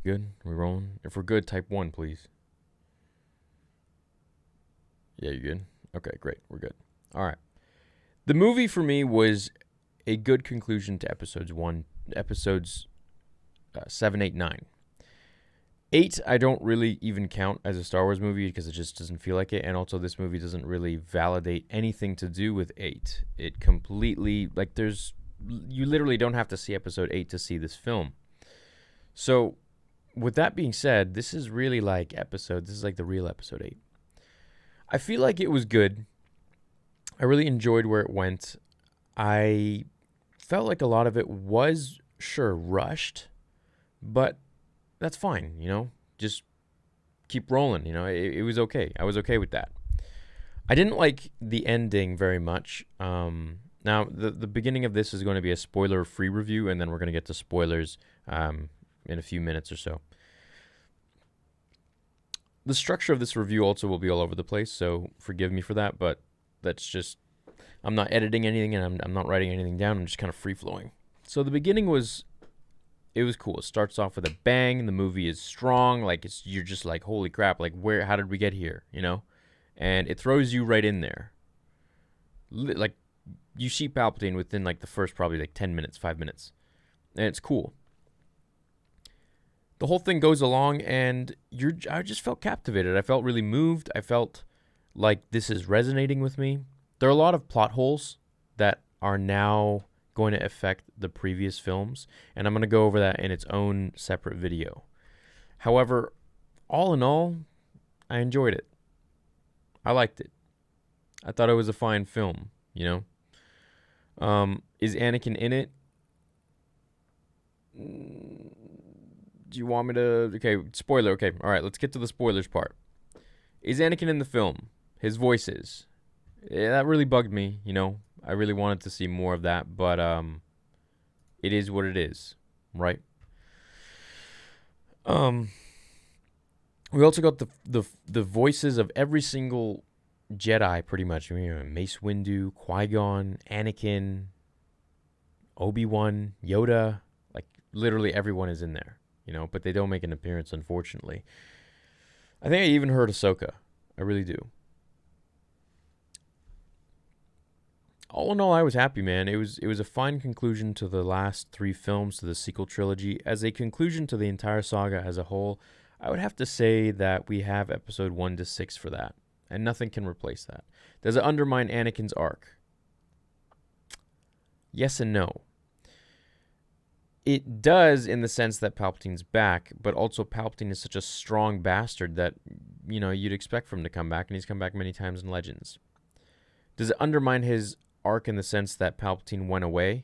Good? We rolling? If we're good, type 1, please. Yeah, you good? Okay, great. We're good. All right. The movie for me was a good conclusion to episodes 7, 8, 9. 8, I don't really even count as a Star Wars movie because it just doesn't feel like it. And also, this movie doesn't really validate anything to do with 8. It completely, you literally don't have to see episode 8 to see this film. So, with that being said, this is really this is like the real episode 8. I feel like it was good. I really enjoyed where it went. I felt like a lot of it was, sure, rushed, but that's fine, Just keep rolling, It was okay. I was okay with that. I didn't like the ending very much. Now, the beginning of this is going to be a spoiler-free review, and then we're going to get to spoilers in a few minutes or so. The structure of this review also will be all over the place, so forgive me for that, but that's just, I'm not editing anything, and I'm not writing anything down. I'm just kind of free-flowing. So the beginning was cool. It starts off with a bang. The movie is strong. You're just like, holy crap, how did we get here, And it throws you right in there. You see Palpatine within, the first probably, 10 minutes, 5 minutes. And it's cool. The whole thing goes along, and I just felt captivated. I felt really moved. I felt like this is resonating with me. There are a lot of plot holes that are now going to affect the previous films, and I'm going to go over that in its own separate video. However, all in all, I enjoyed it. I liked it. I thought it was a fine film, Is Anakin in it? Do you want me to... Okay, spoiler. Okay, all right, let's get to the spoilers part. Is Anakin in the film? His voice is. Yeah, that really bugged me, I really wanted to see more of that, but it is what it is, right? We also got the voices of every single Jedi, pretty much. Mace Windu, Qui-Gon, Anakin, Obi-Wan, Yoda. Literally everyone is in there, but they don't make an appearance, unfortunately. I think I even heard Ahsoka. I really do. All in all, I was happy, man. It was a fine conclusion to the last 3 films, to the sequel trilogy. As a conclusion to the entire saga as a whole, I would have to say that we have episode 1 to 6 for that, and nothing can replace that. Does it undermine Anakin's arc? Yes and no. It does, in the sense that Palpatine's back, but also Palpatine is such a strong bastard that, you'd expect for him to come back, and he's come back many times in Legends. Does it undermine his arc in the sense that Palpatine went away?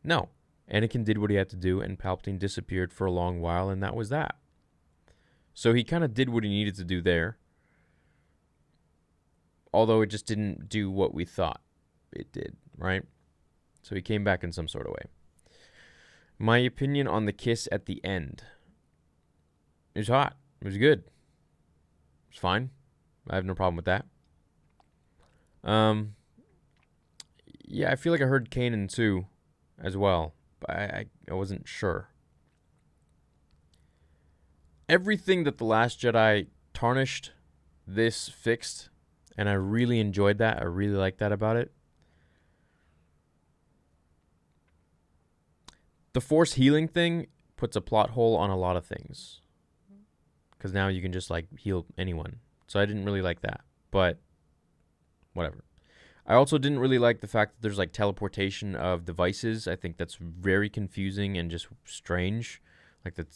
No. Anakin did what he had to do, and Palpatine disappeared for a long while, and that was that. So he kind of did what he needed to do there, although it just didn't do what we thought it did, right? So he came back in some sort of way. My opinion on the kiss at the end. It was hot. It was good. It was fine. I have no problem with that. Yeah, I feel like I heard Kanan too, as well, but I wasn't sure. Everything that The Last Jedi tarnished, this fixed, and I really enjoyed that. I really liked that about it. The Force healing thing puts a plot hole on a lot of things, because now you can just heal anyone. So I didn't really like that, but whatever. I also didn't really like the fact that there's teleportation of devices. I think that's very confusing and just strange. That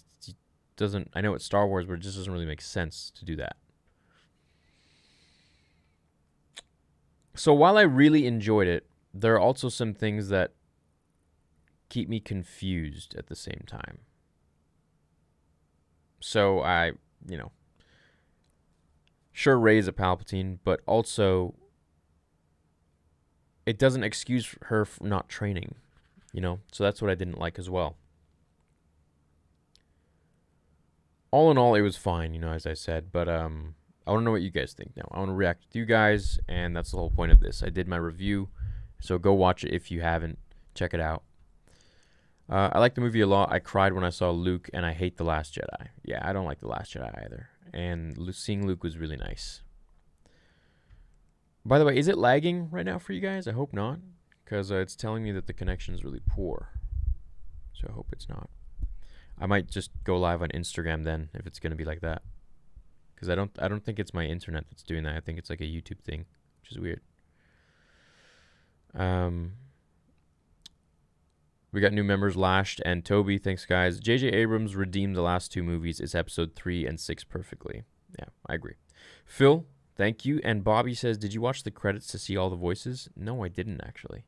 doesn't, I know it's Star Wars, but it just doesn't really make sense to do that. So while I really enjoyed it, there are also some things that keep me confused at the same time. So sure, Rey's a Palpatine, but also it doesn't excuse her from not training, So that's what I didn't like as well. All in all, it was fine, as I said, but I want to know what you guys think now. I want to react with you guys, and that's the whole point of this. I did my review, so go watch it if you haven't. Check it out. I like the movie a lot. I cried when I saw Luke, and I hate The Last Jedi. Yeah, I don't like The Last Jedi either. And seeing Luke was really nice. By the way, is it lagging right now for you guys? I hope not, because it's telling me that the connection is really poor. So I hope it's not. I might just go live on Instagram then if it's going to be like that. Because I don't think it's my internet that's doing that. I think it's like a YouTube thing, which is weird. We got new members, Lashed and Toby. Thanks, guys. J.J. Abrams redeemed the last two movies. It's episode 3 and 6 perfectly. Yeah, I agree. Phil, thank you. And Bobby says, did you watch the credits to see all the voices? No, I didn't, actually.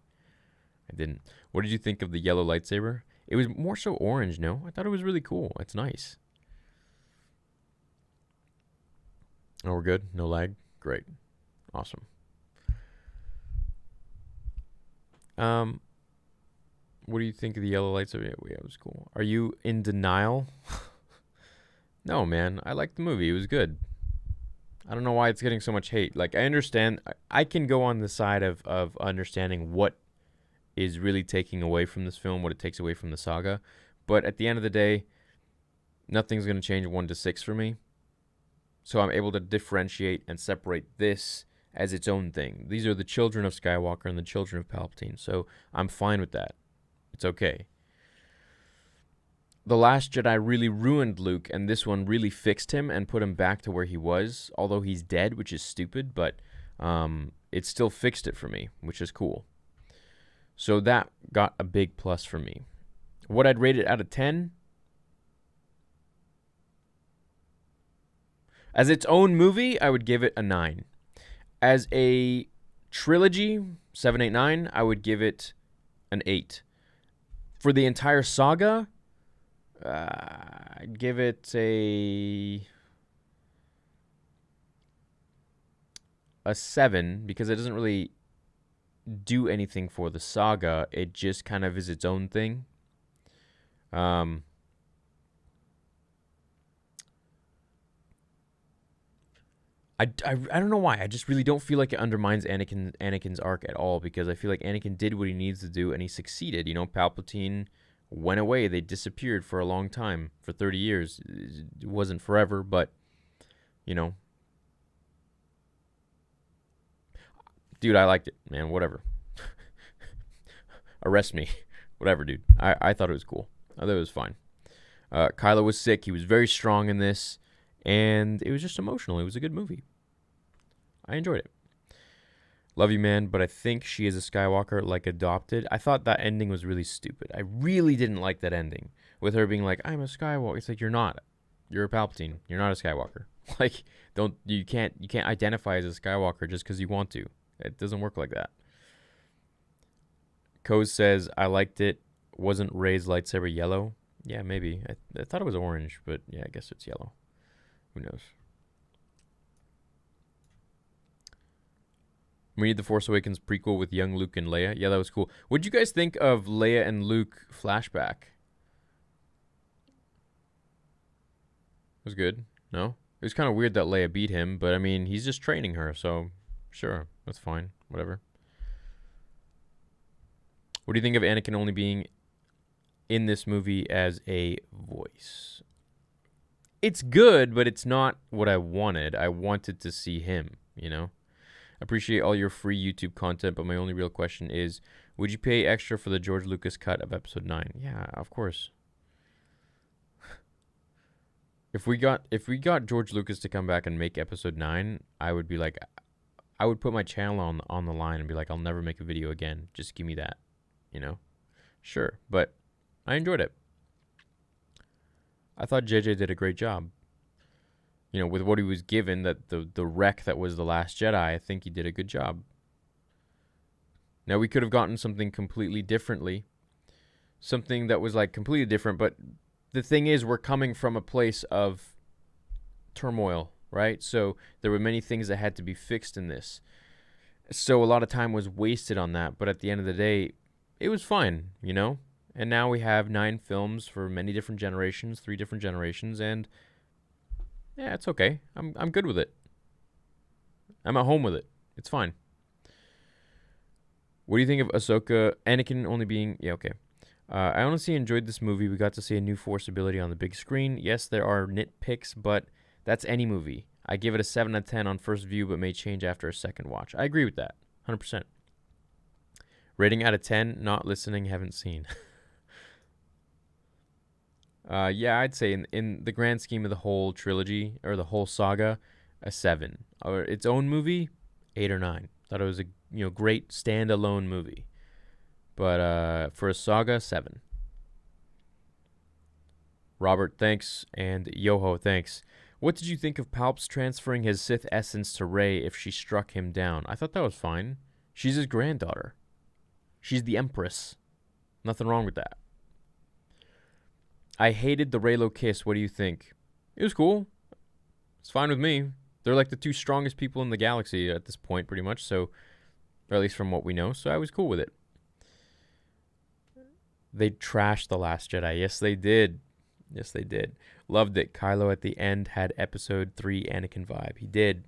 I didn't. What did you think of the yellow lightsaber? It was more so orange, no? I thought it was really cool. It's nice. Oh, we're good? No lag? Great. Awesome. What do you think of the yellow lightsaber? Yeah, it was cool. Are you in denial? No, man. I liked the movie. It was good. I don't know why it's getting so much hate. Like, I understand. I can go on the side of understanding what is really taking away from this film, what it takes away from the saga. But at the end of the day, nothing's going to change 1 to 6 for me. So I'm able to differentiate and separate this as its own thing. These are the children of Skywalker and the children of Palpatine. So I'm fine with that. It's okay. The Last Jedi really ruined Luke, and this one really fixed him and put him back to where he was, although he's dead, which is stupid, but it still fixed it for me, which is cool. So that got a big plus for me. What I'd rate it out of 10? As its own movie, I would give it a 9. As a trilogy, 7, 8, 9, I would give it an 8. For the entire saga, I'd give it a 7 because it doesn't really do anything for the saga. It just kind of is its own thing. I don't know why. I just really don't feel like it undermines Anakin's arc at all, because I feel like Anakin did what he needs to do and he succeeded. You know, Palpatine went away. They disappeared for a long time, for 30 years. It wasn't forever, but, you know. Dude, I liked it, man. Whatever. Arrest me. Whatever, dude. I thought it was cool. I thought it was fine. Kylo was sick. He was very strong in this. And it was just emotional. It was a good movie. I enjoyed it. Love you, man, but I think she is a Skywalker, like adopted. I thought that ending was really stupid. I really didn't like that ending. With her being like, I'm a Skywalker. It's like, you're not. You're a Palpatine. You're not a Skywalker. Like, you can't identify as a Skywalker just because you want to. It doesn't work like that. Coase says, I liked it. Wasn't Rey's lightsaber yellow? Yeah, maybe. I thought it was orange, but yeah, I guess it's yellow. Who knows? We need the Force Awakens prequel with young Luke and Leia. Yeah, that was cool. What'd you guys think of Leia and Luke flashback? It was good. No? It was kind of weird that Leia beat him, but I mean, he's just training her, so sure, that's fine. Whatever. What do you think of Anakin only being in this movie as a voice? It's good, but it's not what I wanted. I wanted to see him, you know? Appreciate all your free YouTube content, but my only real question is, would you pay extra for the George Lucas cut of episode 9? Yeah, of course. If we got George Lucas to come back and make episode 9, I would be like, I would put my channel on the line and be like, I'll never make a video again. Just give me that, you know? Sure, but I enjoyed it. I thought JJ did a great job. You know, with what he was given, that the wreck that was The Last Jedi, I think he did a good job. Now, we could have gotten something completely differently. Something that was, like, completely different, but the thing is, we're coming from a place of turmoil, right? So there were many things that had to be fixed in this. So a lot of time was wasted on that, but at the end of the day, it was fine, you know? And now we have 9 films for many different generations, 3 different generations, and yeah, it's okay. I'm good with it. I'm at home with it. It's fine. What do you think of Ahsoka, Anakin only being... Yeah, okay. I honestly enjoyed this movie. We got to see a new Force ability on the big screen. Yes, there are nitpicks, but that's any movie. I give it a 7 out of 10 on first view, but may change after a second watch. I agree with that, 100%. Rating out of 10, not listening, haven't seen. Yeah, I'd say in the grand scheme of the whole trilogy, or the whole saga, a 7. Or its own movie, 8 or 9. Thought it was a great standalone movie. But for a saga, 7. Robert, thanks. And Yoho, thanks. What did you think of Palps transferring his Sith essence to Rey if she struck him down? I thought that was fine. She's his granddaughter. She's the Empress. Nothing wrong with that. I hated the Reylo kiss. What do you think? It was cool. It's fine with me. They're like the 2 strongest people in the galaxy at this point, pretty much. So, or at least from what we know. So I was cool with it. They trashed The Last Jedi. Yes, they did. Yes, they did. Loved it. Kylo at the end had episode 3 Anakin vibe. He did.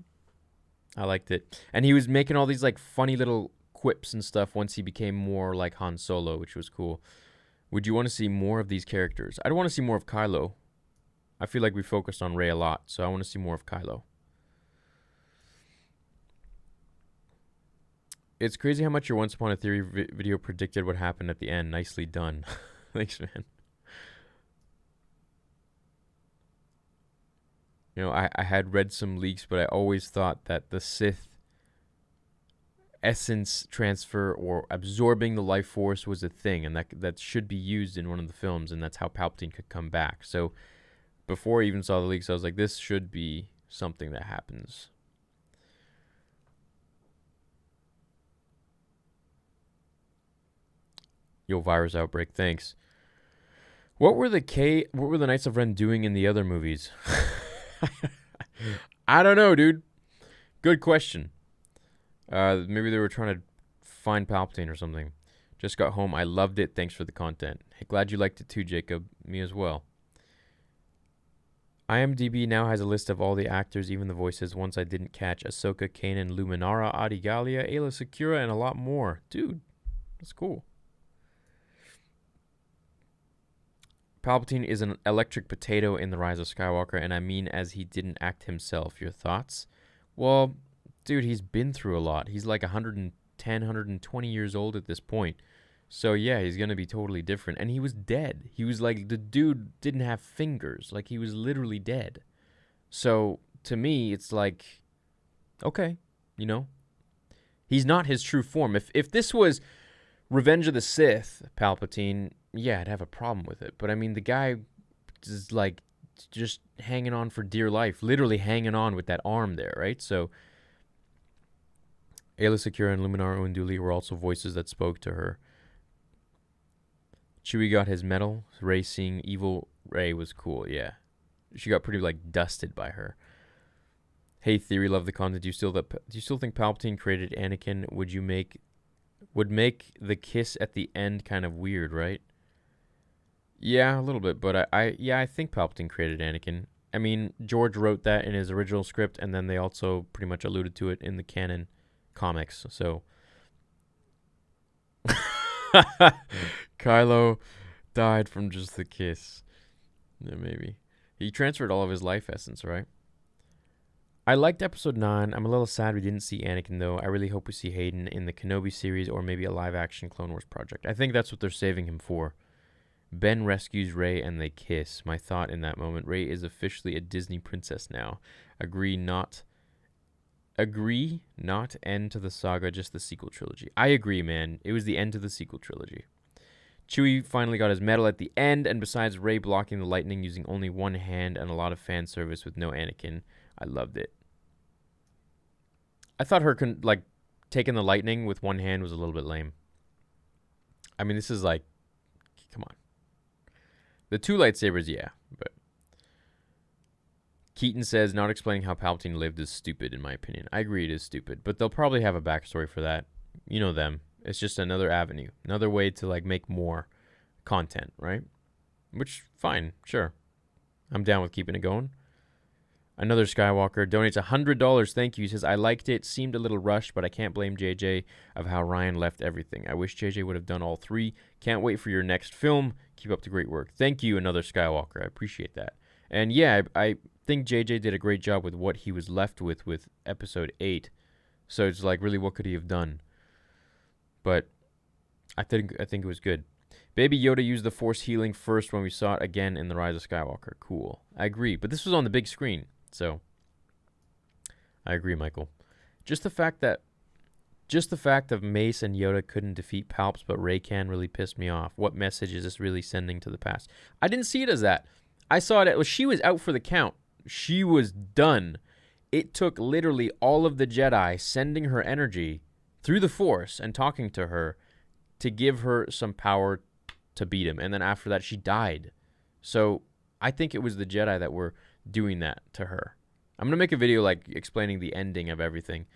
I liked it. And he was making all these like funny little quips and stuff once he became more like Han Solo, which was cool. Would you want to see more of these characters? I'd want to see more of Kylo. I feel like we focused on Rey a lot, so I want to see more of Kylo. It's crazy how much your Once Upon a Theory video predicted what happened at the end. Nicely done. Thanks, man. I had read some leaks, but I always thought that the Sith essence transfer or absorbing the life force was a thing, and that should be used in one of the films, and that's how Palpatine could come back. So before I even saw the leaks, I was like, this should be something that happens. Yo, virus outbreak, thanks. What were the Knights of Ren doing in the other movies? I don't know, dude. Good question. Maybe they were trying to find Palpatine or something. Just got home. I loved it. Thanks for the content. Hey, glad you liked it too, Jacob. Me as well. IMDb now has a list of all the actors, even the voices, ones I didn't catch. Ahsoka, Kanan, Luminara, Adi Gallia, Ayla Secura, and a lot more. Dude, that's cool. Palpatine is an electric potato in The Rise of Skywalker, and I mean as he didn't act himself. Your thoughts? Well, dude, he's been through a lot. He's like 110, 120 years old at this point. So yeah, he's going to be totally different. And he was dead. He was like, the dude didn't have fingers. Like, he was literally dead. So to me, it's like, okay, he's not his true form. If this was Revenge of the Sith, Palpatine, yeah, I'd have a problem with it. But I mean, the guy is like just hanging on for dear life, literally hanging on with that arm there, right? So Ayla Secura and Luminara Unduli were also voices that spoke to her. Chewie got his medal. Rey seeing evil Rey was cool, yeah. She got pretty like dusted by her. Hey, Theory, love the content. Do you still think Palpatine created Anakin? Would make the kiss at the end kind of weird, right? Yeah, a little bit, but I think Palpatine created Anakin. I mean, George wrote that in his original script, and then they also pretty much alluded to it in the canon comics. So Kylo died from just the kiss. Yeah, maybe. He transferred all of his life essence, right? I liked episode 9. I'm a little sad we didn't see Anakin, though. I really hope we see Hayden in the Kenobi series or maybe a live-action Clone Wars project. I think that's what they're saving him for. Ben rescues Rey and they kiss. My thought in that moment, Rey is officially a Disney princess now. Agree, not end to the saga, just the sequel trilogy. I agree, man. It was the end to the sequel trilogy. Chewie finally got his medal at the end, and besides Rey blocking the lightning using only one hand and a lot of fan service with no Anakin, I loved it. I thought her taking the lightning with one hand was a little bit lame. I mean, this is like, come on. The 2 lightsabers, yeah, but Keaton says not explaining how Palpatine lived is stupid, in my opinion. I agree, it is stupid, but they'll probably have a backstory for that. You know them. It's just another avenue, another way to like make more content, right? Which, fine, sure. I'm down with keeping it going. Another Skywalker donates $100. Thank you. He says, I liked it. Seemed a little rushed, but I can't blame JJ of how Ryan left everything. I wish JJ would have done all three. Can't wait for your next film. Keep up the great work. Thank you, another Skywalker. I appreciate that. And yeah, I think JJ did a great job with what he was left with episode 8. So it's like, really, what could he have done? But I think it was good. Baby Yoda used the Force healing first when we saw it again in The Rise of Skywalker. Cool. I agree. But this was on the big screen. So I agree, Michael. Just the fact of Mace and Yoda couldn't defeat Palps, but Rey can, really pissed me off. What message is this really sending to the past? I didn't see it as that. I saw it as she was out for the count. She was done. It took literally all of the Jedi sending her energy through the Force and talking to her to give her some power to beat him. And then after that, she died. So I think it was the Jedi that were doing that to her. I'm going to make a video like explaining the ending of everything,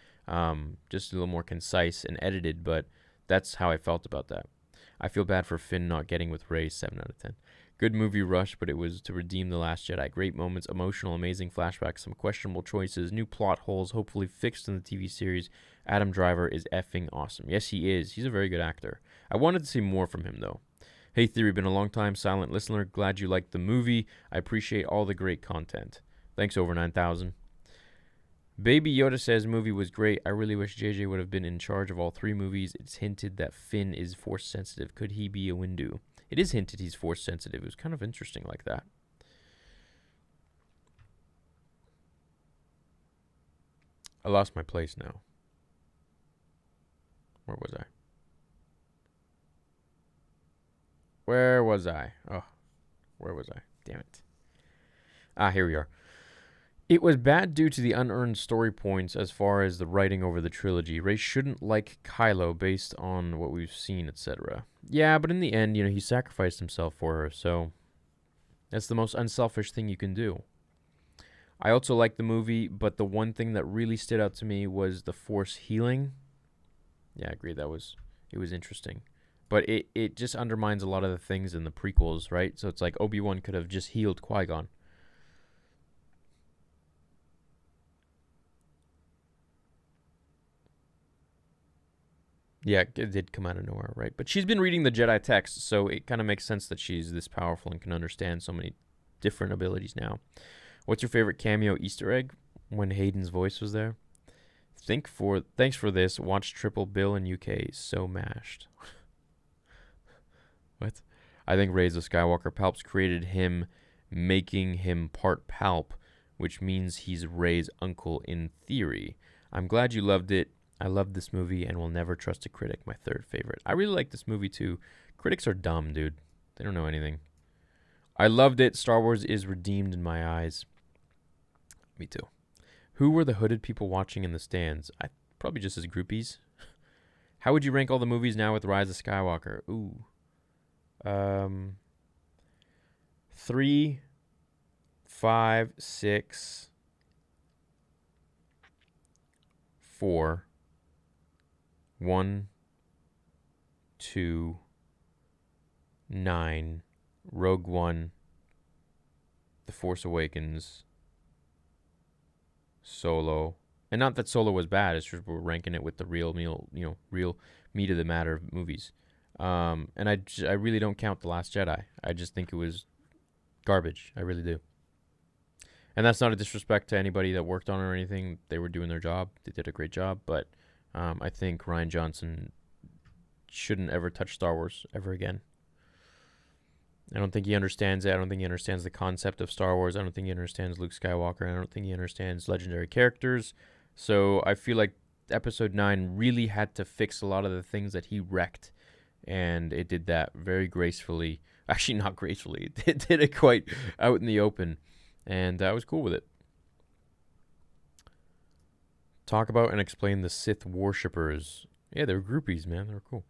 just a little more concise and edited, but that's how I felt about that. I feel bad for Finn not getting with Rey. 7 out of 10. Good movie, Rush, but it was to redeem The Last Jedi. Great moments, emotional, amazing flashbacks, some questionable choices, new plot holes, hopefully fixed in the TV series. Adam Driver is effing awesome. Yes, he is. He's a very good actor. I wanted to see more from him, though. Hey, Theory, been a long time silent listener. Glad you liked the movie. I appreciate all the great content. Thanks, over 9,000. Baby Yoda says movie was great. I really wish JJ would have been in charge of all 3 movies. It's hinted that Finn is Force sensitive. Could he be a Windu? It is hinted he's Force sensitive. It was kind of interesting like that. I lost my place now. Where was I? Where was I? Oh, where was I? Damn it. Here we are. It was bad due to the unearned story points as far as the writing over the trilogy. Rey shouldn't like Kylo based on what we've seen, etc. Yeah, but in the end, he sacrificed himself for her, so that's the most unselfish thing you can do. I also liked the movie, but the one thing that really stood out to me was the Force healing. Yeah, I agree. It was interesting. But it just undermines a lot of the things in the prequels, right? So it's like Obi-Wan could have just healed Qui-Gon. Yeah, it did come out of nowhere, right? But she's been reading the Jedi texts, so it kind of makes sense that she's this powerful and can understand so many different abilities now. What's your favorite cameo Easter egg? When Hayden's voice was there? Thanks for this. Watch Triple Bill in UK. So mashed. What? I think Rise of Skywalker Palps created him, making him part Palp, which means he's Rey's uncle in theory. I'm glad you loved it. I loved this movie and will never trust a critic. My 3rd favorite. I really like this movie too. Critics are dumb, dude. They don't know anything. I loved it. Star Wars is redeemed in my eyes. Me too. Who were the hooded people watching in the stands? Probably just as groupies. How would you rank all the movies now with Rise of Skywalker? Ooh. 3, 5, 6, 4, 1, 2, 9, Rogue One, The Force Awakens, Solo. And not that Solo was bad, it's just we're ranking it with the real meat of the matter of movies. And I really don't count The Last Jedi. I just think it was garbage. I really do. And that's not a disrespect to anybody that worked on it or anything. They were doing their job. They did a great job. But I think Rian Johnson shouldn't ever touch Star Wars ever again. I don't think he understands it. I don't think he understands the concept of Star Wars. I don't think he understands Luke Skywalker. I don't think he understands legendary characters. So I feel like Episode 9 really had to fix a lot of the things that he wrecked. And it did that very gracefully. Actually, not gracefully. It did it quite out in the open. And I was cool with it. Talk about and explain the Sith worshippers. Yeah, they were groupies, man. They were cool.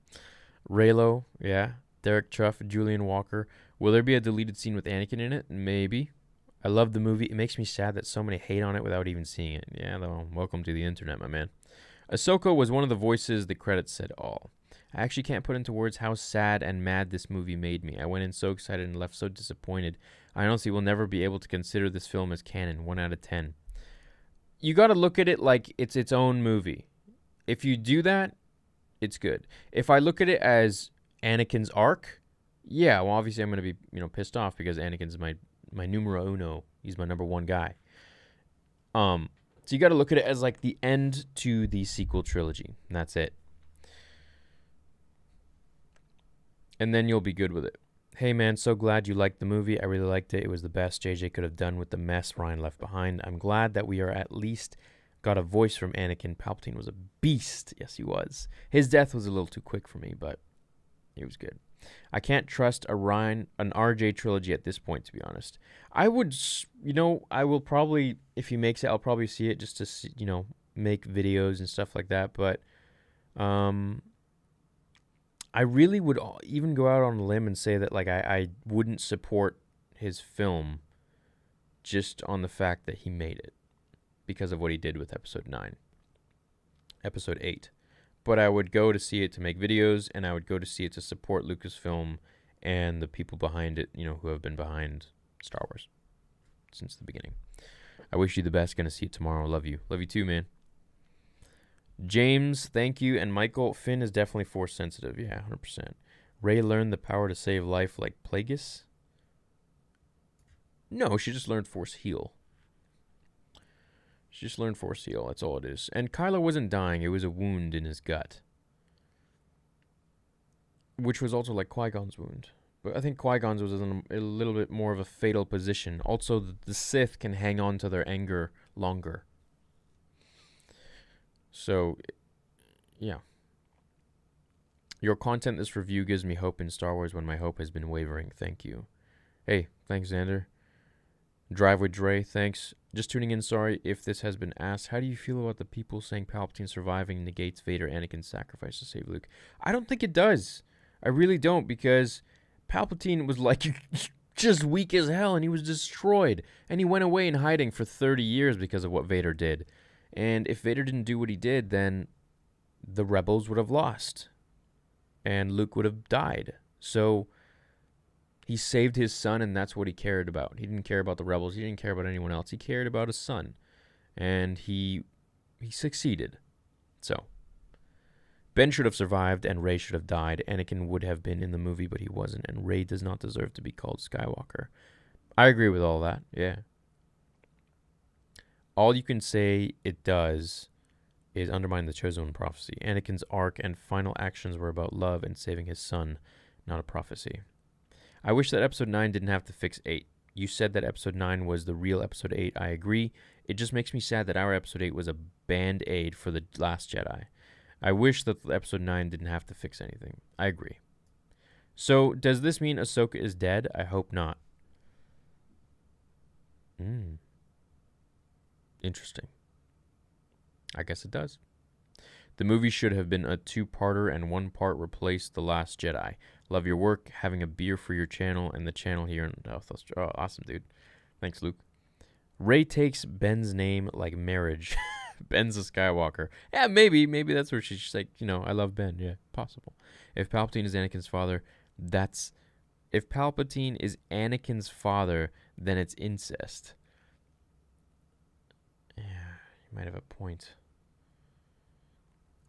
Raylo, yeah. Derek Truff, Julian Walker. Will there be a deleted scene with Anakin in it? Maybe. I love the movie. It makes me sad that so many hate on it without even seeing it. Yeah, though, welcome to the internet, my man. Ahsoka was one of the voices the credits said all. I actually can't put into words how sad and mad this movie made me. I went in so excited and left so disappointed. I honestly will never be able to consider this film as canon. 1 out of 10. You got to look at it like it's its own movie. If you do that, it's good. If I look at it as Anakin's arc, yeah, well, obviously I'm going to be, pissed off because Anakin's my numero uno. He's my number one guy. So you got to look at it as like the end to the sequel trilogy. And that's it. And then you'll be good with it. Hey man, so glad you liked the movie. I really liked it. It was the best JJ could have done with the mess Ryan left behind. I'm glad that we are at least got a voice from Anakin. Palpatine was a beast. Yes, he was. His death was a little too quick for me, but he was good. I can't trust an RJ trilogy at this point, to be honest. I would, I will probably, if he makes it, I'll probably see it just to see, make videos and stuff like that. But I really would even go out on a limb and say that like I wouldn't support his film just on the fact that he made it because of what he did with episode 8. But I would go to see it to make videos, and I would go to see it to support Lucasfilm and the people behind it, who have been behind Star Wars since the beginning. I wish you the best. Gonna see it tomorrow. Love you. Love you too, man. James, thank you. And Michael, Finn is definitely force sensitive. Yeah, 100%. Rey learned the power to save life like Plagueis? No, she just learned force heal. She just learned force heal. That's all it is. And Kylo wasn't dying. It was a wound in his gut. Which was also like Qui-Gon's wound. But I think Qui-Gon's was in a little bit more of a fatal position. Also, the Sith can hang on to their anger longer. So, yeah. Your content this review gives me hope in Star Wars when my hope has been wavering. Thank you. Hey, thanks, Xander. Drive with Dre, thanks. Just tuning in, sorry if this has been asked. How do you feel about the people saying Palpatine surviving negates Vader Anakin's sacrifice to save Luke? I don't think it does. I really don't, because Palpatine was like just weak as hell and he was destroyed. And he went away in hiding for 30 years because of what Vader did. And if Vader didn't do what he did, then the rebels would have lost. And Luke would have died. So he saved his son, and that's what he cared about. He didn't care about the rebels. He didn't care about anyone else. He cared about his son. And he succeeded. So Ben should have survived, and Rey should have died. Anakin would have been in the movie, but he wasn't. And Rey does not deserve to be called Skywalker. I agree with all that, yeah. All you can say it does is undermine the chosen one prophecy. Anakin's arc and final actions were about love and saving his son, not a prophecy. I wish that episode 9 didn't have to fix 8. You said that episode 9 was the real episode 8. I agree. It just makes me sad that our episode 8 was a band-aid for The Last Jedi. I wish that episode 9 didn't have to fix anything. I agree. So, does this mean Ahsoka is dead? I hope not. Interesting. I guess it does. The movie should have been a 2-parter and 1 part replaced The Last Jedi. Love your work, having a beer for your channel and the channel here in South Australia. Oh, awesome, dude. Thanks, Luke. Rey takes Ben's name like marriage. Ben's a Skywalker. Yeah, maybe that's where she's like, I love Ben. Yeah, possible. If Palpatine is Anakin's father, if Palpatine is Anakin's father, then it's incest. Yeah, you might have a point.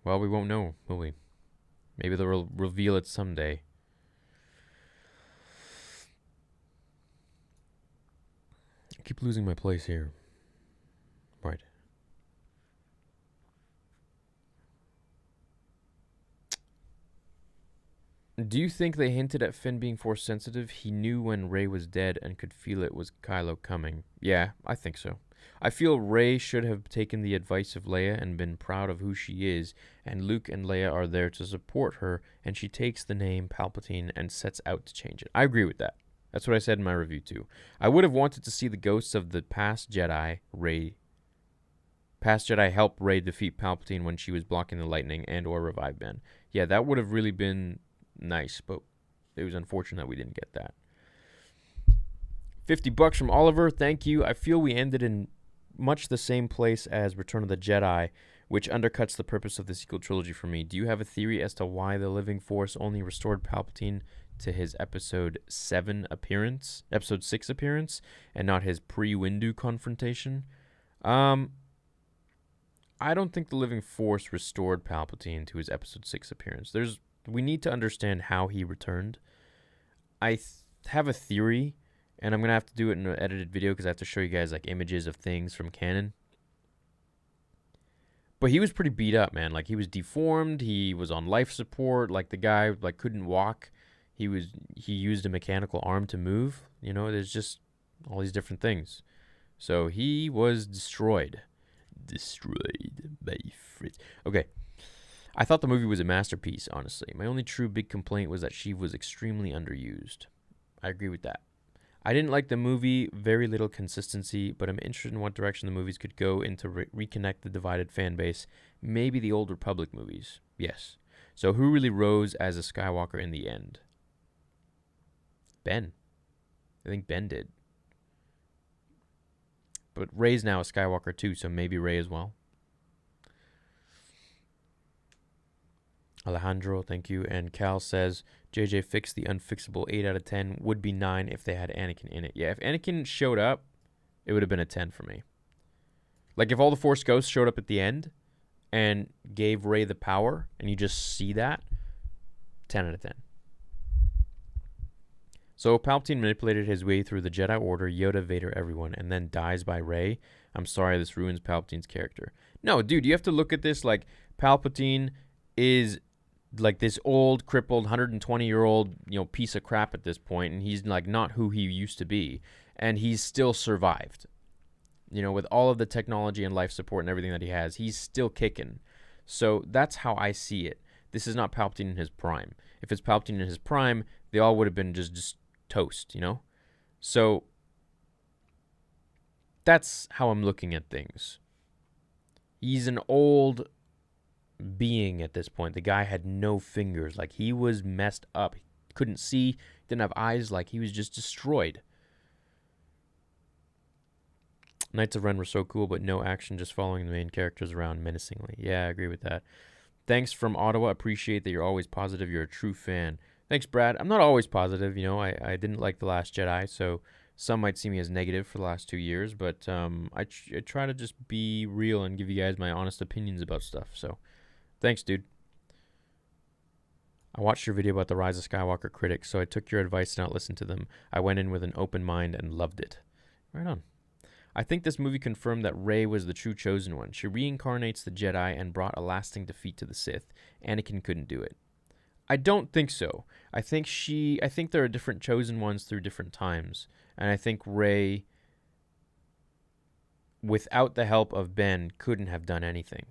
Well, we won't know, will we? Maybe they'll reveal it someday. I keep losing my place here. Right. Do you think they hinted at Finn being force sensitive? He knew when Rey was dead and could feel it was Kylo coming. Yeah, I think so. I feel Rey should have taken the advice of Leia and been proud of who she is, and Luke and Leia are there to support her, and she takes the name Palpatine and sets out to change it. I agree with that. That's what I said in my review too. I would have wanted to see the ghosts of the past Jedi help Rey defeat Palpatine when she was blocking the lightning and or revive Ben. Yeah, that would have really been nice, but it was unfortunate that we didn't get that. $50 from Oliver. Thank you. I feel we ended in much the same place as Return of the Jedi, which undercuts the purpose of the sequel trilogy for me. Do you have a theory as to why the Living Force only restored Palpatine to his episode 6 appearance, and not his pre-Windu confrontation? I don't think the Living Force restored Palpatine to his episode 6 appearance. We need to understand how he returned. I have a theory, and I'm going to have to do it in an edited video because I have to show you guys like images of things from canon. But he was pretty beat up, man. Like, he was deformed. He was on life support. Like, the guy like couldn't walk. He used a mechanical arm to move. You know, there's just all these different things. So he was destroyed. Destroyed by Fritz. Okay. I thought the movie was a masterpiece, honestly. My only true big complaint was that she was extremely underused. I agree with that. I didn't like the movie, very little consistency, but I'm interested in what direction the movies could go in to reconnect the divided fan base. Maybe the Old Republic movies. Yes. So who really rose as a Skywalker in the end? Ben. I think Ben did. But Rey's now a Skywalker too, so maybe Rey as well. Alejandro, thank you. And Cal says, JJ fixed the unfixable 8 out of 10. Would be 9 if they had Anakin in it. Yeah, if Anakin showed up, it would have been a 10 for me. Like, if all the Force Ghosts showed up at the end and gave Rey the power, and you just see that, 10 out of 10. So Palpatine manipulated his way through the Jedi Order, Yoda, Vader, everyone, and then dies by Rey. I'm sorry, this ruins Palpatine's character. No, dude, you have to look at this like Palpatine is like this old, crippled, 120-year-old, piece of crap at this point, and he's like not who he used to be, and he's still survived. With all of the technology and life support and everything that he has, he's still kicking. So that's how I see it. This is not Palpatine in his prime. If it's Palpatine in his prime, they all would have been just toast, So that's how I'm looking at things. He's an old being at this point. The guy had no fingers. Like, he was messed up. He couldn't see, didn't have eyes. Like, he was just destroyed. Knights of Ren were so cool, but no action, just following the main characters around menacingly. Yeah, I agree with that. Thanks from Ottawa. Appreciate that you're always positive. You're a true fan. Thanks, Brad. I'm not always positive. I didn't like The Last Jedi, so some might see me as negative for the last 2 years, but I try to just be real and give you guys my honest opinions about stuff. So thanks, dude. I watched your video about the Rise of Skywalker critics, so I took your advice to not listen to them. I went in with an open mind and loved it. Right on. I think this movie confirmed that Rey was the true chosen one. She reincarnates the Jedi and brought a lasting defeat to the Sith. Anakin couldn't do it. I don't think so. I think there are different chosen ones through different times. And I think Rey, without the help of Ben, couldn't have done anything.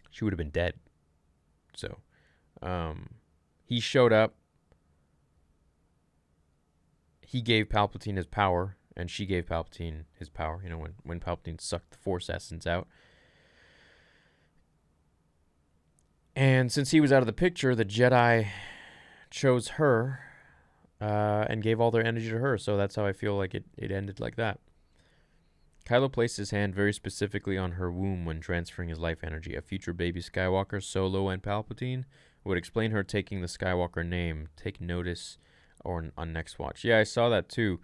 She would have been dead. So, he showed up. He gave Palpatine his power, and she gave Palpatine his power, when Palpatine sucked the Force essence out. And since he was out of the picture, the Jedi chose her and gave all their energy to her. So that's how I feel like it ended like that. Kylo placed his hand very specifically on her womb when transferring his life energy. A future baby Skywalker, Solo, and Palpatine would explain her taking the Skywalker name. Take notice on next watch. Yeah, I saw that too.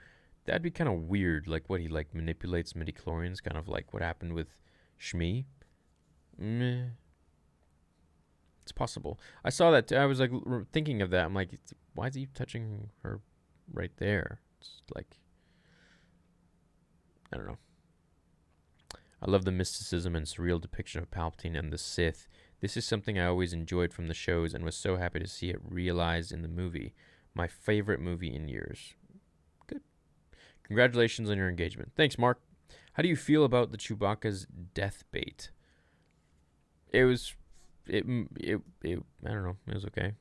That'd be kind of weird. Like, what, he manipulates midichlorians, kind of like what happened with Shmi. Meh. It's possible. I saw that too. I was thinking of that. I'm like, why is he touching her right there? It's like, I don't know. I love the mysticism and surreal depiction of Palpatine and the Sith. This is something I always enjoyed from the shows and was so happy to see it realized in the movie. My favorite movie in years. Good. Congratulations on your engagement. Thanks, Mark. How do you feel about the Chewbacca's death bait? I don't know. It was okay.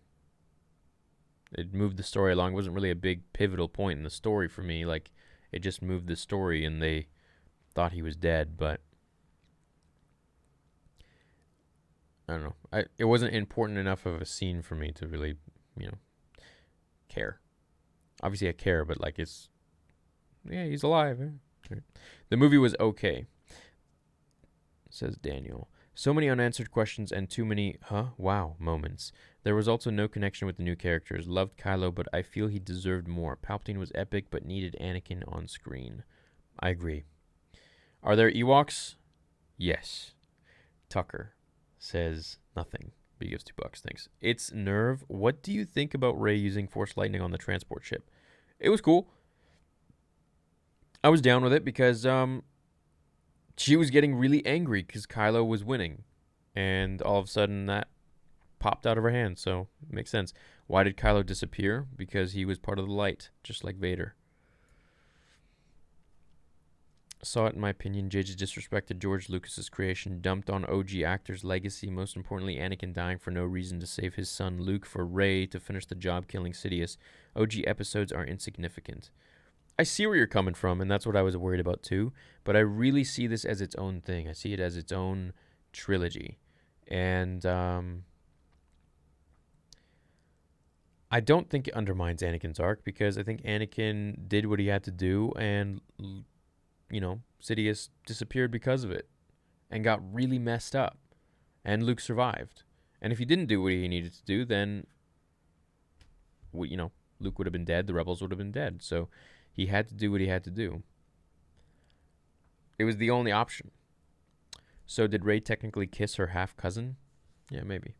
It moved the story along. It wasn't really a big pivotal point in the story for me. Like, it just moved the story, and they thought he was dead, but I don't know. It wasn't important enough of a scene for me to really, care. Obviously, I care, but he's alive. Eh? Right. The movie was okay, says Daniel. So many unanswered questions and too many wow moments. There was also no connection with the new characters. Loved Kylo, but I feel he deserved more. Palpatine was epic, but needed Anakin on screen. I agree. Are there Ewoks? Yes. Tucker says nothing, but he gives $2. Thanks. It's Nerve. What do you think about Rey using Force Lightning on the transport ship? It was cool. I was down with it because she was getting really angry because Kylo was winning. And all of a sudden that popped out of her hand, so it makes sense. Why did Kylo disappear? Because he was part of the light, just like Vader. Saw it, in my opinion. JJ disrespected George Lucas's creation, dumped on OG actors' legacy, most importantly Anakin dying for no reason to save his son Luke for Rey to finish the job killing Sidious. OG episodes are insignificant. I see where you're coming from, and that's what I was worried about too, but I really see this as its own thing. I see it as its own trilogy. And I don't think it undermines Anakin's arc, because I think Anakin did what he had to do, and Sidious disappeared because of it and got really messed up, and Luke survived. And if he didn't do what he needed to do, then Luke would have been dead, the rebels would have been dead. So he had to do what he had to do. It was the only option. So did Rey technically kiss her half-cousin? Yeah, maybe.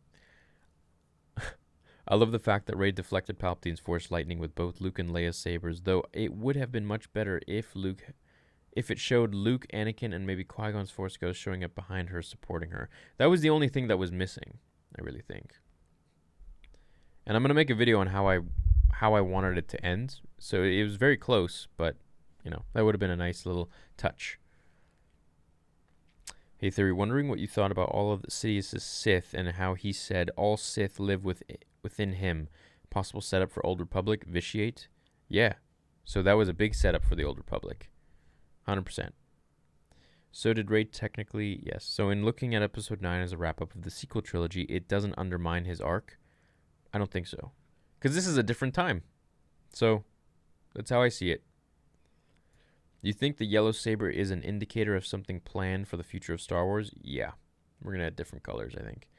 I love the fact that Rey deflected Palpatine's Force Lightning with both Luke and Leia's sabers, though it would have been much better if it showed Luke, Anakin, and maybe Qui-Gon's Force Ghost showing up behind her, supporting her. That was the only thing that was missing, I really think. And I'm going to make a video on how I wanted it to end. So it was very close, but, that would have been a nice little touch. Hey Theory, wondering what you thought about all of Sidious's Sith and how he said all Sith live within him. Possible setup for Old Republic, vitiate? Yeah. So that was a big setup for the Old Republic. 100%. So did Rey technically? Yes. So in looking at Episode 9 as a wrap-up of the sequel trilogy, it doesn't undermine his arc? I don't think so. Because this is a different time. So that's how I see it. You think the yellow saber is an indicator of something planned for the future of Star Wars? Yeah. We're going to have different colors, I think.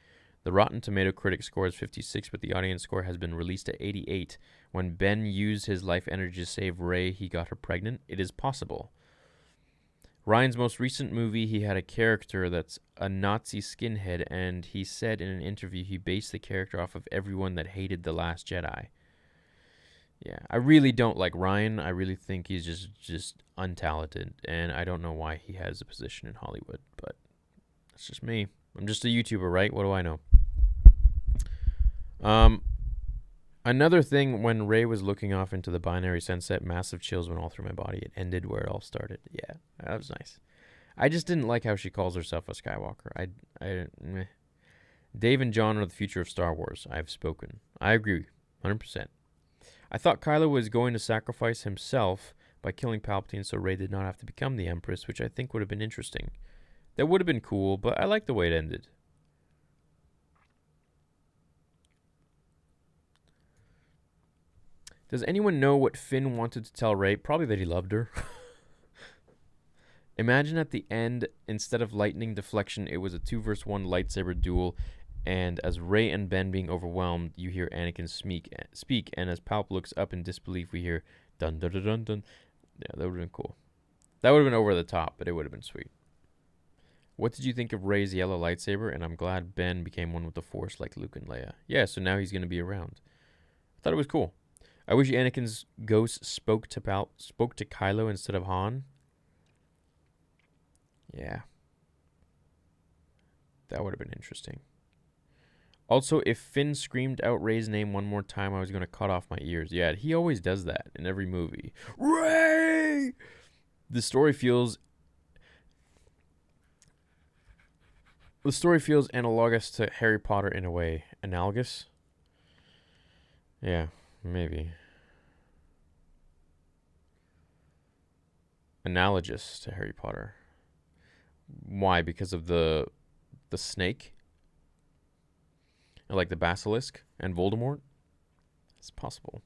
The Rotten Tomato critic score is 56, but the audience score has been released at 88. When Ben used his life energy to save Rey, he got her pregnant. It is possible. Ryan's most recent movie, he had a character that's a Nazi skinhead, and he said in an interview he based the character off of everyone that hated The Last Jedi. Yeah, I really don't like Ryan. I really think he's just untalented, and I don't know why he has a position in Hollywood, but that's just me. I'm just a YouTuber, right? What do I know? Another thing, when Rey was looking off into the binary sunset, massive chills went all through my body. It ended where it all started. Yeah, that was nice. I just didn't like how she calls herself a Skywalker. Meh. Dave and John are the future of Star Wars. I've spoken. I agree, 100%. I thought Kylo was going to sacrifice himself by killing Palpatine so Rey did not have to become the Empress, which I think would have been interesting. That would have been cool, but I like the way it ended. Does anyone know what Finn wanted to tell Rey? Probably that he loved her. Imagine at the end, instead of lightning deflection, it was a 2-versus-1 lightsaber duel, and as Rey and Ben being overwhelmed, you hear Anakin speak, and as Palp looks up in disbelief, we hear dun dun dun dun dun. Yeah, that would have been cool. That would have been over the top, but it would have been sweet. What did you think of Rey's yellow lightsaber? And I'm glad Ben became one with the Force like Luke and Leia. Yeah, so now he's going to be around. I thought it was cool. I wish Anakin's ghost spoke to Kylo instead of Han. Yeah. That would have been interesting. Also, if Finn screamed out Rey's name one more time, I was going to cut off my ears. Yeah, he always does that in every movie. Rey! The story feels analogous to Harry Potter in a way. Analogous? Yeah, maybe. Analogous to Harry Potter. Why? Because of the snake? Like the basilisk and Voldemort? It's possible.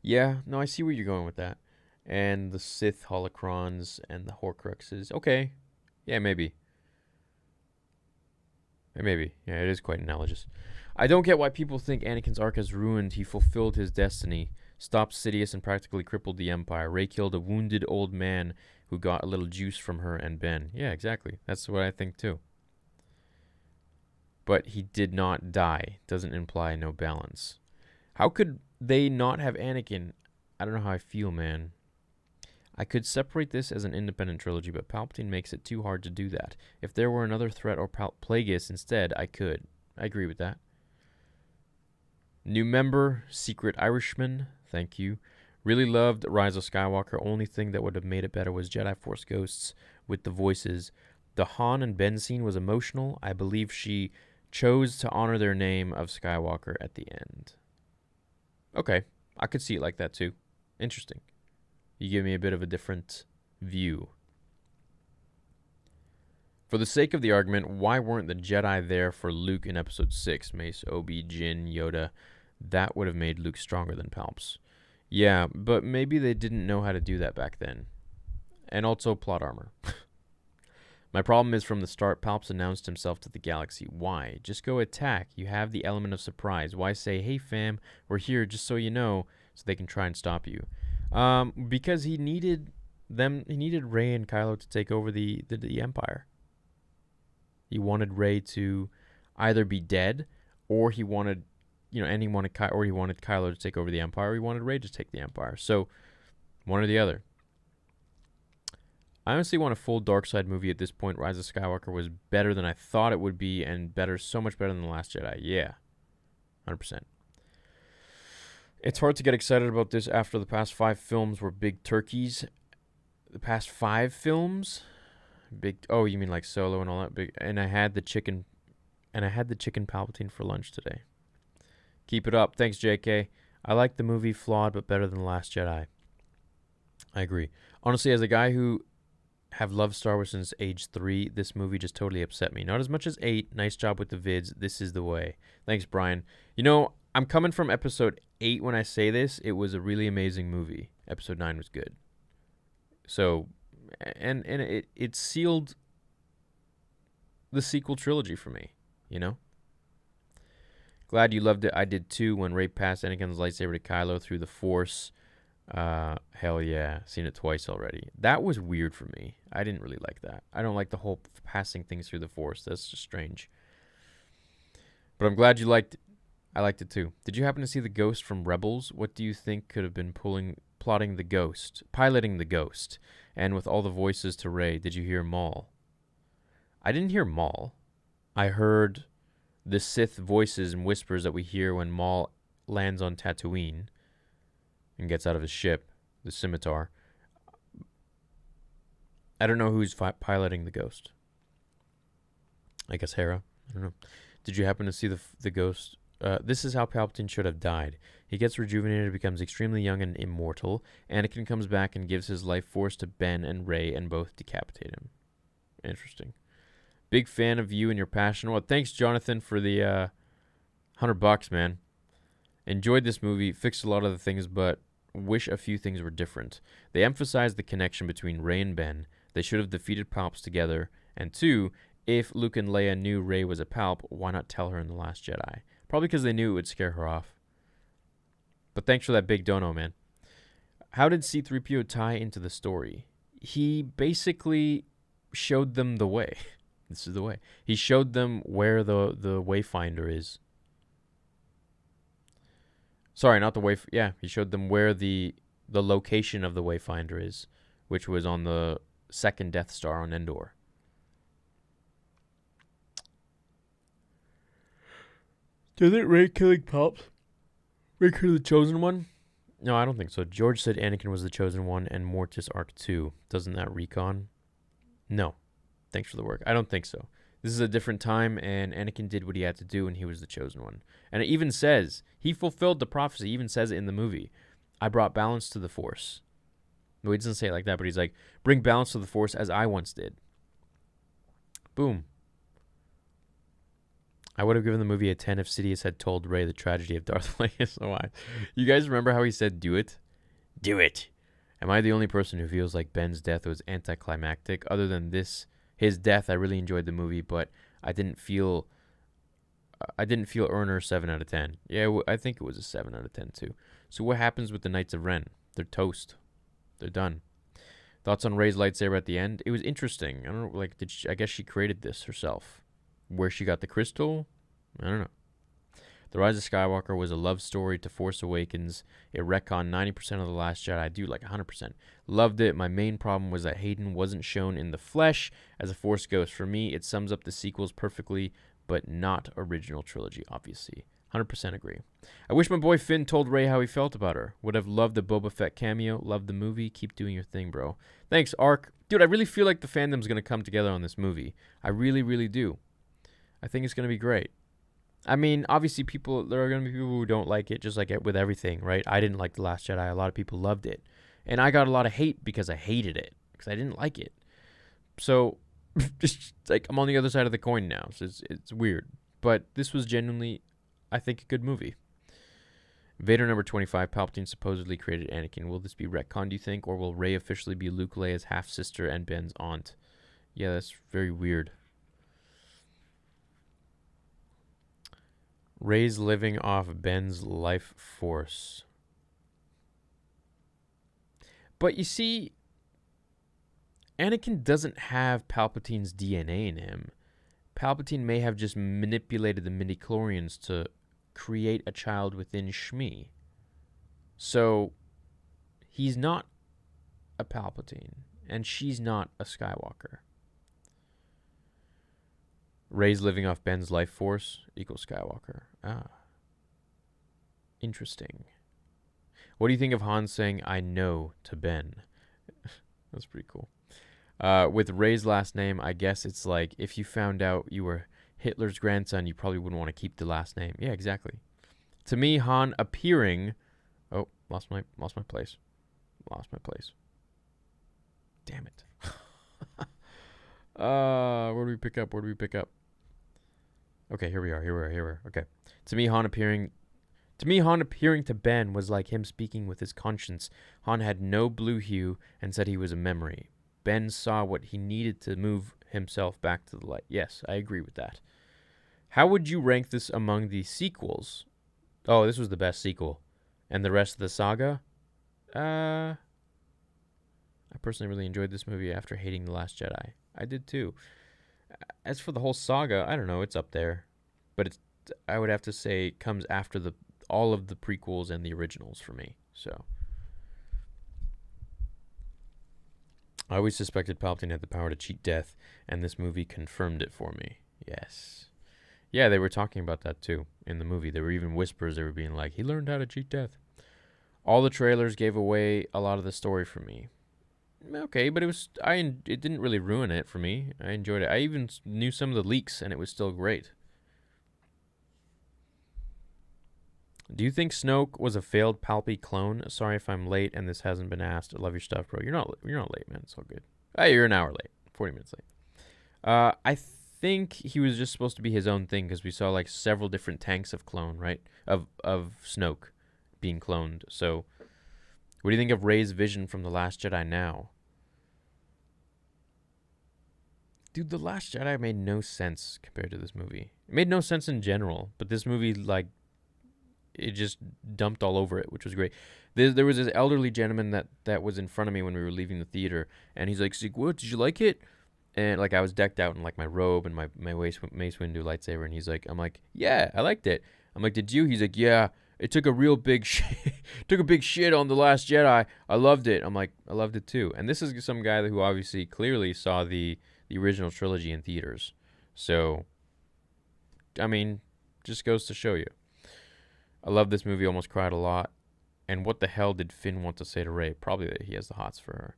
Yeah, no, I see where you're going with that. and the Sith holocrons and the Horcruxes. Okay. Yeah, maybe. Maybe. Yeah, it is quite analogous. I don't get why people think Anakin's arc has ruined. He fulfilled his destiny, stopped Sidious, and practically crippled the Empire. Rey killed a wounded old man who got a little juice from her and Ben. Yeah, exactly. That's what I think too. But he did not die. Doesn't imply no balance. How could they not have Anakin? I don't know how I feel, man. I could separate this as an independent trilogy, but Palpatine makes it too hard to do that. If there were another threat or Plagueis instead, I could. I agree with that. New member, Secret Irishman. Thank you. Really loved Rise of Skywalker. Only thing that would have made it better was Jedi Force Ghosts with the voices. The Han and Ben scene was emotional. I believe she chose to honor their name of Skywalker at the end. Okay, I could see it like that too. Interesting. You give me a bit of a different view. For the sake of the argument, why weren't the Jedi there for Luke in Episode 6? Mace, Obi, Jin, Yoda. That would have made Luke stronger than Palps. Yeah, but maybe they didn't know how to do that back then. And also plot armor. My problem is from the start, Palps announced himself to the galaxy. Why? Just go attack. You have the element of surprise. Why say, hey fam, we're here just so you know, so they can try and stop you? Because he needed Rey and Kylo to take over the Empire. He wanted Rey to either be dead, or he wanted Kylo to take over the Empire, or he wanted Rey to take the Empire. So, one or the other. I honestly want a full dark side movie at this point. Rise of Skywalker was better than I thought it would be, and so much better than The Last Jedi. Yeah, 100%. It's hard to get excited about this after the past 5 films were big turkeys. The past 5 films? Oh, you mean like Solo and all that big? And I had the chicken Palpatine for lunch today. Keep it up. Thanks, JK. I like the movie, flawed, but better than The Last Jedi. I agree. Honestly, as a guy who have loved Star Wars since age 3, this movie just totally upset me. Not as much as 8. Nice job with the vids. This is the way. Thanks, Brian. You know, I'm coming from episode 8 when I say this. It was a really amazing movie. Episode 9 was good. So, and it sealed the sequel trilogy for me, you know? Glad you loved it. I did too when Rey passed Anakin's lightsaber to Kylo through the Force. Hell yeah. Seen it twice already. That was weird for me. I didn't really like that. I don't like the whole passing things through the Force. That's just strange. But I'm glad you liked it. I liked it too. Did you happen to see the Ghost from Rebels? What do you think could have been piloting the Ghost? And with all the voices to Rey, did you hear Maul? I didn't hear Maul. I heard the Sith voices and whispers that we hear when Maul lands on Tatooine and gets out of his ship, the scimitar. I don't know who's piloting the Ghost. I guess Hera. I don't know. Did you happen to see the Ghost? This is how Palpatine should have died. He gets rejuvenated, becomes extremely young and immortal. Anakin comes back and gives his life force to Ben and Rey, and both decapitate him. Interesting. Big fan of you and your passion. Well, thanks, Jonathan, for the $100, man. Enjoyed this movie. Fixed a lot of the things, but wish a few things were different. They emphasized the connection between Rey and Ben. They should have defeated Palps together. And 2, if Luke and Leia knew Rey was a Palp, why not tell her in The Last Jedi? Probably because they knew it would scare her off. But thanks for that big dono, man. How did C-3PO tie into the story? He basically showed them the way. This is the way. He showed them where the Wayfinder is. Sorry, not the yeah, he showed them where the location of the Wayfinder is, which was on the second Death Star on Endor. Didn't Rey killing Palps make her the chosen one? No, I don't think so. George said Anakin was the chosen one and Mortis Arc 2. Doesn't that recon? No. Thanks for the work. I don't think so. This is a different time, and Anakin did what he had to do, and he was the chosen one. And it even says, he fulfilled the prophecy. He even says it in the movie. I brought balance to the Force. No, he doesn't say it like that, but he's like, bring balance to the Force as I once did. Boom. I would have given the movie a 10 if Sidious had told Rey the tragedy of Darth Plagueis. So why? You guys remember how he said, do it? Do it. Am I the only person who feels like Ben's death was anticlimactic? Other than his death, I really enjoyed the movie, but I didn't feel earner 7 out of 10. Yeah, I think it was a 7 out of 10 too. So what happens with the Knights of Ren? They're toast. They're done. Thoughts on Rey's lightsaber at the end? It was interesting. I don't know, like, I guess she created this herself. Where she got the crystal? I don't know. The Rise of Skywalker was a love story to Force Awakens. It retconned 90% of The Last Jedi. Dude, like 100%. Loved it. My main problem was that Hayden wasn't shown in the flesh as a Force ghost. For me, it sums up the sequels perfectly, but not original trilogy, obviously. 100% agree. I wish my boy Finn told Rey how he felt about her. Would have loved the Boba Fett cameo. Loved the movie. Keep doing your thing, bro. Thanks, Ark. Dude, I really feel like the fandom's going to come together on this movie. I really, really do. I think it's going to be great. I mean, obviously, there are going to be people who don't like it, just like with everything, right? I didn't like The Last Jedi. A lot of people loved it. And I got a lot of hate because I hated it, because I didn't like it. So, just like, I'm on the other side of the coin now. So it's weird. But this was genuinely, I think, a good movie. Vader number 25, Palpatine supposedly created Anakin. Will this be retcon, do you think? Or will Rey officially be Luke, Leia's half-sister, and Ben's aunt? Yeah, that's very weird. Rey's living off Ben's life force. But you see, Anakin doesn't have Palpatine's DNA in him. Palpatine may have just manipulated the midichlorians to create a child within Shmi. So, he's not a Palpatine, and she's not a Skywalker. Rey's living off Ben's life force equals Skywalker. Ah. Interesting. What do you think of Han saying, I know, to Ben? That's pretty cool. With Rey's last name, I guess it's like, if you found out you were Hitler's grandson, you probably wouldn't want to keep the last name. Yeah, exactly. To me, Han appearing... Oh, lost my place. Lost my place. Damn it. Where do we pick up? Okay, here we are. Okay. To me, Han appearing to Ben was like him speaking with his conscience. Han had no blue hue and said he was a memory. Ben saw what he needed to move himself back to the light. Yes, I agree with that. How would you rank this among the sequels? Oh, this was the best sequel. And the rest of the saga? I personally really enjoyed this movie after hating The Last Jedi. I did too. As for the whole saga, I don't know, it's up there. But I would have to say it comes after all of the prequels and the originals for me. So I always suspected Palpatine had the power to cheat death, and this movie confirmed it for me. Yes. Yeah, they were talking about that too in the movie. There were even whispers. They were being like, he learned how to cheat death. All the trailers gave away a lot of the story for me. Okay, but it didn't really ruin it for me. I enjoyed it. I even knew some of the leaks, and it was still great. Do you think Snoke was a failed Palpy clone? Sorry if I'm late and this hasn't been asked. I love your stuff, bro. You're not late, man. It's all good. Hey, you're an hour late. 40 minutes late. I think he was just supposed to be his own thing because we saw like several different tanks of clone, right? Of Snoke being cloned. So, what do you think of Rey's vision from The Last Jedi now? Dude, The Last Jedi made no sense compared to this movie. It made no sense in general, but this movie, like, it just dumped all over it, which was great. There was this elderly gentleman that was in front of me when we were leaving the theater, and he's like, what, did you like it? And, like, I was decked out in, like, my robe and my Mace Windu lightsaber, and he's like, I'm like, yeah, I liked it. I'm like, did you? He's like, yeah. It took a real big shit on The Last Jedi. I loved it. I'm like, I loved it too. And this is some guy who obviously clearly saw the original trilogy in theaters. So, I mean, just goes to show you. I love this movie. Almost cried a lot. And what the hell did Finn want to say to Rey? Probably that he has the hots for her.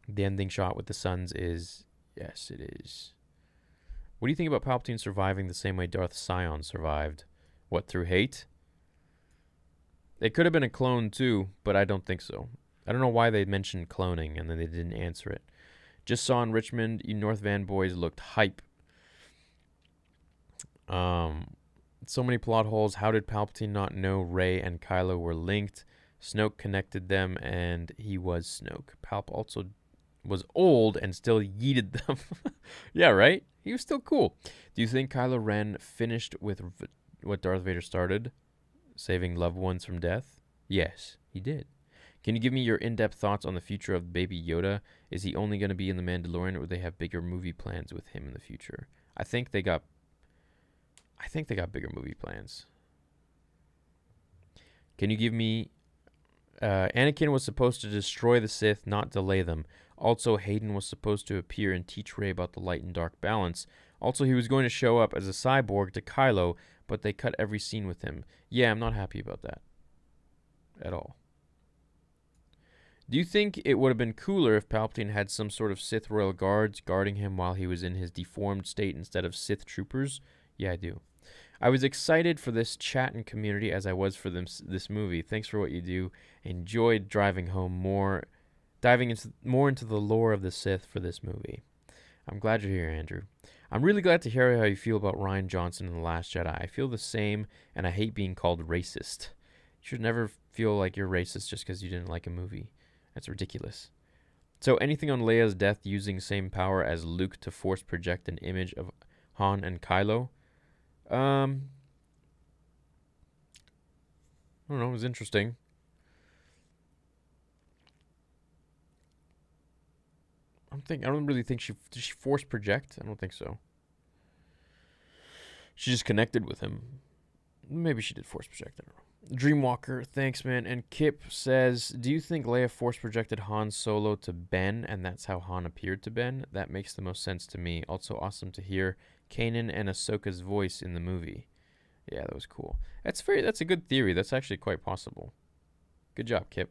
The ending shot with the suns is, yes, it is. What do you think about Palpatine surviving the same way Darth Sion survived? What, through hate? It could have been a clone too, but I don't think so. I don't know why they mentioned cloning and then they didn't answer it. Just saw in Richmond, you North Van boys looked hype. So many plot holes. How did Palpatine not know Rey and Kylo were linked? Snoke connected them, and he was Snoke. Palp also was old and still yeeted them. Yeah, right? He was still cool. Do you think Kylo Ren finished with what Darth Vader started, saving loved ones from death? Yes, he did. Can you give me your in-depth thoughts on the future of Baby Yoda? Is he only going to be in The Mandalorian, or do they have bigger movie plans with him in the future? I think they got bigger movie plans. Can you give me... Anakin was supposed to destroy the Sith, not delay them. Also, Hayden was supposed to appear and teach Rey about the light and dark balance. Also, he was going to show up as a cyborg to Kylo, but they cut every scene with him. Yeah, I'm not happy about that. At all. Do you think it would have been cooler if Palpatine had some sort of Sith royal guards guarding him while he was in his deformed state instead of Sith troopers? Yeah, I do. I was excited for this chat and community as I was for this movie. Thanks for what you do. Enjoyed driving home diving more into the lore of the Sith for this movie. I'm glad you're here, Andrew. I'm really glad to hear how you feel about Rian Johnson in The Last Jedi. I feel the same, and I hate being called racist. You should never feel like you're racist just because you didn't like a movie. That's ridiculous. So anything on Leia's death using same power as Luke to force project an image of Han and Kylo? I don't know. It was interesting. I don't really think did she force project? I don't think so. She just connected with him. Maybe she did force project. I don't know. Dreamwalker, thanks, man. And Kip says, do you think Leia force projected Han Solo to Ben, and that's how Han appeared to Ben? That makes the most sense to me. Also awesome to hear Kanan and Ahsoka's voice in the movie. Yeah, that was cool. That's a good theory. That's actually quite possible. Good job, Kip.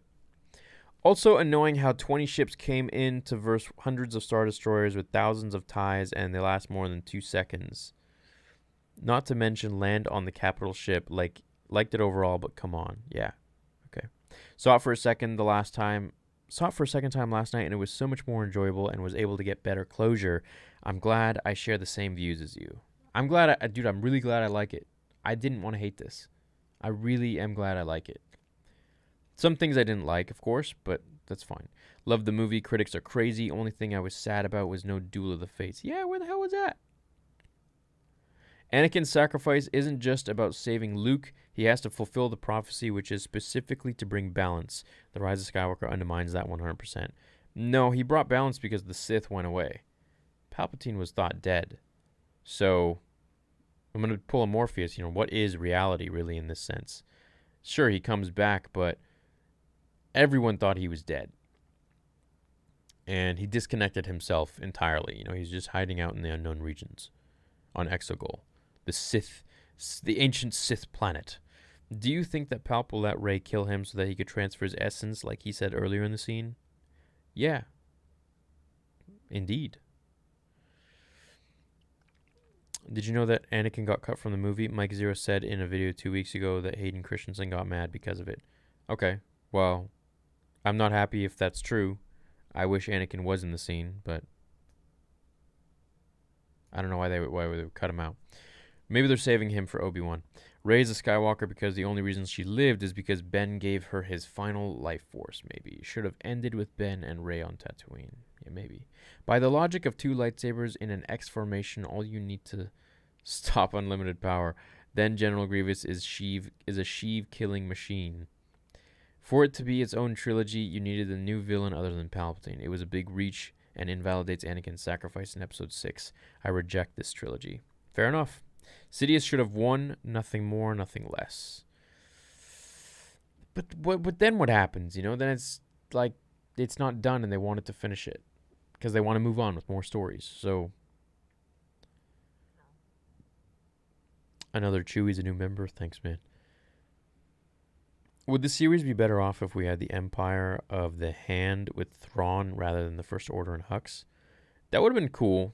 Also annoying how 20 ships came in to verse hundreds of Star Destroyers with thousands of ties, and they last more than 2 seconds. Not to mention land on the capital ship. Liked it overall, but come on. Yeah. Okay. Saw it for a second last time last night, and it was so much more enjoyable and was able to get better closure. I'm glad I share the same views as you. I'm really glad I like it. I didn't want to hate this. I really am glad I like it. Some things I didn't like, of course, but that's fine. Love the movie. Critics are crazy. Only thing I was sad about was no Duel of the Fates. Yeah, where the hell was that? Anakin's sacrifice isn't just about saving Luke. He has to fulfill the prophecy, which is specifically to bring balance. The Rise of Skywalker undermines that 100%. No, he brought balance because the Sith went away. Palpatine was thought dead. So, I'm going to pull a Morpheus. What is reality really in this sense? Sure, he comes back, but everyone thought he was dead. And he disconnected himself entirely. He's just hiding out in the unknown regions on Exegol, the ancient Sith planet. Do you think that Palp will let Rey kill him so that he could transfer his essence like he said earlier in the scene? Yeah. Indeed. Did you know that Anakin got cut from the movie? Mike Zero said in a video 2 weeks ago that Hayden Christensen got mad because of it. Okay, well, I'm not happy if that's true. I wish Anakin was in the scene, but I don't know why they would cut him out. Maybe they're saving him for Obi-Wan. Rey's a Skywalker because the only reason she lived is because Ben gave her his final life force, maybe. Should have ended with Ben and Rey on Tatooine. Yeah, maybe. By the logic of 2 lightsabers in an X formation, all you need to stop unlimited power. Then General Grievous is a Sheev killing machine. For it to be its own trilogy, you needed a new villain other than Palpatine. It was a big reach and invalidates Anakin's sacrifice in Episode 6. I reject this trilogy. Fair enough. Sidious should have won. Nothing more, nothing less. But then what happens? Then it's like it's not done and they wanted to finish it because they want to move on with more stories. So another Chewie's a new member. Thanks, man. Would the series be better off if we had the Empire of the Hand with Thrawn rather than the First Order and Hux? That would have been cool.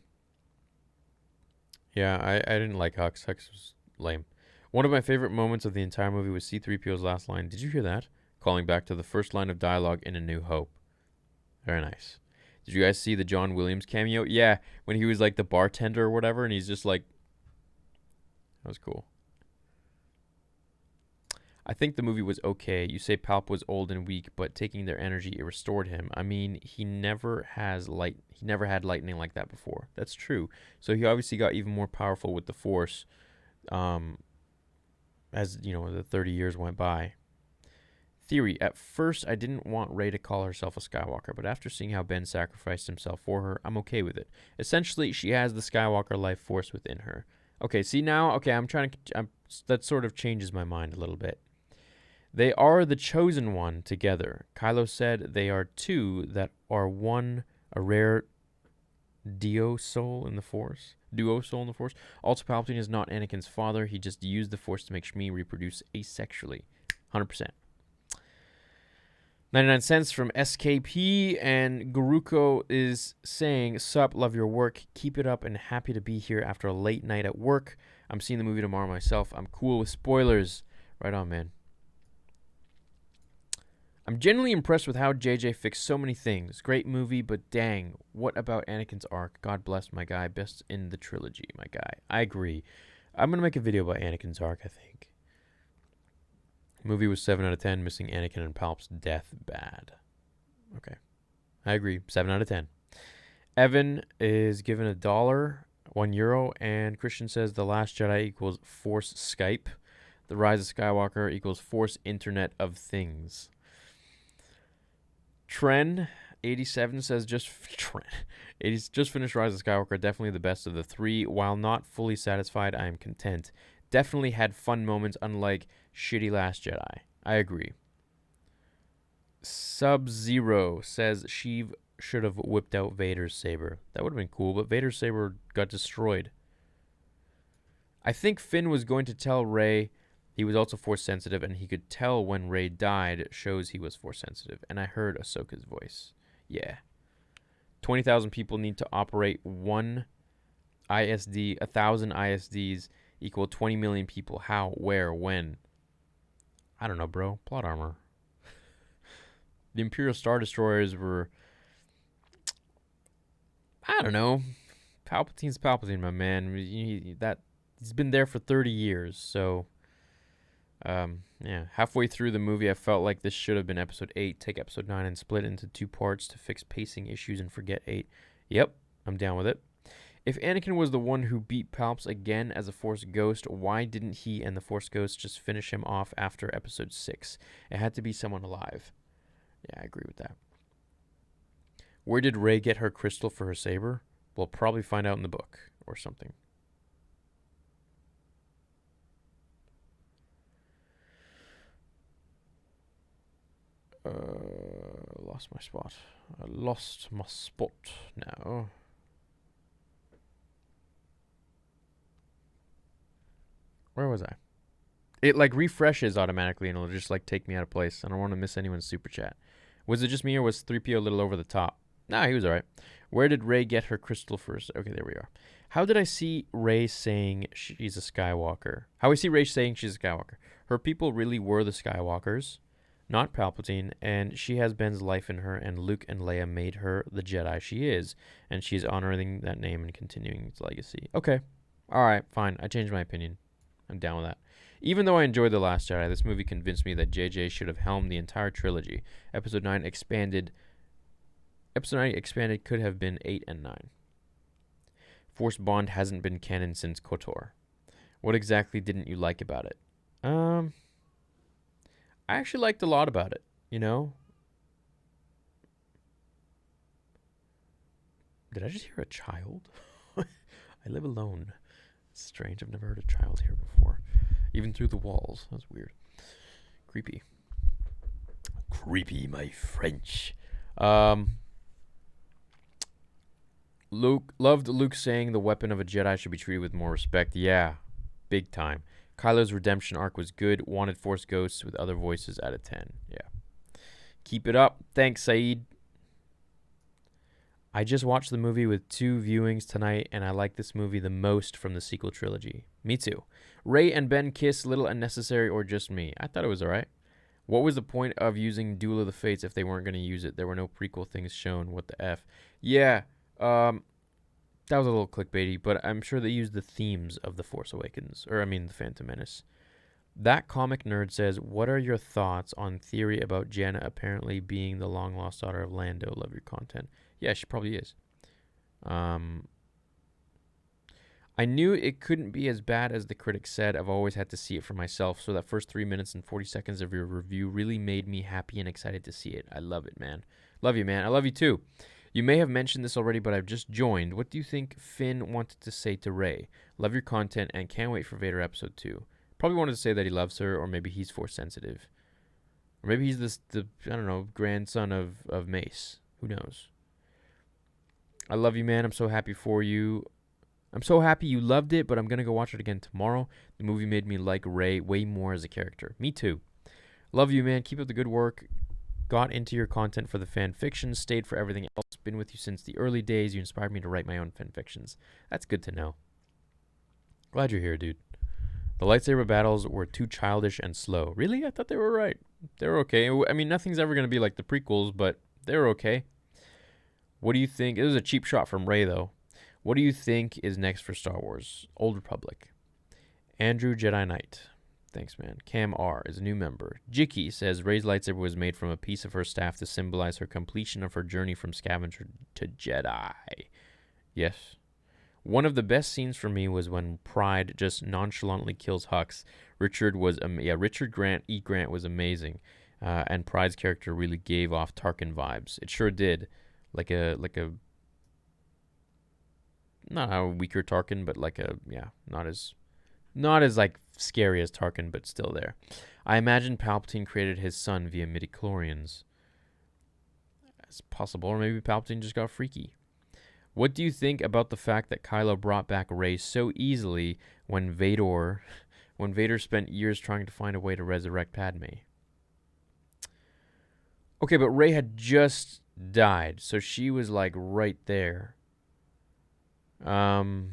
Yeah, I didn't like Hux. Hux was lame. One of my favorite moments of the entire movie was C-3PO's last line. Did you hear that? Calling back to the first line of dialogue in A New Hope. Very nice. Did you guys see the John Williams cameo? Yeah, when he was like the bartender or whatever, and he's just like... That was cool. I think the movie was okay. You say Palp was old and weak, but taking their energy, it restored him. I mean, he never had lightning like that before. That's true. So he obviously got even more powerful with the Force, as the 30 years went by. Theory: at first, I didn't want Rey to call herself a Skywalker, but after seeing how Ben sacrificed himself for her, I'm okay with it. Essentially, she has the Skywalker life force within her. Okay, see now, that sort of changes my mind a little bit. They are the chosen one together. Kylo said they are two that are one, a rare duo soul in the Force. Also, Palpatine is not Anakin's father. He just used the Force to make Shmi reproduce asexually. 100%. 99 cents from SKP, and Guruko is saying, "Sup, love your work. Keep it up and happy to be here after a late night at work. I'm seeing the movie tomorrow myself. I'm cool with spoilers." Right on, man. I'm genuinely impressed with how JJ fixed so many things. Great movie, but dang, what about Anakin's arc? God bless my guy. Best in the trilogy, my guy. I agree. I'm going to make a video about Anakin's arc, I think. Movie was 7 out of 10, missing Anakin and Palp's death. Bad. Okay. I agree. 7 out of 10. Evan is given $1, €1, and Christian says The Last Jedi equals Force Skype. The Rise of Skywalker equals Force Internet of Things. Tren87 says just finished Rise of Skywalker, definitely the best of the three. While not fully satisfied, I am content. Definitely had fun moments, unlike shitty Last Jedi. I agree. Sub-Zero says Sheev should have whipped out Vader's saber. That would have been cool, but Vader's saber got destroyed. I think Finn was going to tell Rey he was also Force sensitive, and he could tell when Rey died shows he was Force sensitive. And I heard Ahsoka's voice. Yeah. 20,000 people need to operate one ISD. 1,000 ISDs equal 20 million people. How? Where? When? I don't know, bro. Plot armor. The Imperial Star Destroyers were... I don't know. Palpatine's Palpatine, my man. He's been there for 30 years, so... yeah. Halfway through the movie, I felt like this should have been episode 8. Take episode 9 and split into 2 parts to fix pacing issues and forget 8. Yep, I'm down with it. If Anakin was the one who beat Palps again as a Force Ghost, why didn't he and the Force Ghost just finish him off after episode 6? It had to be someone alive. Yeah, I agree with that. Where did Rey get her crystal for her saber? We'll probably find out in the book or something. Lost my spot. I lost my spot now. Where was I? It like refreshes automatically and it'll just like take me out of place. I don't want to miss anyone's super chat. Was it just me or was 3PO a little over the top? Nah, he was alright. Where did Rey get her crystal first? Okay, there we are. How did I see Rey saying she's a Skywalker? How I see Rey saying she's a Skywalker? Her people really were the Skywalkers, not Palpatine, and she has Ben's life in her, and Luke and Leia made her the Jedi she is, and she's honoring that name and continuing its legacy. Okay. Alright, fine. I changed my opinion. I'm down with that. Even though I enjoyed The Last Jedi, this movie convinced me that JJ should have helmed the entire trilogy. Episode 9 expanded could have been 8 and 9. Force Bond hasn't been canon since KOTOR. What exactly didn't you like about it? I actually liked a lot about it, you know? Did I just hear a child? I live alone. It's strange. I've never heard a child here before. Even through the walls. That's weird. Creepy. Creepy, my French. Loved Luke saying the weapon of a Jedi should be treated with more respect. Yeah, big time. Kylo's redemption arc was good. Wanted Force Ghosts with other voices out of 10. Yeah. Keep it up. Thanks, Saeed. I just watched the movie with 2 viewings tonight, and I like this movie the most from the sequel trilogy. Me too. Rey and Ben kiss, little unnecessary, or just me? I thought it was alright. What was the point of using Duel of the Fates if they weren't going to use it? There were no prequel things shown. What the F? Yeah, that was a little clickbaity, but I'm sure they used the themes of The Force Awakens. Or, I mean, The Phantom Menace. That comic nerd says, what are your thoughts on theory about Janna apparently being the long-lost daughter of Lando? Love your content. Yeah, she probably is. I knew it couldn't be as bad as the critics said. I've always had to see it for myself, so that first 3 minutes and 40 seconds of your review really made me happy and excited to see it. I love it, man. Love you, man. I love you too. You may have mentioned this already, but I've just joined. What do you think Finn wanted to say to Rey? Love your content and can't wait for Vader Episode 2. Probably wanted to say that he loves her, or maybe he's Force sensitive. Or maybe he's the I don't know, grandson of Mace. Who knows? I love you, man. I'm so happy for you. I'm so happy you loved it, but I'm going to go watch it again tomorrow. The movie made me like Rey way more as a character. Me too. Love you, man. Keep up the good work. Got into your content for the fan fiction. Stayed for everything else. Been with you since the early days. You inspired me to write my own fan fictions. That's good to know. Glad you're here, dude. The lightsaber battles were too childish and slow. Really? I thought they were right. They were okay. I mean, nothing's ever going to be like the prequels, but they were okay. What do you think? It was a cheap shot from Rey, though. What do you think is next for Star Wars? Old Republic. Andrew Jedi Knight. Thanks, man. Cam R is a new member. Jicky says Rey's lightsaber was made from a piece of her staff to symbolize her completion of her journey from scavenger to Jedi. Yes. One of the best scenes for me was when Pride just nonchalantly kills Hux. Richard Grant was amazing. And Pride's character really gave off Tarkin vibes. It sure did. Like a not a weaker Tarkin, but not as like scary as Tarkin, but still there. I imagine Palpatine created his son via midichlorians. It's possible, or maybe Palpatine just got freaky. What do you think about the fact that Kylo brought back Rey so easily when Vader spent years trying to find a way to resurrect Padme? Okay, but Rey had just died, so she was like right there. Padme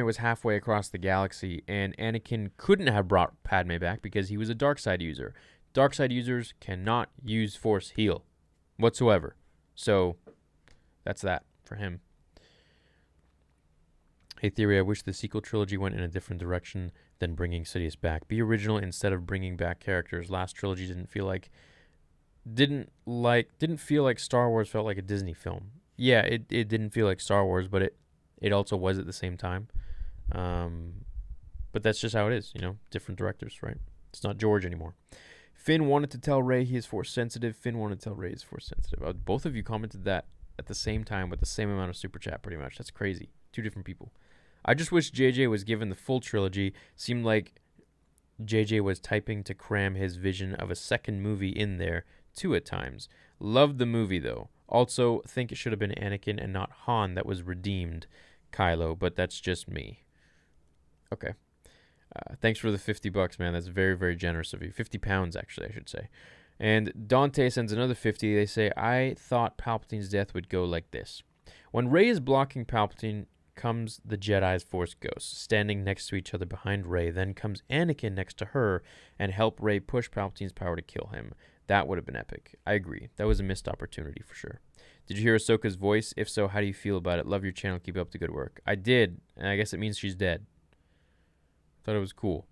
was halfway across the galaxy, and Anakin couldn't have brought Padme back because he was a dark side user. Dark side users cannot use Force heal whatsoever. So that's that for him. Hey, Theory, I wish the sequel trilogy went in a different direction than bringing Sidious back. Be original instead of bringing back characters. Last trilogy didn't feel like Star Wars felt like a Disney film. Yeah, it didn't feel like Star Wars, but it also was at the same time. But that's just how it is, different directors, right? It's not George anymore. Finn wanted to tell Rey he is Force sensitive. Finn wanted to tell Rey he is Force sensitive. Both of you commented that at the same time with the same amount of super chat, pretty much. That's crazy. Two different people. I just wish JJ was given the full trilogy. Seemed like JJ was typing to cram his vision of a second movie in there, too, at times. Loved the movie, though. Also, think it should have been Anakin and not Han that was redeemed Kylo, but that's just me. Okay. Thanks for the $50, man. That's very, very generous of you. 50 pounds, actually, I should say. And Dante sends another 50. They say, I thought Palpatine's death would go like this. When Rey is blocking Palpatine, comes the Jedi's Force Ghosts, standing next to each other behind Rey. Then comes Anakin next to her and help Rey push Palpatine's power to kill him. That would have been epic. I agree. That was a missed opportunity for sure. Did you hear Ahsoka's voice? If so, how do you feel about it? Love your channel. Keep up the good work. I did, and I guess it means she's dead. Thought it was cool.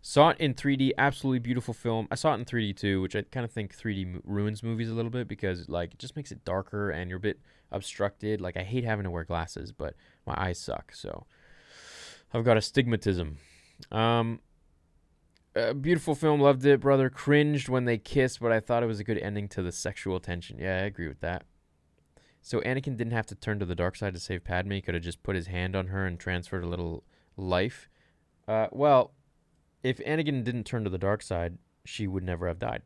Saw it in 3D. Absolutely beautiful film. I saw it in 3D too, which I kind of think 3D ruins movies a little bit because it just makes it darker and you're a bit obstructed. I hate having to wear glasses, but my eyes suck, so I've got astigmatism. Beautiful film, loved it, brother. Cringed when they kissed, but I thought it was a good ending to the sexual tension. Yeah, I agree with that. So Anakin didn't have to turn to the dark side to save Padme. He could have just put his hand on her and transferred a little life. Well, if Anakin didn't turn to the dark side, she would never have died.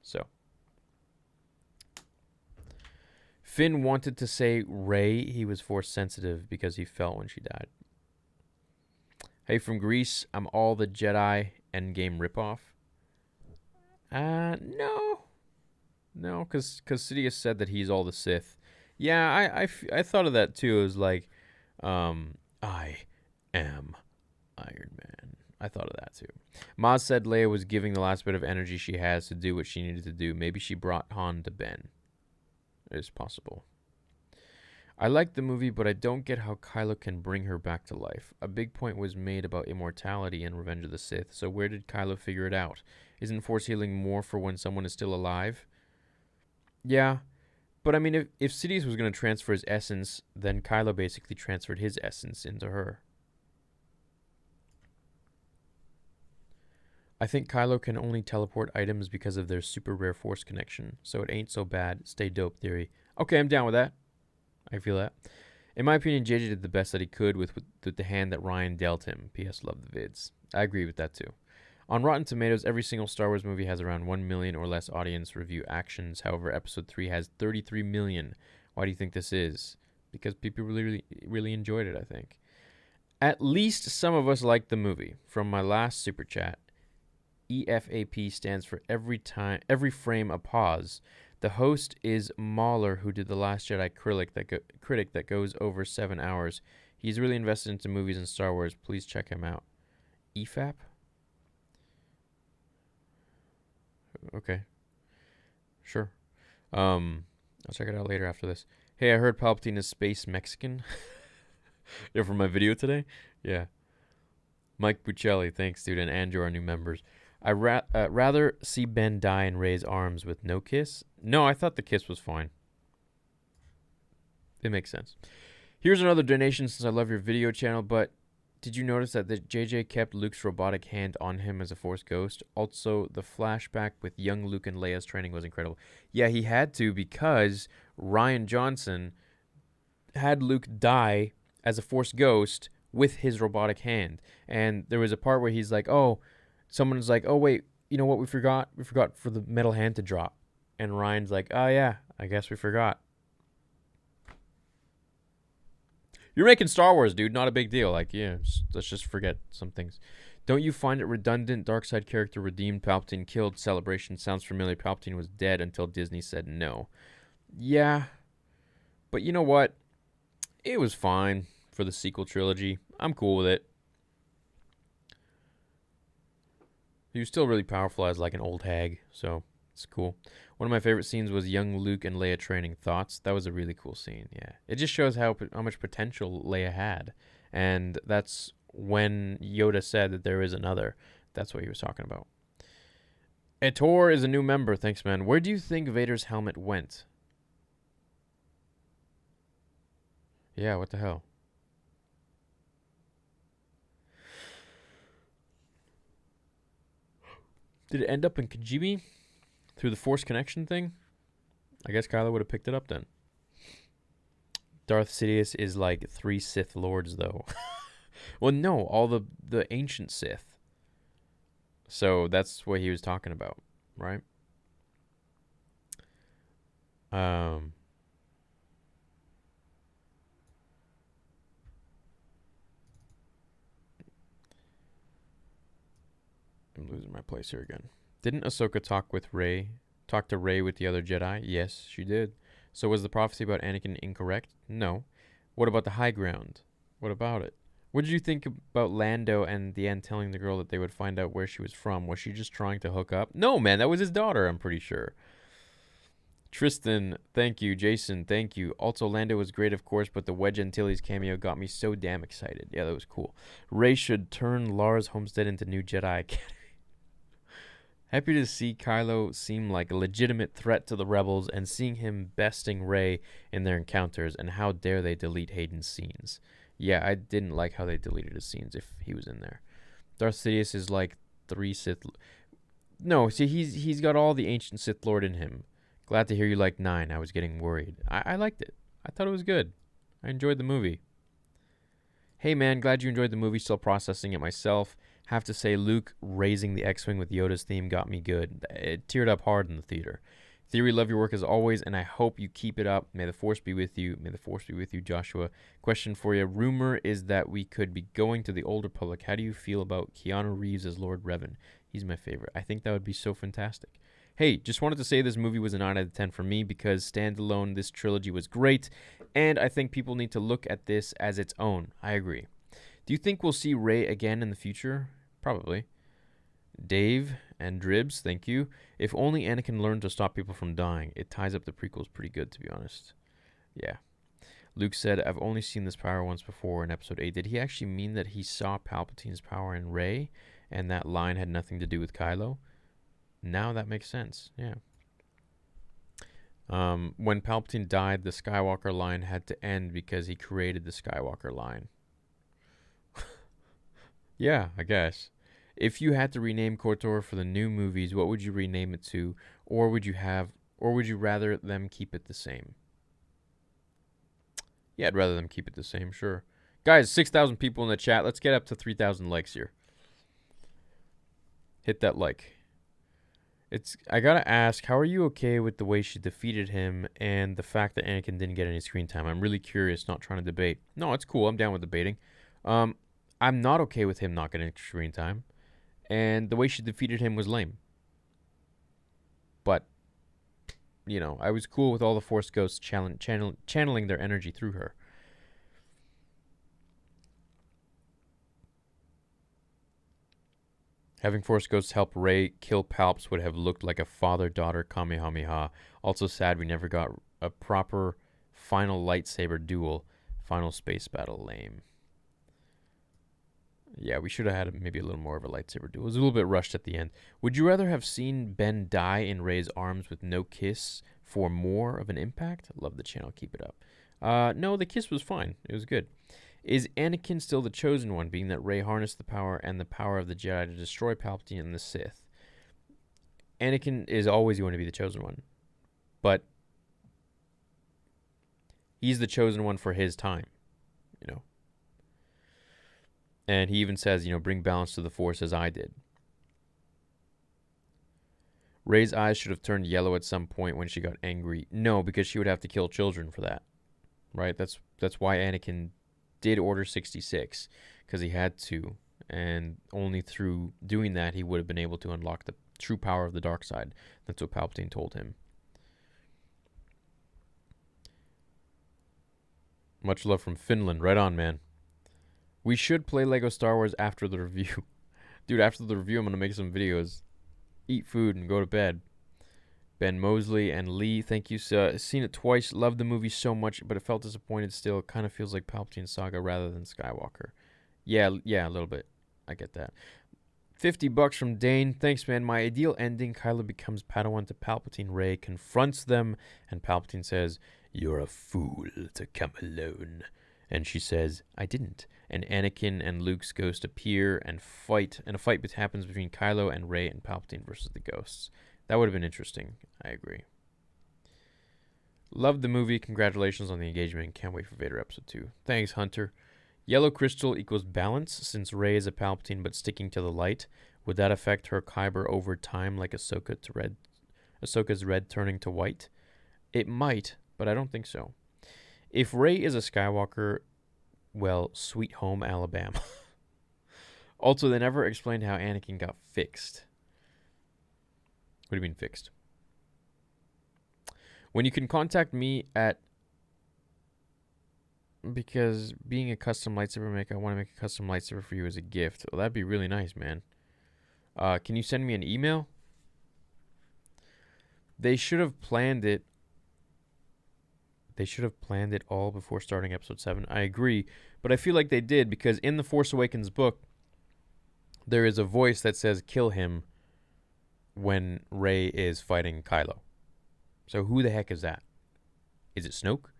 So Finn wanted to say Rey he was Force sensitive because he felt when she died. Hey, from Greece, I'm all the Jedi Endgame ripoff. No, because Sidious said that he's all the Sith. Yeah, I thought of that too. It was like, I am Iron Man. I thought of that too. Maz said Leia was giving the last bit of energy she has to do what she needed to do. Maybe she brought Han to Ben. It is possible. I like the movie, but I don't get how Kylo can bring her back to life. A big point was made about immortality in Revenge of the Sith, so where did Kylo figure it out? Isn't force healing more for when someone is still alive? Yeah, but I mean, if Sidious was going to transfer his essence, then Kylo basically transferred his essence into her. I think Kylo can only teleport items because of their super rare force connection, so it ain't so bad. Stay dope theory. Okay, I'm down with that. I feel that. In my opinion, JJ did the best that he could with the hand that Ryan dealt him. P.S. Love the vids. I agree with that too. On Rotten Tomatoes, every single Star Wars movie has around 1 million or less audience review actions. However, Episode 3 has 33 million. Why do you think this is? Because people really enjoyed it, I think. At least some of us liked the movie. From my last super chat, EFAP stands for every frame a pause. The host is Mahler, who did The Last Jedi critic that goes over 7 hours. He's really invested into movies and Star Wars. Please check him out. EFAP? Okay. Sure. I'll check it out later after this. Hey, I heard Palpatine is space Mexican. Yeah, for my video today? Yeah. Mike Buccelli, thanks, dude, and Andrew, our new members. I rather see Ben die in Rey's arms with no kiss. No, I thought the kiss was fine. It makes sense. Here's another donation since I love your video channel, but did you notice that the JJ kept Luke's robotic hand on him as a Force ghost? Also, the flashback with young Luke and Leia's training was incredible. Yeah, he had to because Rian Johnson had Luke die as a Force ghost with his robotic hand. And there was a part where he's like, oh, someone's like, oh, wait, you know what we forgot? We forgot for the metal hand to drop. And Ryan's like, oh, yeah, I guess we forgot. You're making Star Wars, dude. Not a big deal. Like, yeah, let's just forget some things. Don't you find it redundant? Darkseid character redeemed, Palpatine killed, celebration sounds familiar. Palpatine was dead until Disney said no. Yeah, but you know what? It was fine for the sequel trilogy. I'm cool with it. He was still really powerful as like an old hag, so it's cool. One of my favorite scenes was young Luke and Leia training. Thoughts? That was a really cool scene, yeah. It just shows how much potential Leia had. And that's when Yoda said that there is another. That's what he was talking about. Etor is a new member. Thanks, man. Where do you think Vader's helmet went? Yeah, what the hell? Did it end up in Kijimi? Through the Force connection thing? I guess Kylo would have picked it up then. Darth Sidious is like 3 Sith Lords, though. Well, no, all the ancient Sith. So that's what he was talking about, right? I'm losing my place here again. Didn't Ahsoka talk to Rey with the other Jedi? Yes, she did. So was the prophecy about Anakin incorrect? No. What about the high ground? What about it? What did you think about Lando and the end telling the girl that they would find out where she was from? Was she just trying to hook up? No, man, that was his daughter, I'm pretty sure. Tristan, thank you. Jason, thank you. Also, Lando was great, of course, but the Wedge Antilles cameo got me so damn excited. Yeah, that was cool. Rey should turn Lars Homestead into new Jedi Academy. Happy to see Kylo seem like a legitimate threat to the rebels and seeing him besting Rey in their encounters, and how dare they delete Hayden's scenes. Yeah, I didn't like how they deleted his scenes if he was in there. Darth Sidious is like 3 Sith. No, see, he's got all the ancient Sith Lord in him. Glad to hear you like 9. I was getting worried. I liked it. I thought it was good. I enjoyed the movie. Hey man, glad you enjoyed the movie. Still processing it myself. Have to say, Luke raising the X-Wing with Yoda's theme got me good. It teared up hard in the theater. Theory, love your work as always, and I hope you keep it up. May the Force be with you. May the Force be with you, Joshua. Question for you. Rumor is that we could be going to the Old Republic. How do you feel about Keanu Reeves as Lord Revan? He's my favorite. I think that would be so fantastic. Hey, just wanted to say this movie was a 9 out of 10 for me because standalone, this trilogy was great, and I think people need to look at this as its own. I agree. Do you think we'll see Rey again in the future? Probably. Dave and Dribs, thank you. If only Anakin learned to stop people from dying. It ties up the prequels pretty good, to be honest. Yeah. Luke said, I've only seen this power once before in episode 8. Did he actually mean that he saw Palpatine's power in Rey and that line had nothing to do with Kylo? Now that makes sense. Yeah. When Palpatine died, the Skywalker line had to end because he created the Skywalker line. Yeah, I guess. If you had to rename KOTOR for the new movies, what would you rename it to? Or would you rather them keep it the same? Yeah, I'd rather them keep it the same, sure. Guys, 6,000 people in the chat. Let's get up to 3,000 likes here. Hit that like. I gotta ask, how are you okay with the way she defeated him and the fact that Anakin didn't get any screen time? I'm really curious, not trying to debate. No, it's cool. I'm down with debating. I'm not okay with him not getting screen time. And the way she defeated him was lame. But, you know, I was cool with all the Force Ghosts channeling their energy through her. Having Force Ghosts help Rey kill Palps would have looked like a father-daughter Kamehameha. Also sad we never got a proper final lightsaber duel. Final space battle lame. Yeah, we should have had maybe a little more of a lightsaber duel. It was a little bit rushed at the end. Would you rather have seen Ben die in Rey's arms with no kiss for more of an impact? Love the channel. Keep it up. No, the kiss was fine. It was good. Is Anakin still the chosen one, being that Rey harnessed the power and the power of the Jedi to destroy Palpatine and the Sith? Anakin is always going to be the chosen one. But he's the chosen one for his time, you know. And he even says, you know, bring balance to the Force as I did. Rey's eyes should have turned yellow at some point when she got angry. No, because she would have to kill children for that. Right? That's why Anakin did Order 66, because he had to, and only through doing that he would have been able to unlock the true power of the dark side. That's what Palpatine told him. Much love from Finland. Right on, man. We should play Lego Star Wars after the review. Dude, after the review I'm going to make some videos. Eat food and go to bed. Ben Mosley and Lee, thank you. Seen it twice. Loved the movie so much, but it felt disappointed still. It kind of feels like Palpatine Saga rather than Skywalker. Yeah, a little bit. I get that. $50 from Dane. Thanks, man. My ideal ending, Kylo becomes Padawan to Palpatine. Rey confronts them, and Palpatine says, "You're a fool to come alone." And she says, "I didn't." And Anakin and Luke's ghost appear and fight. And a fight happens between Kylo and Rey and Palpatine versus the ghosts. That would have been interesting. I agree. Loved the movie. Congratulations on the engagement. Can't wait for Vader Episode 2. Thanks, Hunter. Yellow crystal equals balance. Since Rey is a Palpatine but sticking to the light, would that affect her kyber over time like Ahsoka's red turning to white? It might, but I don't think so. If Rey is a Skywalker, well, sweet home Alabama. Also, they never explained how Anakin got fixed. What do you mean fixed? When you can contact me at... Because being a custom lightsaber maker, I want to make a custom lightsaber for you as a gift. Well, that'd be really nice, man. Can you send me an email? They should have planned it. They should have planned it all before starting episode 7. I agree. But I feel like they did, because in the Force Awakens book, there is a voice that says kill him when Rey is fighting Kylo. So who the heck is that? Is it Snoke?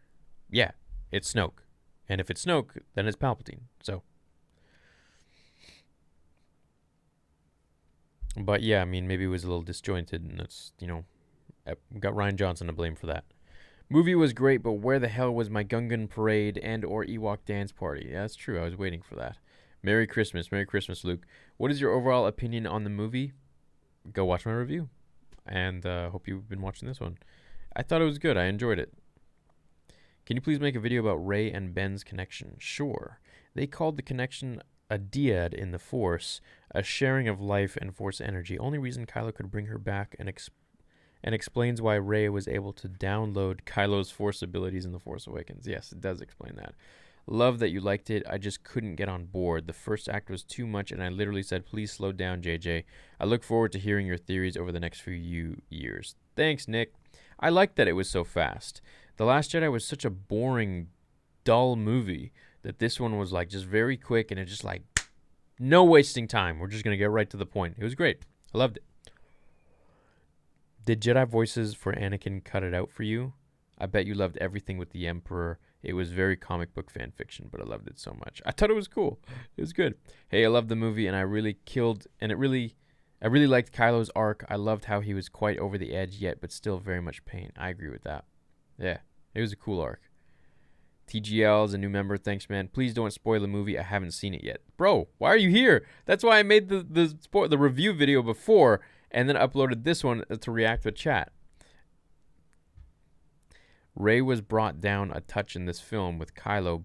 Yeah, it's Snoke. And if it's Snoke, then it's Palpatine. So. But yeah, I mean, maybe it was a little disjointed, and that's, you know, got Rian Johnson to blame for that. Movie was great, but where the hell was my Gungan parade and or Ewok dance party? Yeah, that's true. I was waiting for that. Merry Christmas. Merry Christmas, Luke. What is your overall opinion on the movie? Go watch my review. And hope you've been watching this one. I thought it was good. I enjoyed it. Can you please make a video about Rey and Ben's connection? Sure. They called the connection a dyad in the Force, a sharing of life and Force energy. Only reason Kylo could bring her back and explains why Rey was able to download Kylo's Force abilities in The Force Awakens. Yes, it does explain that. Love that you liked it. I just couldn't get on board. The first act was too much, and I literally said, please slow down, JJ. I look forward to hearing your theories over the next few years. Thanks, Nick. I liked that it was so fast. The Last Jedi was such a boring dull movie that this one was like just very quick, and it just like no wasting time. We're just going to get right to the point. It was great. I loved it. Did Jedi voices for Anakin cut it out for you? I bet you loved everything with the Emperor. It was very comic book fan fiction, but I loved it so much. I thought it was cool. It was good. Hey, I loved the movie, and I really liked Kylo's arc. I loved how he was quite over the edge yet, but still very much pain. I agree with that. Yeah, it was a cool arc. TGL is a new member. Thanks, man. Please don't spoil the movie. I haven't seen it yet. Bro, why are you here? That's why I made the review video before and then uploaded this one to react with chat. Rey was brought down a touch in this film with Kylo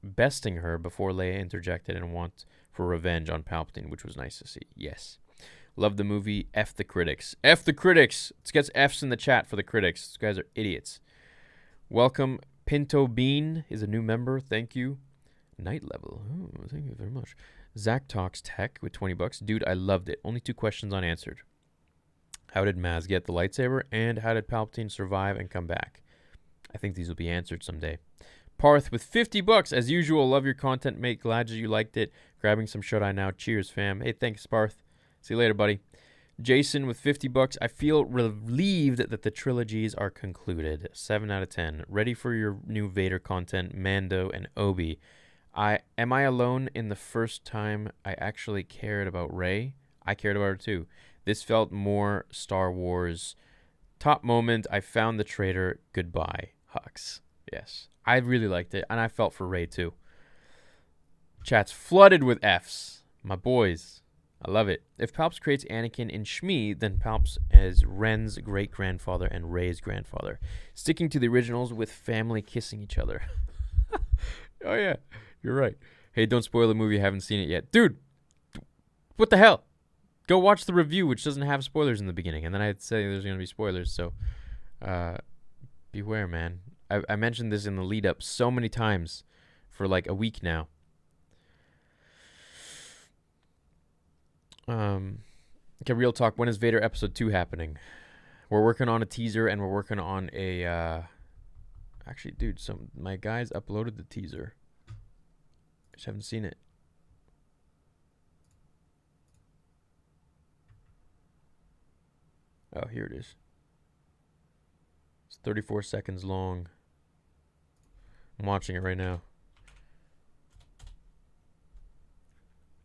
besting her before Leia interjected and wants for revenge on Palpatine, which was nice to see. Yes. Love the movie. F the critics. F the critics. Let's get F's in the chat for the critics. These guys are idiots. Welcome. Pinto Bean is a new member. Thank you. Night Level. Oh, thank you very much. Zach Talks Tech with $20. Dude, I loved it. Only 2 questions unanswered. How did Maz get the lightsaber? And how did Palpatine survive and come back? I think these will be answered someday. Parth with $50. As usual, love your content, mate. Glad you liked it. Grabbing some shut-eye now. Cheers, fam. Hey, thanks, Parth. See you later, buddy. Jason with $50. I feel relieved that the trilogies are concluded. 7 out of 10. Ready for your new Vader content, Mando and Obi. Am I alone in the first time I actually cared about Rey? I cared about her too. This felt more Star Wars. Top moment, I found the traitor. Goodbye, Hux. Yes, I really liked it, and I felt for Rey too. Chat's flooded with Fs. My boys. I love it. If Palps creates Anakin in Shmi, then Palps as Ren's great-grandfather and Rey's grandfather. Sticking to the originals with family kissing each other. Oh, yeah. You're right. Hey, don't spoil the movie. I haven't seen it yet. Dude, what the hell? Go watch the review, which doesn't have spoilers in the beginning. And then I'd say there's going to be spoilers, so beware, man. I mentioned this in the lead-up so many times for like a week now. Okay, real talk. When is Vader episode 2 happening? We're working on a teaser, and we're working on a actually, dude, my guys uploaded the teaser. I just haven't seen it. Oh, here it is. It's 34 seconds long. I'm watching it right now.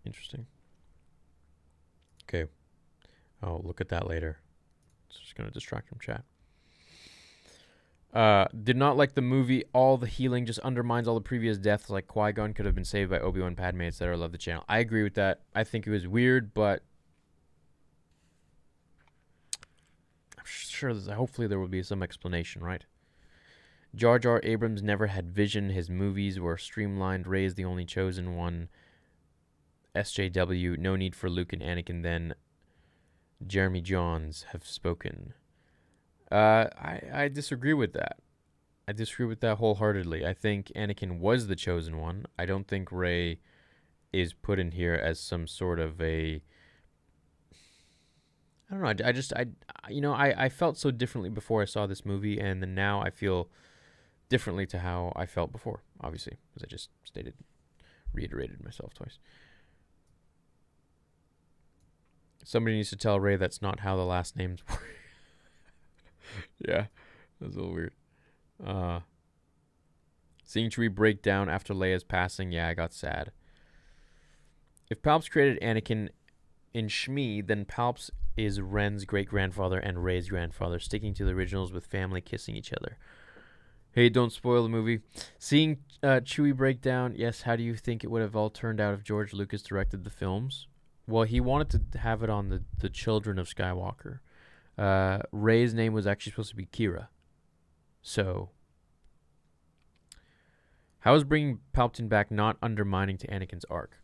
Interesting. Okay. I'll look at that later. It's just going to distract from chat. Did not like the movie. All the healing just undermines all the previous deaths. Like Qui-Gon could have been saved by Obi-Wan, Padme, etc. Love the channel. I agree with that. I think it was weird, but I'm sure hopefully there will be some explanation, right? Jar Jar Abrams never had vision. His movies were streamlined. Rey is the only chosen one. SJW, no need for Luke and Anakin then. Jeremy Johns have spoken. I disagree with that. I disagree with that wholeheartedly. I think Anakin was the chosen one. I don't think Rey is put in here as some sort of a... I don't know. I felt so differently before I saw this movie, and then now I feel differently to how I felt before, obviously, as I just reiterated myself twice. Somebody needs to tell Rey that's not how the last names work. Yeah, that's a little weird. Seeing Chewie break down after Leia's passing, yeah, I got sad. If Palps created Anakin in Shmi, then Palps is Ren's great-grandfather and Rey's grandfather, sticking to the originals with family kissing each other. Hey, don't spoil the movie. Seeing Chewie break down, yes, how do you think it would have all turned out if George Lucas directed the films? Well, he wanted to have it on the children of Skywalker. Rey's name was actually supposed to be Kira. So, how is bringing Palpatine back not undermining to Anakin's arc?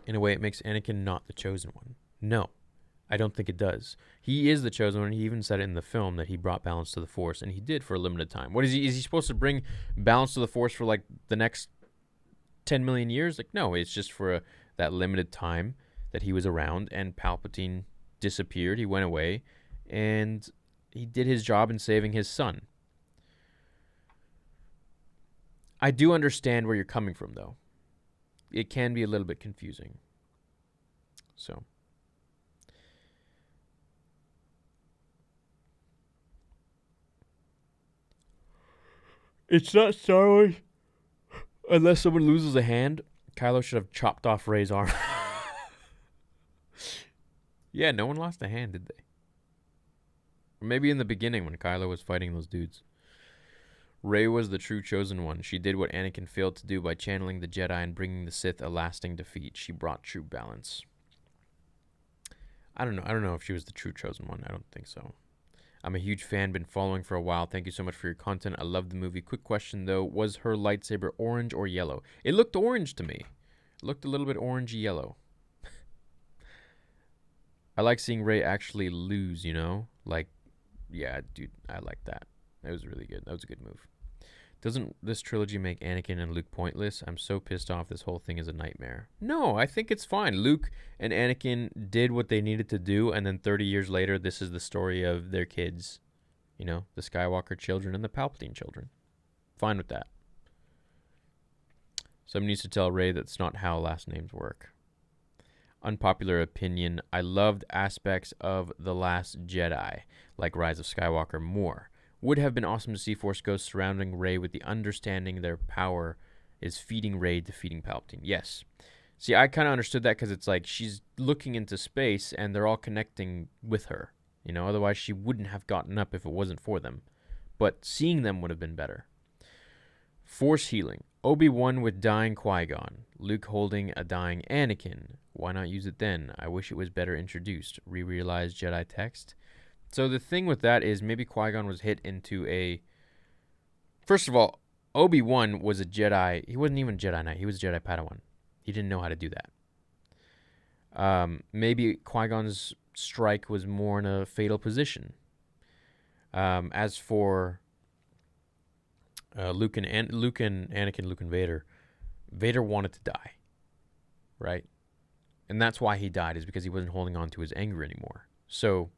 In a way, it makes Anakin not the chosen one. No, I don't think it does. He is the chosen one. He even said it in the film that he brought balance to the Force, and he did for a limited time. What is he? Is he supposed to bring balance to the Force for like the next 10 million years? Like, no, it's just for that limited time that he was around, and Palpatine disappeared. He went away, and he did his job in saving his son. I do understand where you're coming from, though. It can be a little bit confusing. So. It's not Star Wars. Unless someone loses a hand, Kylo should have chopped off Rey's arm. Yeah, no one lost a hand, did they? Or maybe in the beginning when Kylo was fighting those dudes. Rey was the true chosen one. She did what Anakin failed to do by channeling the Jedi and bringing the Sith a lasting defeat. She brought true balance. I don't know if she was the true chosen one. I don't think so. I'm a huge fan, been following for a while. Thank you so much for your content. I love the movie. Quick question, though. Was her lightsaber orange or yellow? It looked orange to me. It looked a little bit orangey yellow. I like seeing Rey actually lose, you know? Like, yeah, dude, I like that. That was really good. That was a good move. Doesn't this trilogy make Anakin and Luke pointless? I'm so pissed off. This whole thing is a nightmare. No, I think it's fine. Luke and Anakin did what they needed to do, and then 30 years later, this is the story of their kids. You know, the Skywalker children and the Palpatine children. Fine with that. Someone needs to tell Rey that's not how last names work. Unpopular opinion. I loved aspects of The Last Jedi, like Rise of Skywalker, more. Would have been awesome to see Force Ghosts surrounding Rey with the understanding their power is feeding Rey, defeating Palpatine. Yes. See, I kind of understood that because it's like she's looking into space and they're all connecting with her. You know, otherwise she wouldn't have gotten up if it wasn't for them. But seeing them would have been better. Force healing. Obi-Wan with dying Qui-Gon. Luke holding a dying Anakin. Why not use it then? I wish it was better introduced. Re-realized Jedi text. So the thing with that is maybe Qui-Gon was hit into a... First of all, Obi-Wan was a Jedi. He wasn't even a Jedi Knight. He was a Jedi Padawan. He didn't know how to do that. Maybe Qui-Gon's strike was more in a fatal position. As for Luke and Anakin, Luke and Vader, Vader wanted to die, right? And that's why he died, is because he wasn't holding on to his anger anymore. So...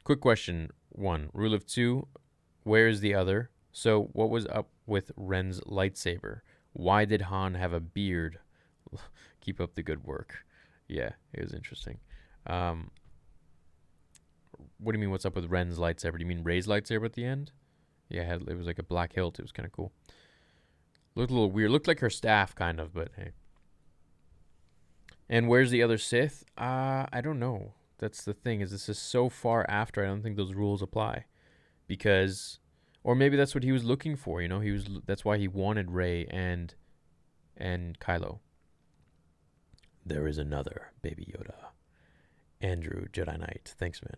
Quick question, 1. Rule of 2, where is the other? So what was up with Ren's lightsaber? Why did Han have a beard? Keep up the good work. Yeah, it was interesting. What do you mean what's up with Ren's lightsaber? Do you mean Rey's lightsaber at the end? Yeah, it was like a black hilt. It was kind of cool. Looked a little weird. Looked like her staff, kind of, but hey. And where's the other Sith? I don't know. That's the thing, is this is so far after, I don't think those rules apply. Because, or maybe that's what he was looking for, you know? That's why he wanted Rey and Kylo. There is another, Baby Yoda. Andrew, Jedi Knight. Thanks, man.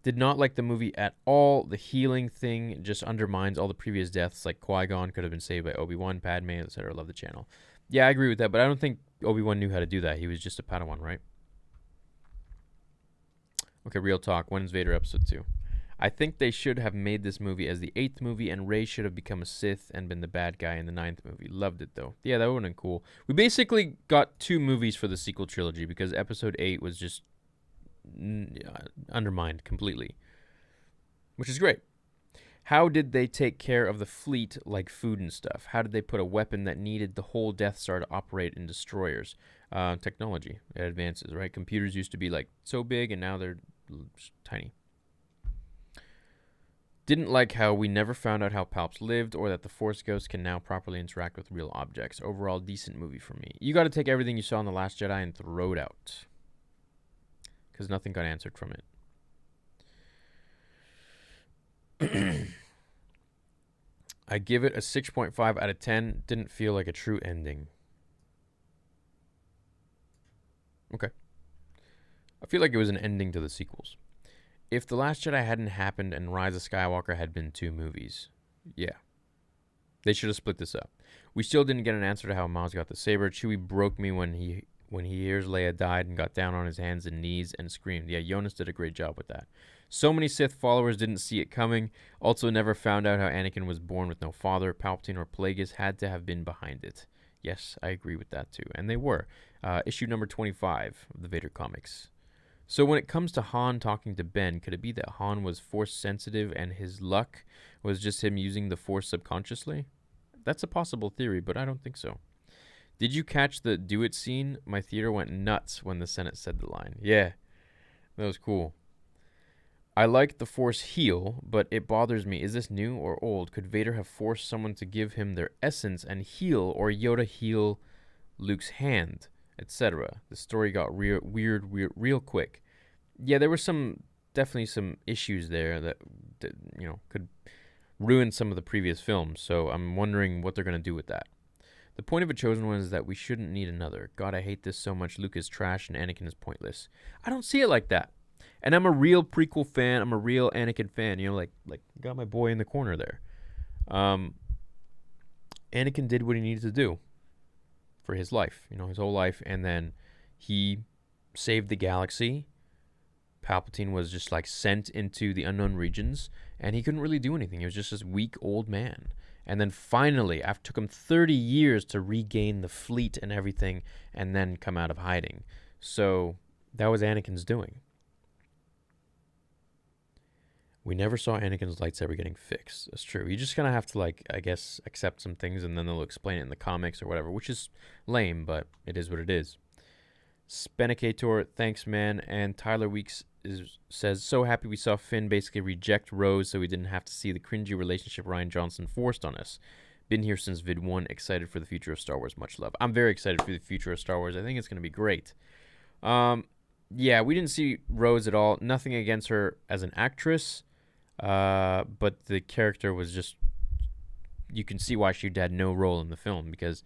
Did not like the movie at all. The healing thing just undermines all the previous deaths, like Qui-Gon could have been saved by Obi-Wan, Padme, etc. Love the channel. Yeah, I agree with that, but I don't think Obi-Wan knew how to do that. He was just a Padawan, right? Okay, real talk. When's Vader episode 2? I think they should have made this movie as the 8th movie, and Rey should have become a Sith and been the bad guy in the 9th movie. Loved it, though. Yeah, that would have been cool. We basically got 2 movies for the sequel trilogy because episode 8 was just undermined completely, which is great. How did they take care of the fleet, like food and stuff? How did they put a weapon that needed the whole Death Star to operate in destroyers? Technology. It advances, right? Computers used to be like so big, and now they're tiny. Didn't like how we never found out how Palps lived or that the Force Ghost can now properly interact with real objects. Overall, decent movie for me. You got to take everything you saw in The Last Jedi and throw it out, because nothing got answered from it. I give it a 6.5 out of 10. Didn't feel like a true ending. Okay. I feel like it was an ending to the sequels. If The Last Jedi hadn't happened and Rise of Skywalker had been 2 movies, yeah. They should have split this up. We still didn't get an answer to how Maz got the saber. Chewie broke me when he hears Leia died and got down on his hands and knees and screamed. Yeah, Jonas did a great job with that. So many Sith followers didn't see it coming. Also never found out how Anakin was born with no father. Palpatine or Plagueis had to have been behind it. Yes, I agree with that too. And they were. Issue number 25 of the Vader comics. So when it comes to Han talking to Ben, could it be that Han was Force sensitive and his luck was just him using the Force subconsciously? That's a possible theory, but I don't think so. Did you catch the do it scene? My theater went nuts when the Senate said the line. Yeah, that was cool. I like the Force heal, but it bothers me. Is this new or old? Could Vader have forced someone to give him their essence and heal, or Yoda heal Luke's hand, etc.? The story got weird real quick. Yeah, there were definitely some issues there that could ruin some of the previous films. So I'm wondering what they're gonna do with that. The point of A Chosen One is that we shouldn't need another. God, I hate this so much. Luke is trash and Anakin is pointless. I don't see it like that. And I'm a real prequel fan. I'm a real Anakin fan. Like got my boy in the corner there. Anakin did what he needed to do for his life, his whole life. And then he saved the galaxy. Palpatine was just sent into the unknown regions, and he couldn't really do anything. He was just this weak old man. And then finally, after it took him 30 years to regain the fleet and everything, and then come out of hiding. So that was Anakin's doing. We never saw Anakin's lightsaber getting fixed. That's true. You just kind of have to, I guess, accept some things, and then they'll explain it in the comics or whatever, which is lame, but it is what it is. Spenicator, thanks, man. And Tyler Weeks says, so happy we saw Finn basically reject Rose so we didn't have to see the cringy relationship Rian Johnson forced on us. Been here since vid 1, excited for the future of Star Wars, much love. I'm very excited for the future of Star Wars. I think it's going to be great. Yeah, we didn't see Rose at all. Nothing against her as an actress, but the character was just, you can see why she had no role in the film, because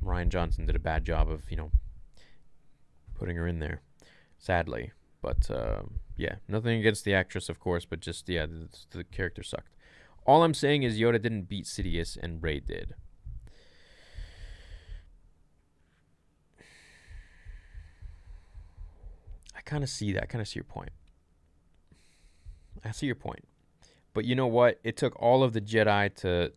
Rian Johnson did a bad job of, putting her in there, sadly. But, yeah, nothing against the actress, of course, but just, yeah, the character sucked. All I'm saying is Yoda didn't beat Sidious, and Rey did. I kind of see that. I kind of see your point. I see your point. But you know what? It took all of the Jedi to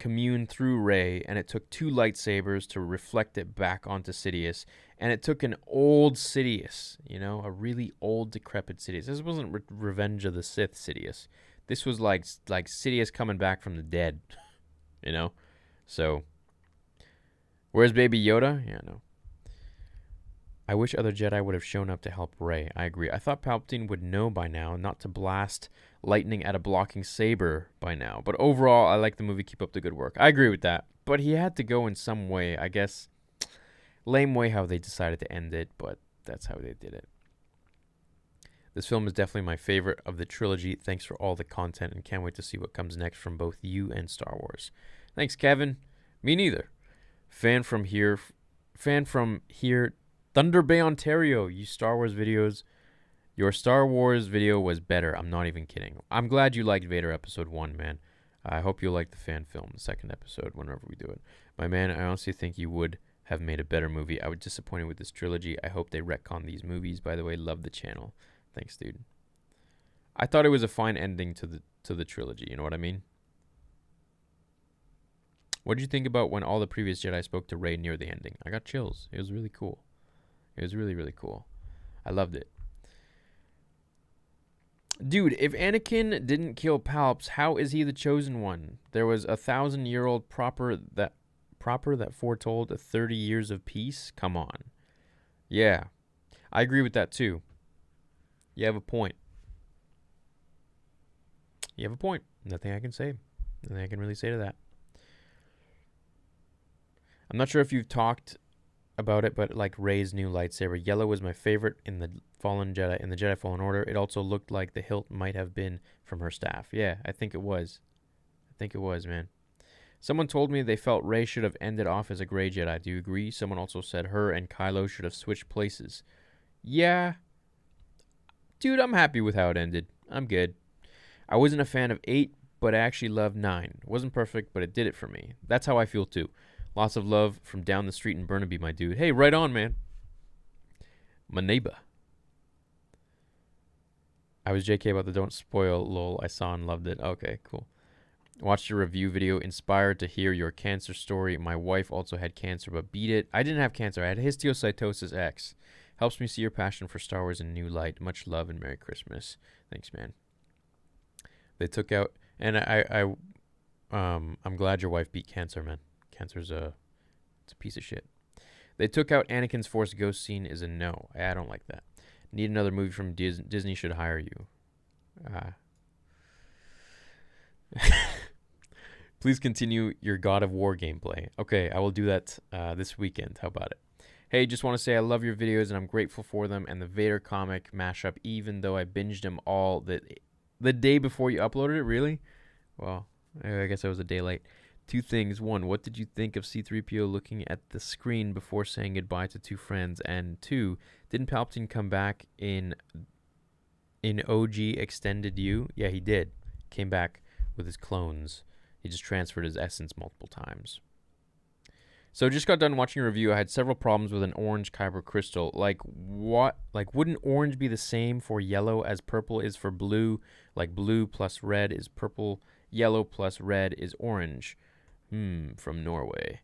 commune through Rey, and it took 2 lightsabers to reflect it back onto Sidious, and it took an old Sidious, a really old, decrepit Sidious. This wasn't Revenge of the Sith Sidious. This was like Sidious coming back from the dead, So, where's Baby Yoda? Yeah, no. I wish other Jedi would have shown up to help Rey. I agree. I thought Palpatine would know by now not to blast lightning at a blocking saber by now. But overall, I like the movie. Keep up the good work. I agree with that. But he had to go in some way. I guess, lame way how they decided to end it, but that's how they did it. This film is definitely my favorite of the trilogy. Thanks for all the content, and can't wait to see what comes next from both you and Star Wars. Thanks, Kevin. Me neither. Fan from here, Thunder Bay, Ontario. Your Star Wars video was better. I'm not even kidding. I'm glad you liked Vader Episode 1, man. I hope you'll like the fan film, the second episode, whenever we do it. My man, I honestly think you would have made a better movie. I was disappointed with this trilogy. I hope they retcon these movies. By the way, love the channel. Thanks, dude. I thought it was a fine ending to the trilogy. You know what I mean? What did you think about when all the previous Jedi spoke to Rey near the ending? I got chills. It was really cool. It was really, really cool. I loved it. Dude, if Anakin didn't kill Palps, how is he the chosen one? There was 1,000-year-old proper that foretold 30 years of peace? Come on. Yeah. I agree with that too. You have a point. Nothing I can say. Nothing I can really say to that. I'm not sure if you've talked about it, but Rey's new lightsaber. Yellow was my favorite in the Jedi Fallen Order. It also looked like the hilt might have been from her staff. Yeah, I think it was. Man. Someone told me they felt Rey should have ended off as a gray Jedi. Do you agree? Someone also said her and Kylo should have switched places. Yeah. Dude, I'm happy with how it ended. I'm good. I wasn't a fan of 8, but I actually loved 9. It wasn't perfect, but it did it for me. That's how I feel too. Lots of love from down the street in Burnaby, my dude. Hey, right on, man. My neighbor. I was JK about the don't spoil, lol. I saw and loved it. Okay, cool. Watched your review video. Inspired to hear your cancer story. My wife also had cancer but beat it. I didn't have cancer. I had histiocytosis X. Helps me see your passion for Star Wars in a new light. Much love and Merry Christmas. Thanks, man. They took out, and I'm glad your wife beat cancer, man. Cancer's it's a piece of shit. They took out Anakin's Force Ghost scene is a no. I don't like that. Need another movie from Disney should hire you. Please continue your God of War gameplay. Okay, I will do that this weekend. How about it? Hey, just want to say I love your videos and I'm grateful for them and the Vader comic mashup, even though I binged them all the day before you uploaded it. Really? Well, I guess I was a day late. Two things. One, what did you think of C-3PO looking at the screen before saying goodbye to two friends? And two, didn't Palpatine come back in OG Extended U? Yeah, he did. Came back with his clones. He just transferred his essence multiple times. So just got done watching a review. I had several problems with an orange kyber crystal. Like what? Like wouldn't orange be the same for yellow as purple is for blue? Like blue plus red is purple. Yellow plus red is orange. From Norway.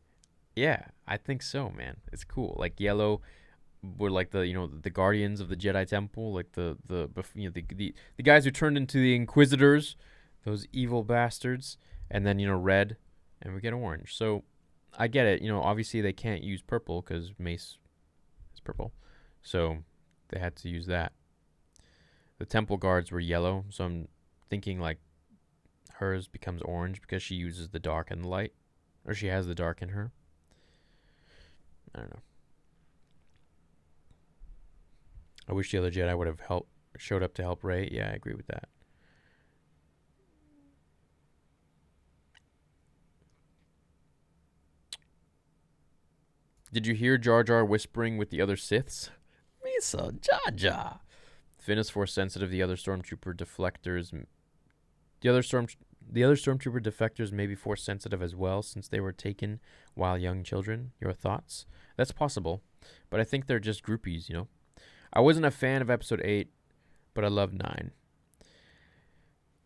Yeah, I think so, man. It's cool. Like yellow were like the guardians of the Jedi Temple, like the guys who turned into the Inquisitors, those evil bastards, and then red, and we get orange. So I get it. Obviously they can't use purple because Mace is purple, so they had to use that. The Temple guards were yellow, so I'm thinking like hers becomes orange because she uses the dark and the light, or she has the dark in her. I don't know. I wish the other Jedi would have showed up to help Rey. Yeah, I agree with that. Did you hear Jar Jar whispering with the other Siths? Misa Jar Jar. Finn is force sensitive. The other stormtrooper deflectors. The other stormtrooper defectors may be force sensitive as well, since they were taken while young children. Your thoughts? That's possible, but I think they're just groupies. I wasn't a fan of Episode 8, but I loved 9.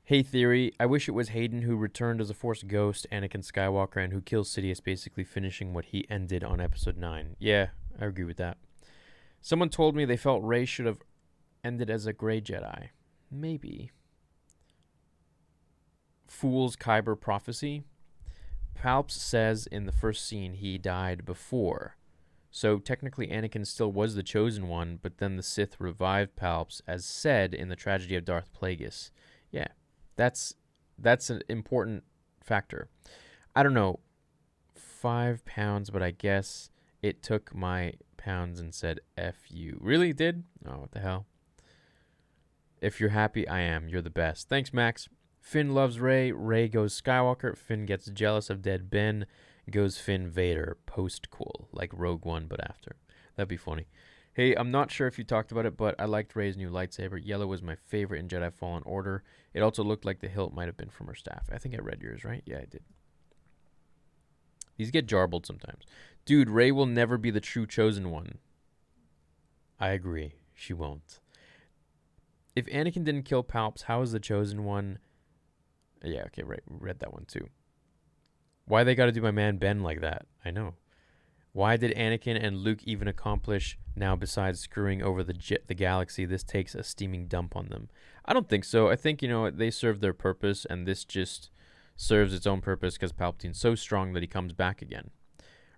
Hey Theory, I wish it was Hayden who returned as a Force ghost, Anakin Skywalker, and who kills Sidious, basically finishing what he ended on Episode 9. Yeah, I agree with that. Someone told me they felt Rey should have ended as a Grey Jedi. Maybe. Fool's Kyber prophecy. Palps says in the first scene he died before. So technically Anakin still was the chosen one, but then the Sith revived Palps, as said in the tragedy of Darth Plagueis. Yeah, that's an important factor. I don't know, 5 pounds, but I guess it took my pounds and said F you. Really? It did? Oh, what the hell? If you're happy, I am. You're the best. Thanks, Max. Finn loves Rey. Rey goes Skywalker. Finn gets jealous of dead Ben. Goes Finn Vader. Post-cool. Like Rogue One, but after. That'd be funny. Hey, I'm not sure if you talked about it, but I liked Rey's new lightsaber. Yellow was my favorite in Jedi Fallen Order. It also looked like the hilt might have been from her staff. I think I read yours, right? Yeah, I did. These get jarbled sometimes. Dude, Rey will never be the true chosen one. I agree. She won't. If Anakin didn't kill Palps, how is the chosen one? Yeah, okay, right. Read that one too. Why they got to do my man Ben like that? I know. Why did Anakin and Luke even accomplish now besides screwing over the galaxy? This takes a steaming dump on them. I don't think so. I think, they served their purpose, and this just serves its own purpose because Palpatine's so strong that he comes back again.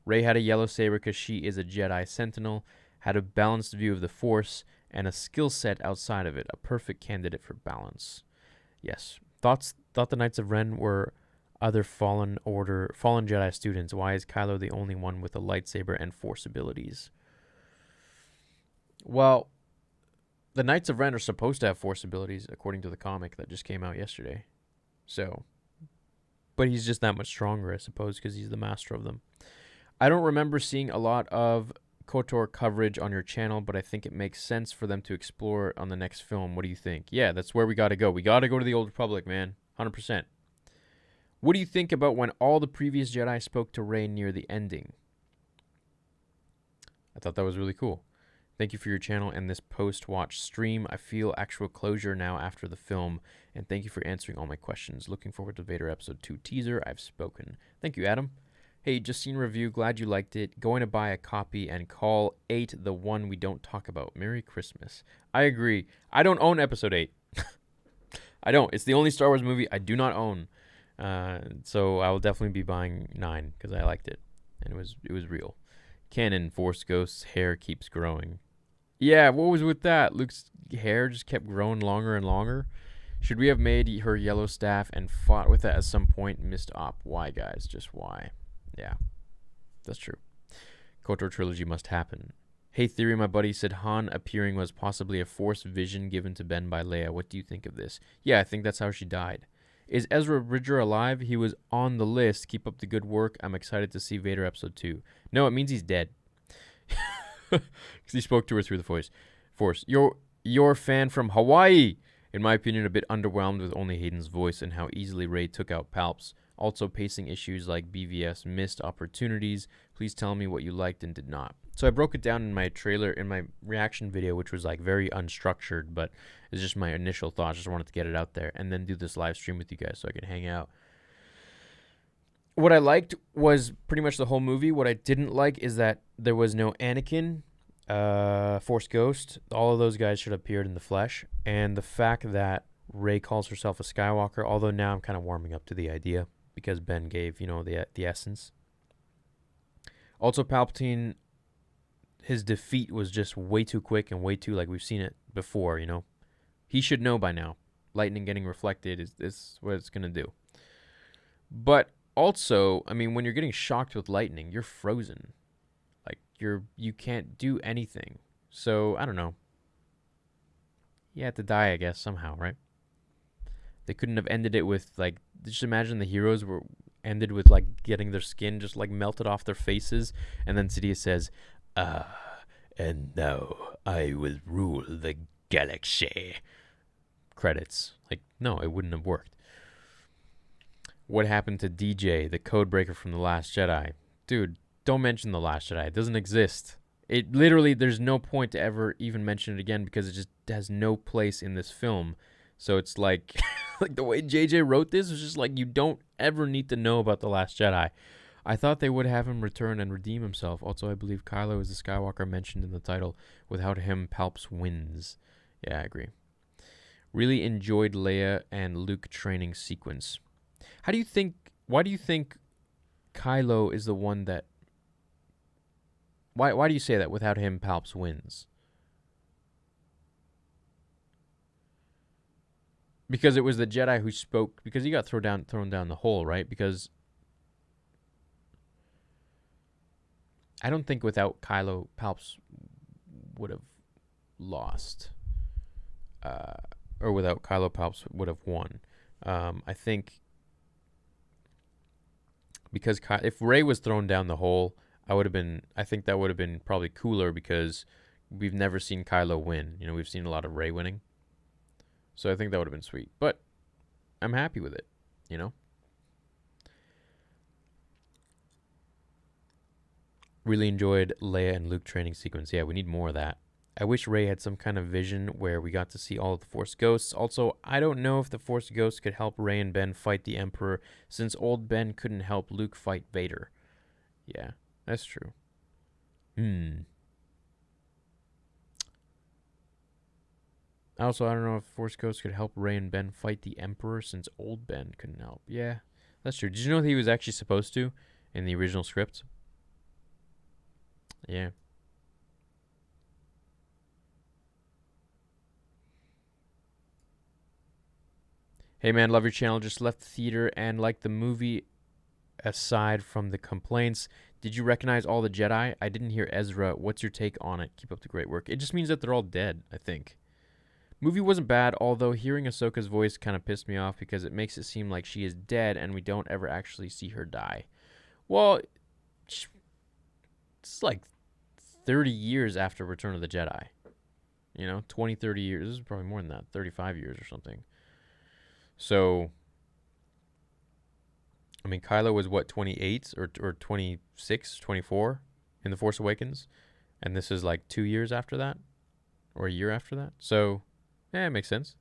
Rey had a yellow saber because she is a Jedi Sentinel, had a balanced view of the Force, and a skill set outside of it. A perfect candidate for balance. Yes. Thought the Knights of Ren were other fallen Jedi students. Why is Kylo the only one with a lightsaber and Force abilities? Well, the Knights of Ren are supposed to have Force abilities, according to the comic that just came out yesterday. So, but he's just that much stronger, I suppose, because he's the master of them. I don't remember seeing a lot of KOTOR coverage on your channel, but I think it makes sense for them to explore on the next film. What do you think? Yeah, that's where we got to go. We got to go to the Old Republic, man. 100%. What do you think about when all the previous Jedi spoke to Rey near the ending? I thought that was really cool. Thank you for your channel and this post-watch stream. I feel actual closure now after the film, and thank you for answering all my questions. Looking forward to Vader Episode 2 teaser. I've spoken. Thank you, Adam. Hey, just seen review. Glad you liked it. Going to buy a copy and call 8 the one we don't talk about. Merry Christmas. I agree. I don't own episode 8. I don't. It's the only Star Wars movie I do not own. So I will definitely be buying 9 because I liked it. And it was real. Canon, Force Ghost's hair keeps growing. Yeah, what was with that? Luke's hair just kept growing longer and longer. Should we have made her yellow staff and fought with it at some point? Missed op. Why, guys? Just why? Yeah, that's true. KOTOR trilogy must happen. Hey, Theory, my buddy said Han appearing was possibly a Force vision given to Ben by Leia. What do you think of this? Yeah, I think that's how she died. Is Ezra Bridger alive? He was on the list. Keep up the good work. I'm excited to see Vader Episode 2. No, it means he's dead. Because he spoke to her through the Force. Your fan from Hawaii. In my opinion, a bit underwhelmed with only Hayden's voice and how easily Rey took out Palps. Also, pacing issues like BVS missed opportunities. Please tell me what you liked and did not. So I broke it down in my trailer, in my reaction video, which was like very unstructured, but it's just my initial thoughts. Just wanted to get it out there and then do this live stream with you guys so I could hang out. What I liked was pretty much the whole movie. What I didn't like is that there was no Anakin, Force Ghost. All of those guys should have appeared in the flesh. And the fact that Rey calls herself a Skywalker, although now I'm kind of warming up to the idea because Ben gave, the essence. Also, Palpatine, his defeat was just way too quick and way too, like we've seen it before, He should know by now. Lightning getting reflected is what it's going to do. But also, I mean, when you're getting shocked with lightning, you're frozen. Like, you can't do anything. So, I don't know. You had to die, I guess, somehow, right? They couldn't have ended it with, like, just imagine the heroes were ended with, like, getting their skin just, like, melted off their faces. And then Sidious says, and now I will rule the galaxy. Credits. Like, no, it wouldn't have worked. What happened to DJ, the codebreaker from The Last Jedi? Dude, don't mention The Last Jedi. It doesn't exist. It literally, there's no point to ever even mention it again because it just has no place in this film. So it's like, like the way JJ wrote this was just like, you don't ever need to know about The Last Jedi. I thought they would have him return and redeem himself. Also, I believe Kylo is the Skywalker mentioned in the title. Without him, Palps wins. Yeah, I agree. Really enjoyed Leia and Luke training sequence. Why do you think Kylo is the one that... Why do you say that without him, Palps wins? Because it was the Jedi who spoke, because he got thrown down the hole, right? Because I don't think without Kylo, Palps would have lost. Or without Kylo, Palps would have won. I think because if Rey was thrown down the hole, I think that would have been probably cooler because we've never seen Kylo win. We've seen a lot of Rey winning. So I think that would have been sweet. But I'm happy with it, Really enjoyed Leia and Luke training sequence. Yeah, we need more of that. I wish Rey had some kind of vision where we got to see all of the Force Ghosts. Also, I don't know if the Force Ghosts could help Rey and Ben fight the Emperor since old Ben couldn't help Luke fight Vader. Yeah, that's true. Also, I don't know if Force Ghosts could help Rey and Ben fight the Emperor since old Ben couldn't help. Yeah, that's true. Did you know that he was actually supposed to in the original script? Yeah. Hey man, love your channel. Just left the theater and liked the movie aside from the complaints. Did you recognize all the Jedi? I didn't hear Ezra. What's your take on it? Keep up the great work. It just means that they're all dead, I think. Movie wasn't bad, although hearing Ahsoka's voice kind of pissed me off because it makes it seem like she is dead and we don't ever actually see her die. Well, it's like 30 years after Return of the Jedi. 20, 30 years. This is probably more than that. 35 years or something. So, I mean, Kylo was what, 28 or 26, 24 in The Force Awakens? And this is like 2 years after that? Or a year after that? So, yeah, it makes sense.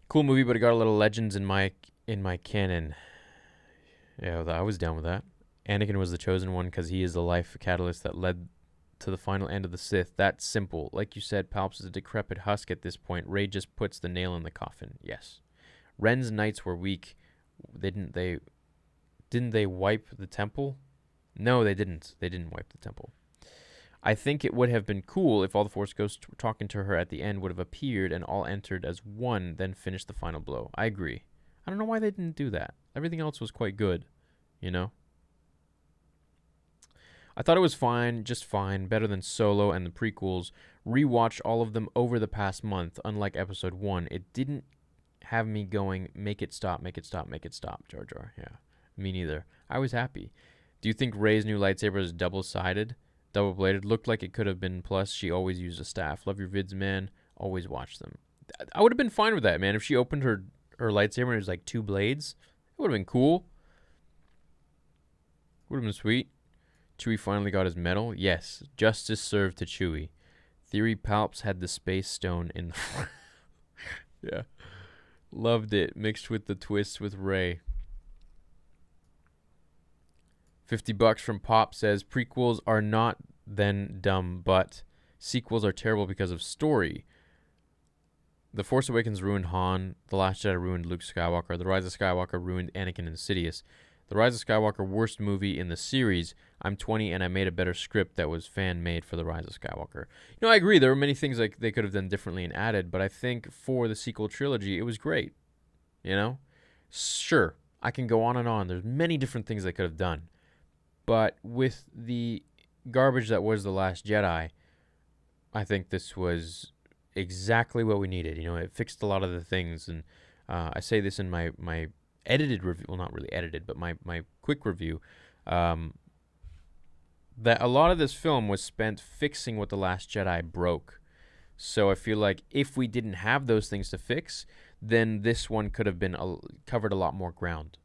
Cool movie, but it got a little Legends in my canon. Yeah, I was down with that. Anakin was the chosen one because he is the life catalyst that led to the final end of the Sith. That's simple. Like you said, Palps is a decrepit husk at this point. Rey just puts the nail in the coffin. Yes. Ren's knights were weak. Didn't they wipe the temple? No, they didn't. They didn't wipe the temple. I think it would have been cool if all the Force Ghosts talking to her at the end would have appeared and all entered as one, then finished the final blow. I agree. I don't know why they didn't do that. Everything else was quite good, you know? I thought it was fine, just fine, better than Solo and the prequels. Rewatched all of them over the past month, unlike Episode 1. It didn't have me going, make it stop, make it stop, make it stop, Jar Jar. Yeah, me neither. I was happy. Do you think Rey's new lightsaber is double-sided? Double-bladed? Looked like it could have been, plus she always used a staff. Love your vids, man. Always watch them. I would have been fine with that, man. If she opened her lightsaber and it was like 2 blades, it would have been cool. Would have been sweet. Chewie finally got his medal. Yes, justice served to Chewie. Theory Palps had the space stone in the front. Yeah. Loved it. Mixed with the twist with Rey. $50 from Pop says, prequels are not then dumb, but sequels are terrible because of story. The Force Awakens ruined Han. The Last Jedi ruined Luke Skywalker. The Rise of Skywalker ruined Anakin and Sidious. The Rise of Skywalker, worst movie in the series. I'm 20 and I made a better script that was fan-made for The Rise of Skywalker. You know, I agree. There were many things like they could have done differently and added, but I think for the sequel trilogy, it was great. You know? Sure, I can go on and on. There's many different things they could have done. But with the garbage that was The Last Jedi, I think this was exactly what we needed. You know, it fixed a lot of the things. And I say this in my edited review. Well, not really edited, but my quick review. That a lot of this film was spent fixing what The Last Jedi broke. So I feel like if we didn't have those things to fix, then this one could have been covered a lot more ground.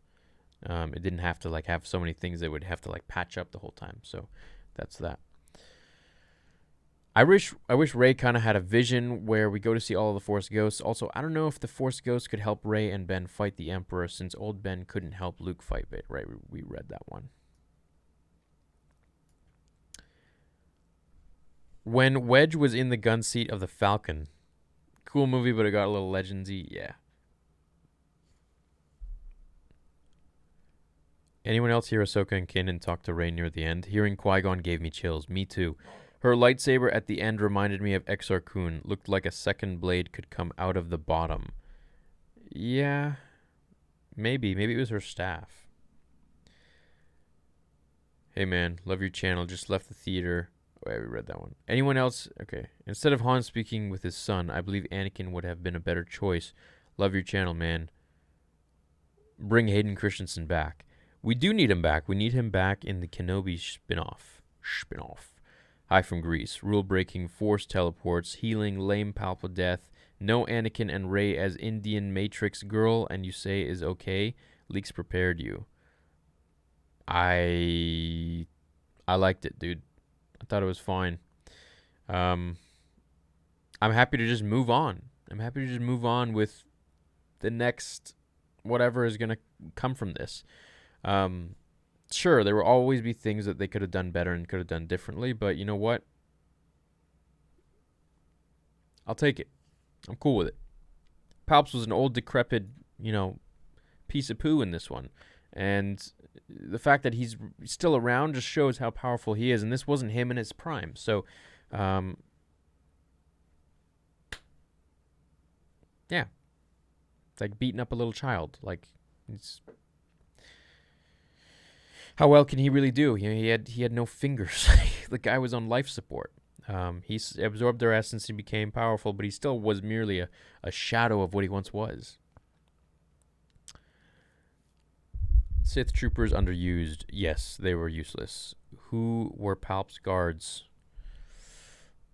It didn't have to like have so many things that would have to like patch up the whole time. So that's that. I wish Rey kind of had a vision where we go to see all of the Force Ghosts. Also, I don't know if the Force Ghosts could help Rey and Ben fight the Emperor, since old Ben couldn't help Luke fight it. Right? We read that one. When Wedge was in the gun seat of the Falcon, cool movie, but it got a little legendsy. Yeah. Anyone else hear Ahsoka and Kanan talk to Rey near the end? Hearing Qui-Gon gave me chills. Me too. Her lightsaber at the end reminded me of Exar Kun. Looked like a second blade could come out of the bottom. Yeah. Maybe. Maybe it was her staff. Hey, man. Love your channel. Just left the theater. Oh, yeah, we read that one. Anyone else? Okay. Instead of Han speaking with his son, I believe Anakin would have been a better choice. Love your channel, man. Bring Hayden Christensen back. We do need him back. We need him back in the Kenobi spin-off. Hi from Greece. Rule-breaking, force teleports, healing, lame palpable death. No Anakin and Rey as Indian Matrix girl, and you say is okay. Leaks prepared you. I liked it, dude. I thought it was fine. I'm happy to just move on. I'm happy to just move on with the next whatever is going to come from this. Sure, there will always be things that they could have done better and could have done differently, but you know what? I'll take it. I'm cool with it. Palps was an old, decrepit, piece of poo in this one. And the fact that he's still around just shows how powerful he is, and this wasn't him in his prime. So, yeah. It's like beating up a little child. Like, it's... How well can he really do? He had no fingers. The guy was on life support. He absorbed their essence and became powerful, but he still was merely a shadow of what he once was. Sith troopers underused. Yes, they were useless. Who were Palp's guards?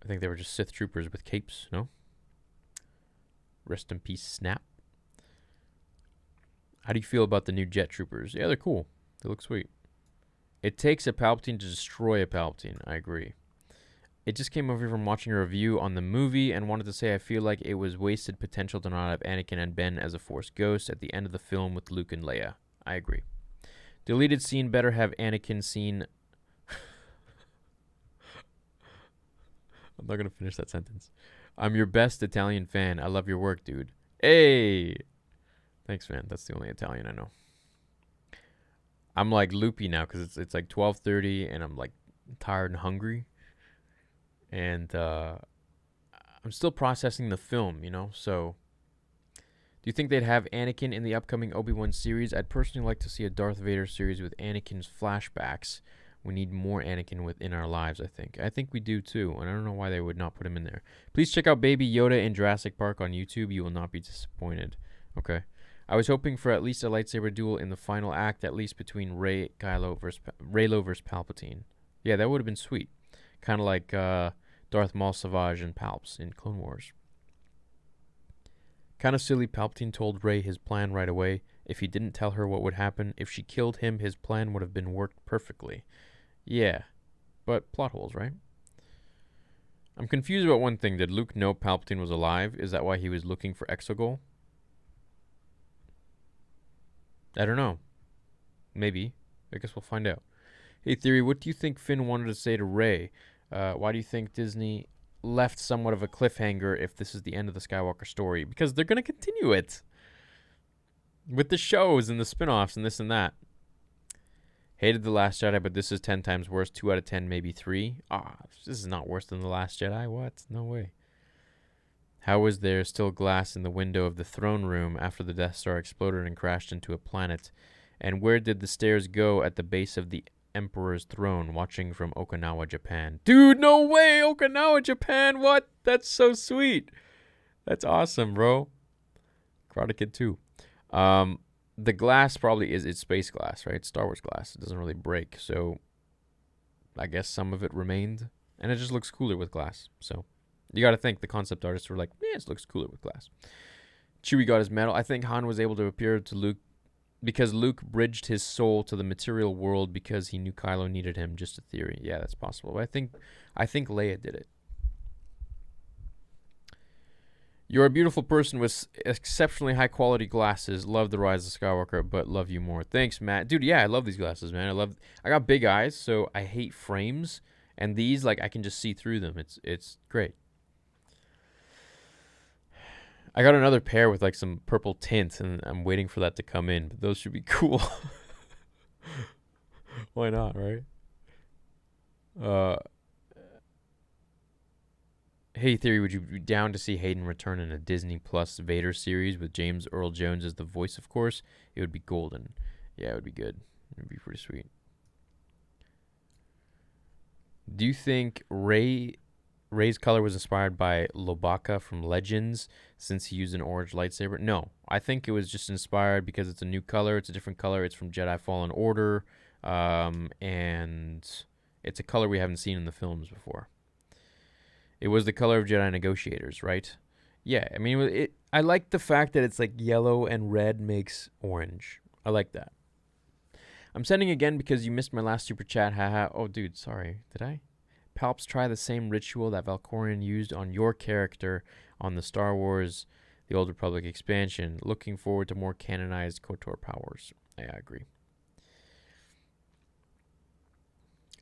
I think they were just Sith troopers with capes, no? Rest in peace, Snap. How do you feel about the new jet troopers? Yeah, they're cool. They look sweet. It takes a Palpatine to destroy a Palpatine. I agree. It just came over from watching a review on the movie and wanted to say I feel like it was wasted potential to not have Anakin and Ben as a Force ghost at the end of the film with Luke and Leia. I agree. Deleted scene better have Anakin scene. I'm not gonna finish that sentence. I'm your best Italian fan. I love your work, dude. Hey, thanks, man. That's the only Italian I know. I'm like loopy now because it's like 12:30 and I'm like tired and hungry, and I'm still processing the film, you know. So, do you think they'd have Anakin in the upcoming Obi-Wan series? I'd personally like to see a Darth Vader series with Anakin's flashbacks. We need more Anakin within our lives, I think. I think we do too, and I don't know why they would not put him in there. Please check out Baby Yoda in Jurassic Park on YouTube. You will not be disappointed. Okay. I was hoping for at least a lightsaber duel in the final act, at least between Reylo versus Palpatine. Yeah, that would have been sweet. Kind of like Darth Maul Savage and Palps in Clone Wars. Kind of silly Palpatine told Rey his plan right away. If he didn't tell her what would happen, if she killed him, his plan would have been worked perfectly. Yeah, but plot holes, right? I'm confused about one thing. Did Luke know Palpatine was alive? Is that why he was looking for Exegol? I don't know. Maybe. I guess we'll find out. Hey, Theory, what do you think Finn wanted to say to Rey? Why do you think Disney left somewhat of a cliffhanger if this is the end of the Skywalker story? Because they're going to continue it with the shows and the spin-offs and this and that. Hated The Last Jedi, but this is 10 times worse. 2 out of 10, maybe 3. This is not worse than The Last Jedi. What? No way. How was there still glass in the window of the throne room after the Death Star exploded and crashed into a planet? And where did the stairs go at the base of the Emperor's throne, watching from Okinawa, Japan? Dude, no way! Okinawa, Japan! What? That's so sweet. That's awesome, bro. Karate Kid 2. The glass probably it's space glass, right? Star Wars glass. It doesn't really break, so I guess some of it remained, and it just looks cooler with glass. So you got to think the concept artists were like, yeah, it looks cooler with glass. Chewie got his medal. I think Han was able to appear to Luke because Luke bridged his soul to the material world because he knew Kylo needed him. Just a theory. Yeah, that's possible. But I think Leia did it. You're a beautiful person with exceptionally high quality glasses. Love The Rise of Skywalker, but love you more. Thanks, Matt. Dude, yeah, I love these glasses, man. I got big eyes, so I hate frames. And these, like, I can just see through them. It's great. I got another pair with, like, some purple tint, and I'm waiting for that to come in. But those should be cool. Why not, right? Hey, Theory, would you be down to see Hayden return in a Disney Plus Vader series with James Earl Jones as the voice, of course? It would be golden. Yeah, it would be good. It would be pretty sweet. Do you think Rey's color was inspired by Lobaka from Legends since he used an orange lightsaber? No, I think it was just inspired because it's a new color. It's a different color. It's from Jedi Fallen Order, and it's a color we haven't seen in the films before. It was the color of Jedi negotiators, right? Yeah, I mean, I like the fact that it's like yellow and red makes orange. I like that. I'm sending again because you missed my last super chat. Haha. Oh, dude, sorry. Did I? Palps try the same ritual that Valkorion used on your character on the Star Wars The Old Republic expansion. Looking forward to more canonized KOTOR powers. Yeah, I agree.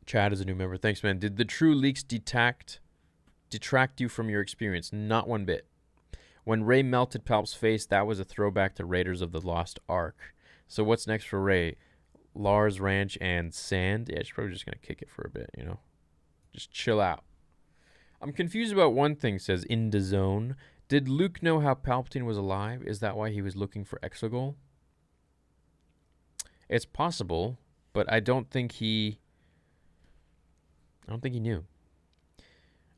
Chad is a new member. Thanks, man. Did the true leaks detract you from your experience? Not one bit. When Rey melted Palp's face, that was a throwback to Raiders of the Lost Ark. So what's next for Rey? Lars Ranch and sand? Yeah, she's probably just going to kick it for a bit, you know? Just chill out. I'm confused about one thing, says In the Zone. Did Luke know how Palpatine was alive? Is that why he was looking for Exegol? It's possible, but I don't think he knew.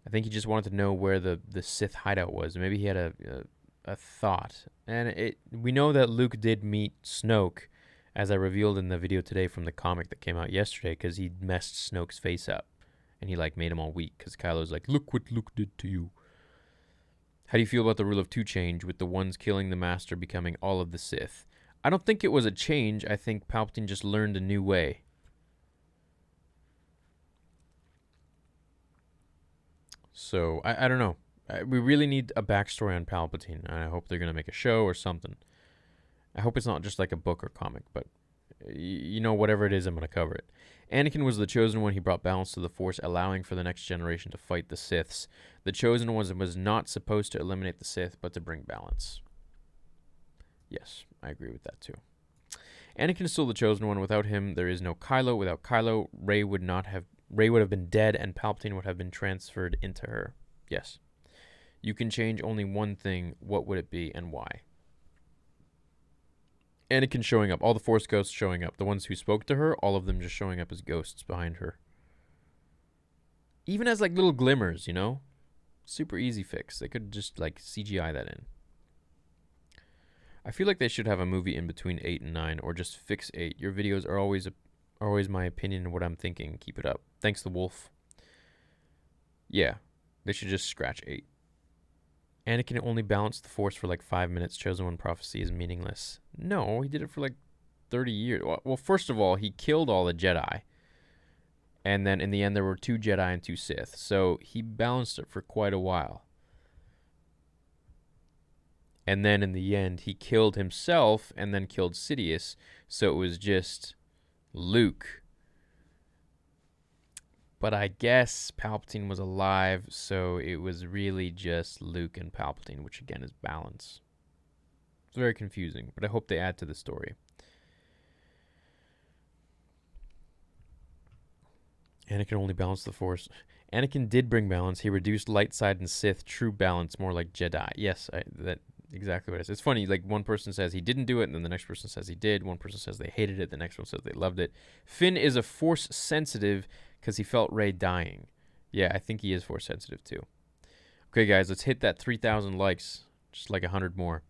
I think he just wanted to know where the Sith hideout was. Maybe he had a thought. And we know that Luke did meet Snoke, as I revealed in the video today from the comic that came out yesterday, because he messed Snoke's face up. And he like made him all weak, because Kylo's like, look what Luke did to you. How do you feel about the rule of 2 change, with the ones killing the Master becoming all of the Sith? I don't think it was a change. I think Palpatine just learned a new way. So, I don't know. We really need a backstory on Palpatine. I hope they're going to make a show or something. I hope it's not just like a book or comic, but You know, whatever it is, I'm going to cover it. Anakin was the chosen one. He brought balance to the Force, allowing for the next generation to fight the Siths. The chosen one was not supposed to eliminate the Sith, but to bring balance. Yes, I agree with that too. Anakin is still the chosen one. Without him, there is no Kylo. Without Kylo, Rey would have been dead, and Palpatine would have been transferred into her. Yes. You can change only one thing. What would it be, and why? Anakin showing up. All the Force ghosts showing up. The ones who spoke to her, all of them just showing up as ghosts behind her. Even as like little glimmers, you know? Super easy fix. They could just like CGI that in. I feel like they should have a movie in between 8 and 9, or just fix 8. Your videos are always my opinion and what I'm thinking. Keep it up. Thanks, the wolf. Yeah, they should just scratch 8. Anakin only balanced the Force for like 5 minutes. Chosen One prophecy is meaningless. No, he did it for like 30 years. Well, first of all, he killed all the Jedi. And then in the end, there were 2 Jedi and 2 Sith. So he balanced it for quite a while. And then in the end, he killed himself and then killed Sidious. So it was just Luke. But I guess Palpatine was alive, so it was really just Luke and Palpatine, which again is balance. It's very confusing, but I hope they add to the story. Anakin only balanced the Force. Anakin did bring balance. He reduced light side and Sith. True balance, more like Jedi. Yes, that exactly what it is. It's funny, like one person says he didn't do it, and then the next person says he did. One person says they hated it, the next one says they loved it. Finn is a Force sensitive because he felt Rey dying. Yeah, I think he is Force sensitive too. Okay, guys, let's hit that 3,000 likes. Just like 100 more.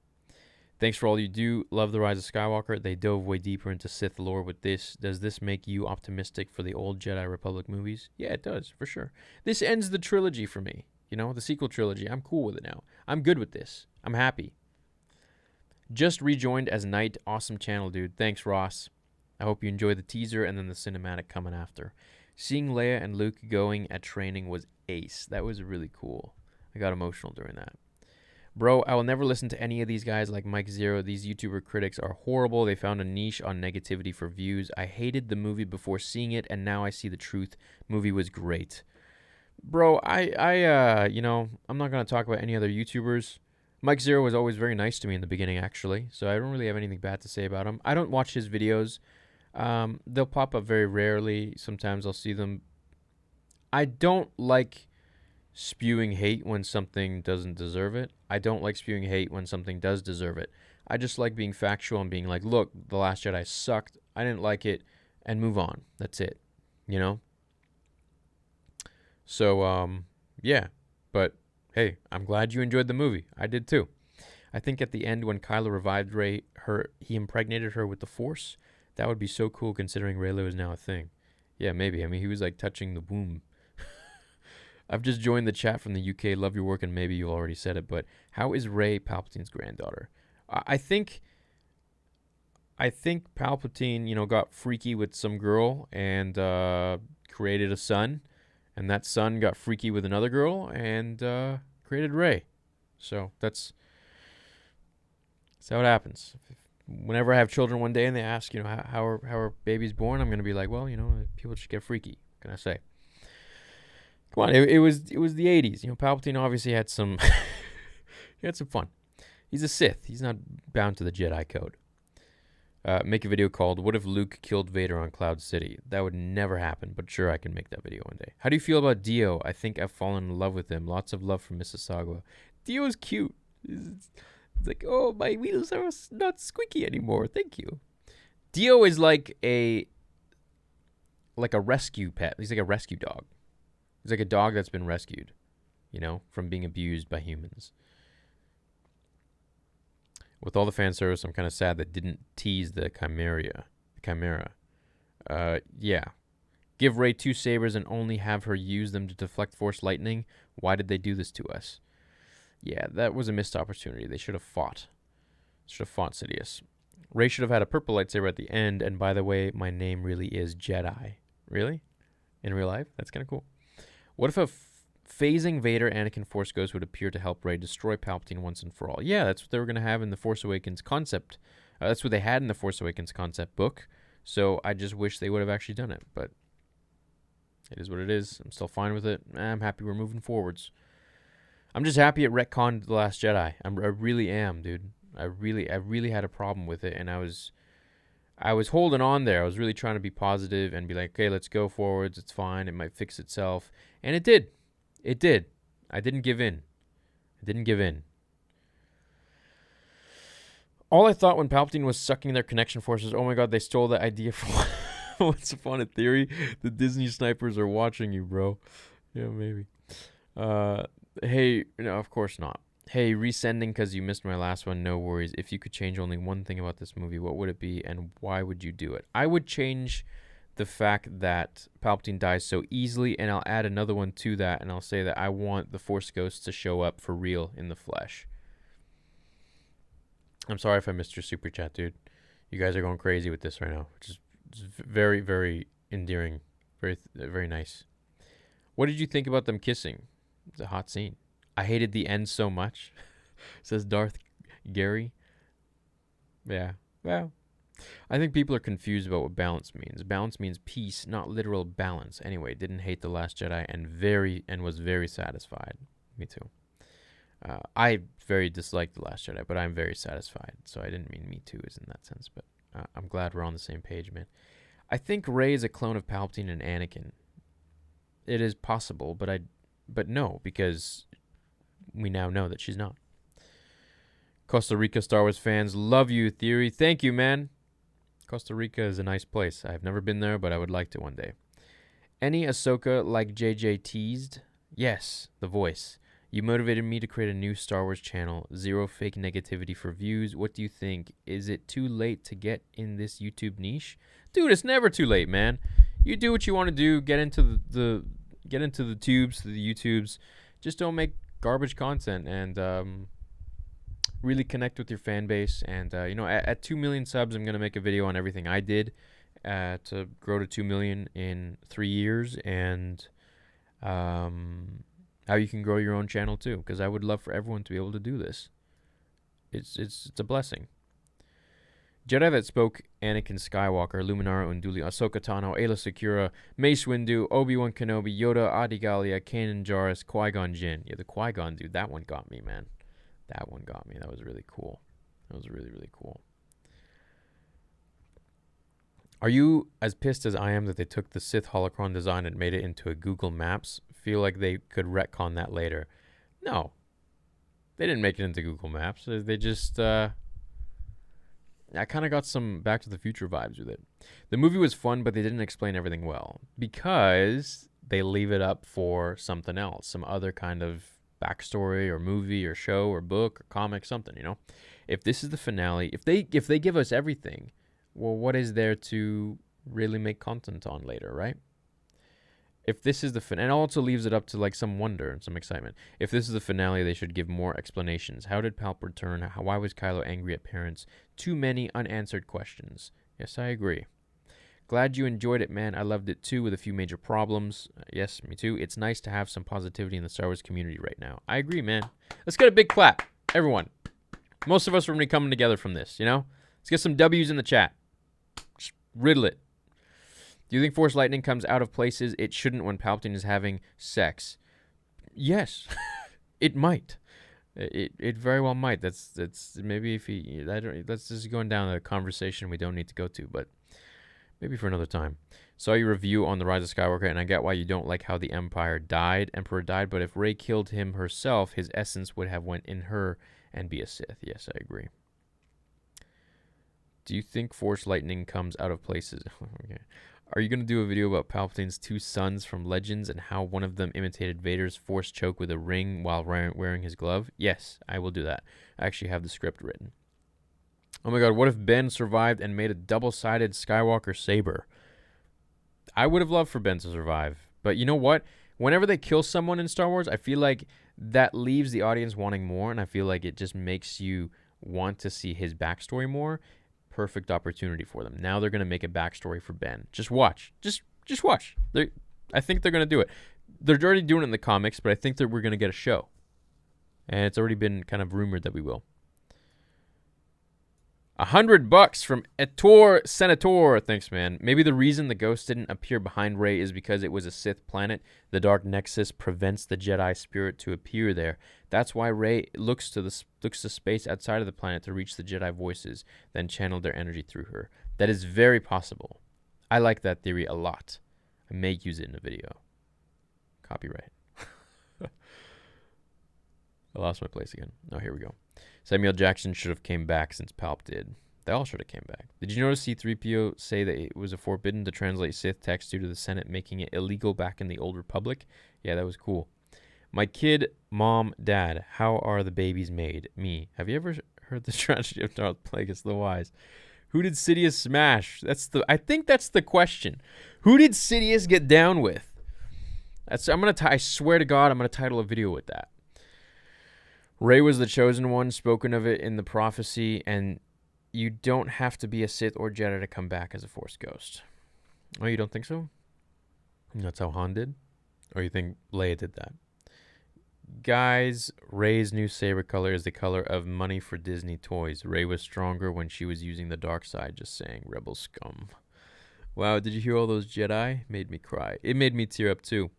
Thanks for all you do. Love The Rise of Skywalker. They dove way deeper into Sith lore with this. Does this make you optimistic for the old Jedi Republic movies? Yeah, it does, for sure. This ends the trilogy for me. You know, the sequel trilogy. I'm cool with it now. I'm good with this. I'm happy. Just rejoined as Knight. Awesome channel, dude. Thanks, Ross. I hope you enjoy the teaser and then the cinematic coming after. Seeing Leia and Luke going at training was ace. That was really cool. I got emotional during that. Bro, I will never listen to any of these guys like Mike Zero. These YouTuber critics are horrible. They found a niche on negativity for views. I hated the movie before seeing it, and now I see the truth. Movie was great. Bro, you know, I'm not going to talk about any other YouTubers. Mike Zero was always very nice to me in the beginning, actually, so I don't really have anything bad to say about him. I don't watch his videos. They'll pop up very rarely. Sometimes I'll see them. I don't like spewing hate when something doesn't deserve it. I don't like spewing hate when something does deserve it. I just like being factual and being like, look, The Last Jedi sucked. I didn't like it, and move on. That's it. You know? So, yeah. But, hey, I'm glad you enjoyed the movie. I did too. I think at the end when Kylo revived Rey, he impregnated her with the Force. That would be so cool considering Reylo is now a thing. Yeah, maybe. I mean, he was like touching the womb. I've just joined the chat from the UK. Love your work, and maybe you already said it, but how is Rey Palpatine's granddaughter? I think Palpatine, you know, got freaky with some girl and created a son, and that son got freaky with another girl and created Rey. So that's how it happens. Whenever I have children one day and they ask, you know, how are babies born, I'm going to be like, well, you know, people just get freaky. What can I say? Come on, it was the 80s. You know, Palpatine obviously had some he had some fun. He's a Sith. He's not bound to the Jedi code. Make a video called "What if Luke killed Vader on Cloud City?" That would never happen, but sure, I can make that video one day. How do you feel about Dio? I think I've fallen in love with him. Lots of love from Mississauga. Dio's cute. It's like, oh, my wheels are not squeaky anymore. Thank you. Dio is like a rescue pet. He's like a rescue dog. He's like a dog that's been rescued, you know, from being abused by humans. With all the fan service, I'm kind of sad that didn't tease the Chimera. Yeah. Give Rey 2 sabers and only have her use them to deflect Force lightning. Why did they do this to us? Yeah, that was a missed opportunity. They should have fought. Sidious. Rey should have had a purple lightsaber at the end. And by the way, my name really is Jedi. Really? In real life? That's kind of cool. What if a phasing Vader Anakin Force Ghost would appear to help Rey destroy Palpatine once and for all? Yeah, that's what they were going to have in the Force Awakens concept. That's what they had in the Force Awakens concept book. So I just wish they would have actually done it, but it is what it is. I'm still fine with it. I'm happy we're moving forwards. I'm just happy it retconned The Last Jedi. I really am, dude. I really had a problem with it, and I was holding on there. I was really trying to be positive and be like, okay, let's go forwards. It's fine. It might fix itself. And it did. It did. I didn't give in. All I thought when Palpatine was sucking their connection forces, oh my god, they stole that idea from Once Upon a Theory. The Disney snipers are watching you, bro. Yeah, maybe. Hey, no, of course not. Hey, resending because you missed my last one. No worries. If you could change only one thing about this movie, what would it be, and why would you do it? I would change the fact that Palpatine dies so easily, and I'll add another one to that, and I'll say that I want the Force Ghosts to show up for real in the flesh. I'm sorry if I missed your super chat, dude. You guys are going crazy with this right now, which is very, very endearing. Very, very nice. What did you think about them kissing? It's a hot scene. I hated the end so much, says Darth Gary. Yeah, well, I think people are confused about what balance means. Balance means peace, not literal balance. Anyway, didn't hate The Last Jedi and was very satisfied. Me too. I very disliked The Last Jedi, but I'm very satisfied. So I didn't mean me too is in that sense, but I'm glad we're on the same page, man. I think Rey is a clone of Palpatine and Anakin. It is possible, but no, because we now know that she's not. Costa Rica Star Wars fans love you, Theory. Thank you, man. Costa Rica is a nice place. I've never been there, but I would like to one day. Any Ahsoka like JJ teased? Yes, the voice. You motivated me to create a new Star Wars channel. Zero fake negativity for views. What do you think? Is it too late to get in this YouTube niche? Dude, it's never too late, man. You do what you want to do. Get into the tubes, the YouTubes. Just don't make garbage content and really connect with your fan base. And at 2 million subs, I'm gonna make a video on everything I did to grow to 2 million in 3 years, and how you can grow your own channel too. Because I would love for everyone to be able to do this. It's a blessing. Jedi that spoke: Anakin Skywalker, Luminara Unduli, Ahsoka Tano, Ayla Secura, Mace Windu, Obi-Wan Kenobi, Yoda, Adigalia, Kanan Jarrus, Qui-Gon Jinn. Yeah, the Qui-Gon dude, that one got me, man. That one got me. That was really cool. That was really, really cool. Are you as pissed as I am that they took the Sith holocron design and made it into a Google Maps? Feel like they could retcon that later. No. They didn't make it into Google Maps. They just... I kind of got some Back to the Future vibes with it. The movie was fun, but they didn't explain everything well because they leave it up for something else, some other kind of backstory or movie or show or book or comic, something, you know? If this is the finale, if they give us everything, well, what is there to really make content on later, right? If this is the finale, and it also leaves it up to like some wonder and some excitement. If this is the finale, they should give more explanations. How did Palp return? Why was Kylo angry at parents? Too many unanswered questions. Yes, I agree. Glad you enjoyed it, man. I loved it too, with a few major problems. Yes, me too. It's nice to have some positivity in the Star Wars community right now. I agree, man. Let's get a big clap, everyone. Most of us are going to be coming together from this, you know? Let's get some W's in the chat. Just riddle it. Do you think Force Lightning comes out of places it shouldn't when Palpatine is having sex? Yes, it might. It very well might. That's maybe if he. That's just going down a conversation we don't need to go to, but maybe for another time. Saw your review on The Rise of Skywalker, and I get why you don't like how the Emperor died, but if Rey killed him herself, his essence would have went in her and be a Sith. Yes, I agree. Do you think Force Lightning comes out of places? Okay. Are you going to do a video about Palpatine's two sons from Legends and how one of them imitated Vader's Force choke with a ring while wearing his glove? Yes, I will do that. I actually have the script written. Oh my god, what if Ben survived and made a double-sided Skywalker saber? I would have loved for Ben to survive. But you know what? Whenever they kill someone in Star Wars, I feel like that leaves the audience wanting more, and I feel like it just makes you want to see his backstory more. Perfect opportunity for them. Now they're going to make a backstory for Ben. Just watch. Just watch. I think they're going to do it. They're already doing it in the comics, but I think that we're going to get a show. And it's already been kind of rumored that we will. $100 from Etor Senator. Thanks, man. Maybe the reason the ghost didn't appear behind Rey is because it was a Sith planet. The Dark Nexus prevents the Jedi spirit to appear there. That's why Rey looks to space outside of the planet to reach the Jedi voices, then channel their energy through her. That is very possible. I like that theory a lot. I may use it in a video. Copyright. I lost my place again. Oh, here we go. Samuel Jackson should have came back since Palp did. They all should have came back. Did you notice C-3PO say that it was forbidden to translate Sith text due to the Senate making it illegal back in the Old Republic? Yeah, that was cool. My kid, mom, dad, how are the babies made? Me. Have you ever heard the tragedy of Darth Plagueis the Wise? Who did Sidious smash? I think that's the question. Who did Sidious get down with? I swear to God, I'm gonna title a video with that. Rey was the chosen one, spoken of it in the prophecy, and you don't have to be a Sith or Jedi to come back as a Force ghost. Oh, you don't think so? That's how Han did? Or you think Leia did that? Guys, Rey's new saber color is the color of money for Disney toys. Rey was stronger when she was using the dark side, just saying. Rebel scum. Wow, did you hear all those Jedi? Made me cry. It made me tear up too.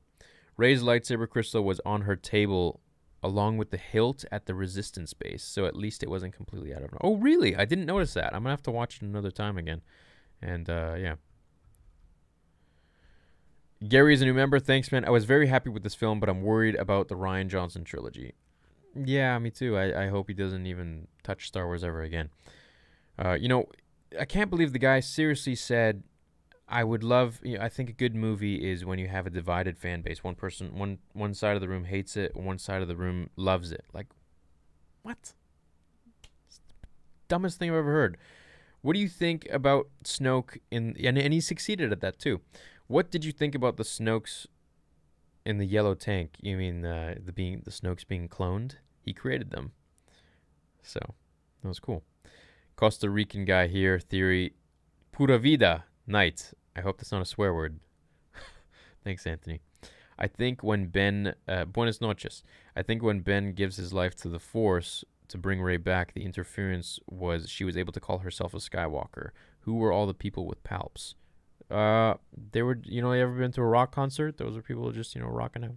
Rey's lightsaber crystal was on her table along with the hilt at the resistance base, so at least it wasn't completely out of... Oh, really? I didn't notice that. I'm going to have to watch it another time again. And, yeah. Gary is a new member. Thanks, man. I was very happy with this film, but I'm worried about the Rian Johnson trilogy. Yeah, me too. I hope he doesn't even touch Star Wars ever again. You know, I can't believe the guy seriously said... I would love, I think a good movie is when you have a divided fan base. One person, one side of the room hates it, one side of the room loves it. Like, what? It's the dumbest thing I've ever heard. What do you think about Snoke and he succeeded at that too. What did you think about the Snokes in the yellow tank? You mean the Snokes being cloned? He created them. So, that was cool. Costa Rican guy here, theory, pura vida, night. I hope that's not a swear word. Thanks, Anthony. I think when Ben... buenas noches. I think when Ben gives his life to the Force to bring Rey back, the interference was she was able to call herself a Skywalker. Who were all the people with palps? They were... You ever been to a rock concert? Those are people just, rocking out.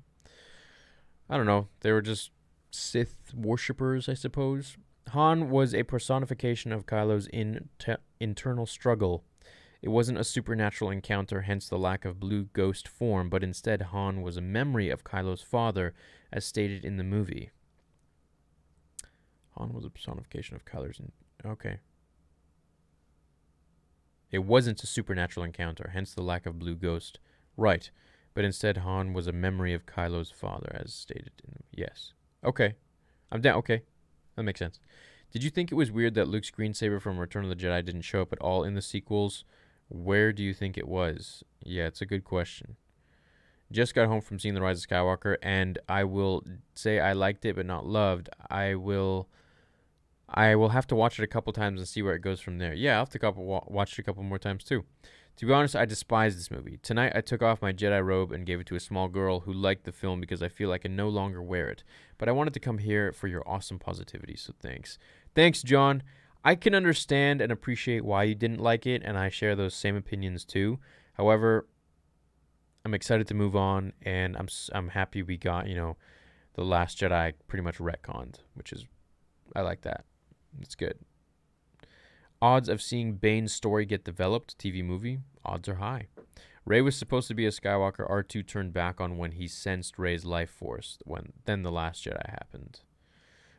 I don't know. They were just Sith worshippers, I suppose. Han was a personification of Kylo's internal struggle. It wasn't a supernatural encounter, hence the lack of blue ghost form, but instead Han was a memory of Kylo's father, as stated in the movie. Han was a personification of Kylo's... Okay. It wasn't a supernatural encounter, hence the lack of blue ghost. Right. But instead Han was a memory of Kylo's father, as stated in... Yes. Okay. I'm down. Okay. That makes sense. Did you think it was weird that Luke's green saber from Return of the Jedi didn't show up at all in the sequels? Where do you think it was? Yeah, it's a good question. Just got home from seeing The Rise of Skywalker, and I will say I liked it, but not loved. I will have to watch it a couple times and see where it goes from there. Yeah, I'll have to watch it a couple more times too. To be honest, I despise this movie. Tonight, I took off my Jedi robe and gave it to a small girl who liked the film because I feel I can no longer wear it. But I wanted to come here for your awesome positivity, so thanks. Thanks, John. I can understand and appreciate why you didn't like it, and I share those same opinions too. However, I'm excited to move on, and I'm happy we got, The Last Jedi pretty much retconned, which is, I like that. It's good. Odds of seeing Bane's story get developed, TV movie, odds are high. Rey was supposed to be a Skywalker R2 turned back on when he sensed Rey's life force, then The Last Jedi happened.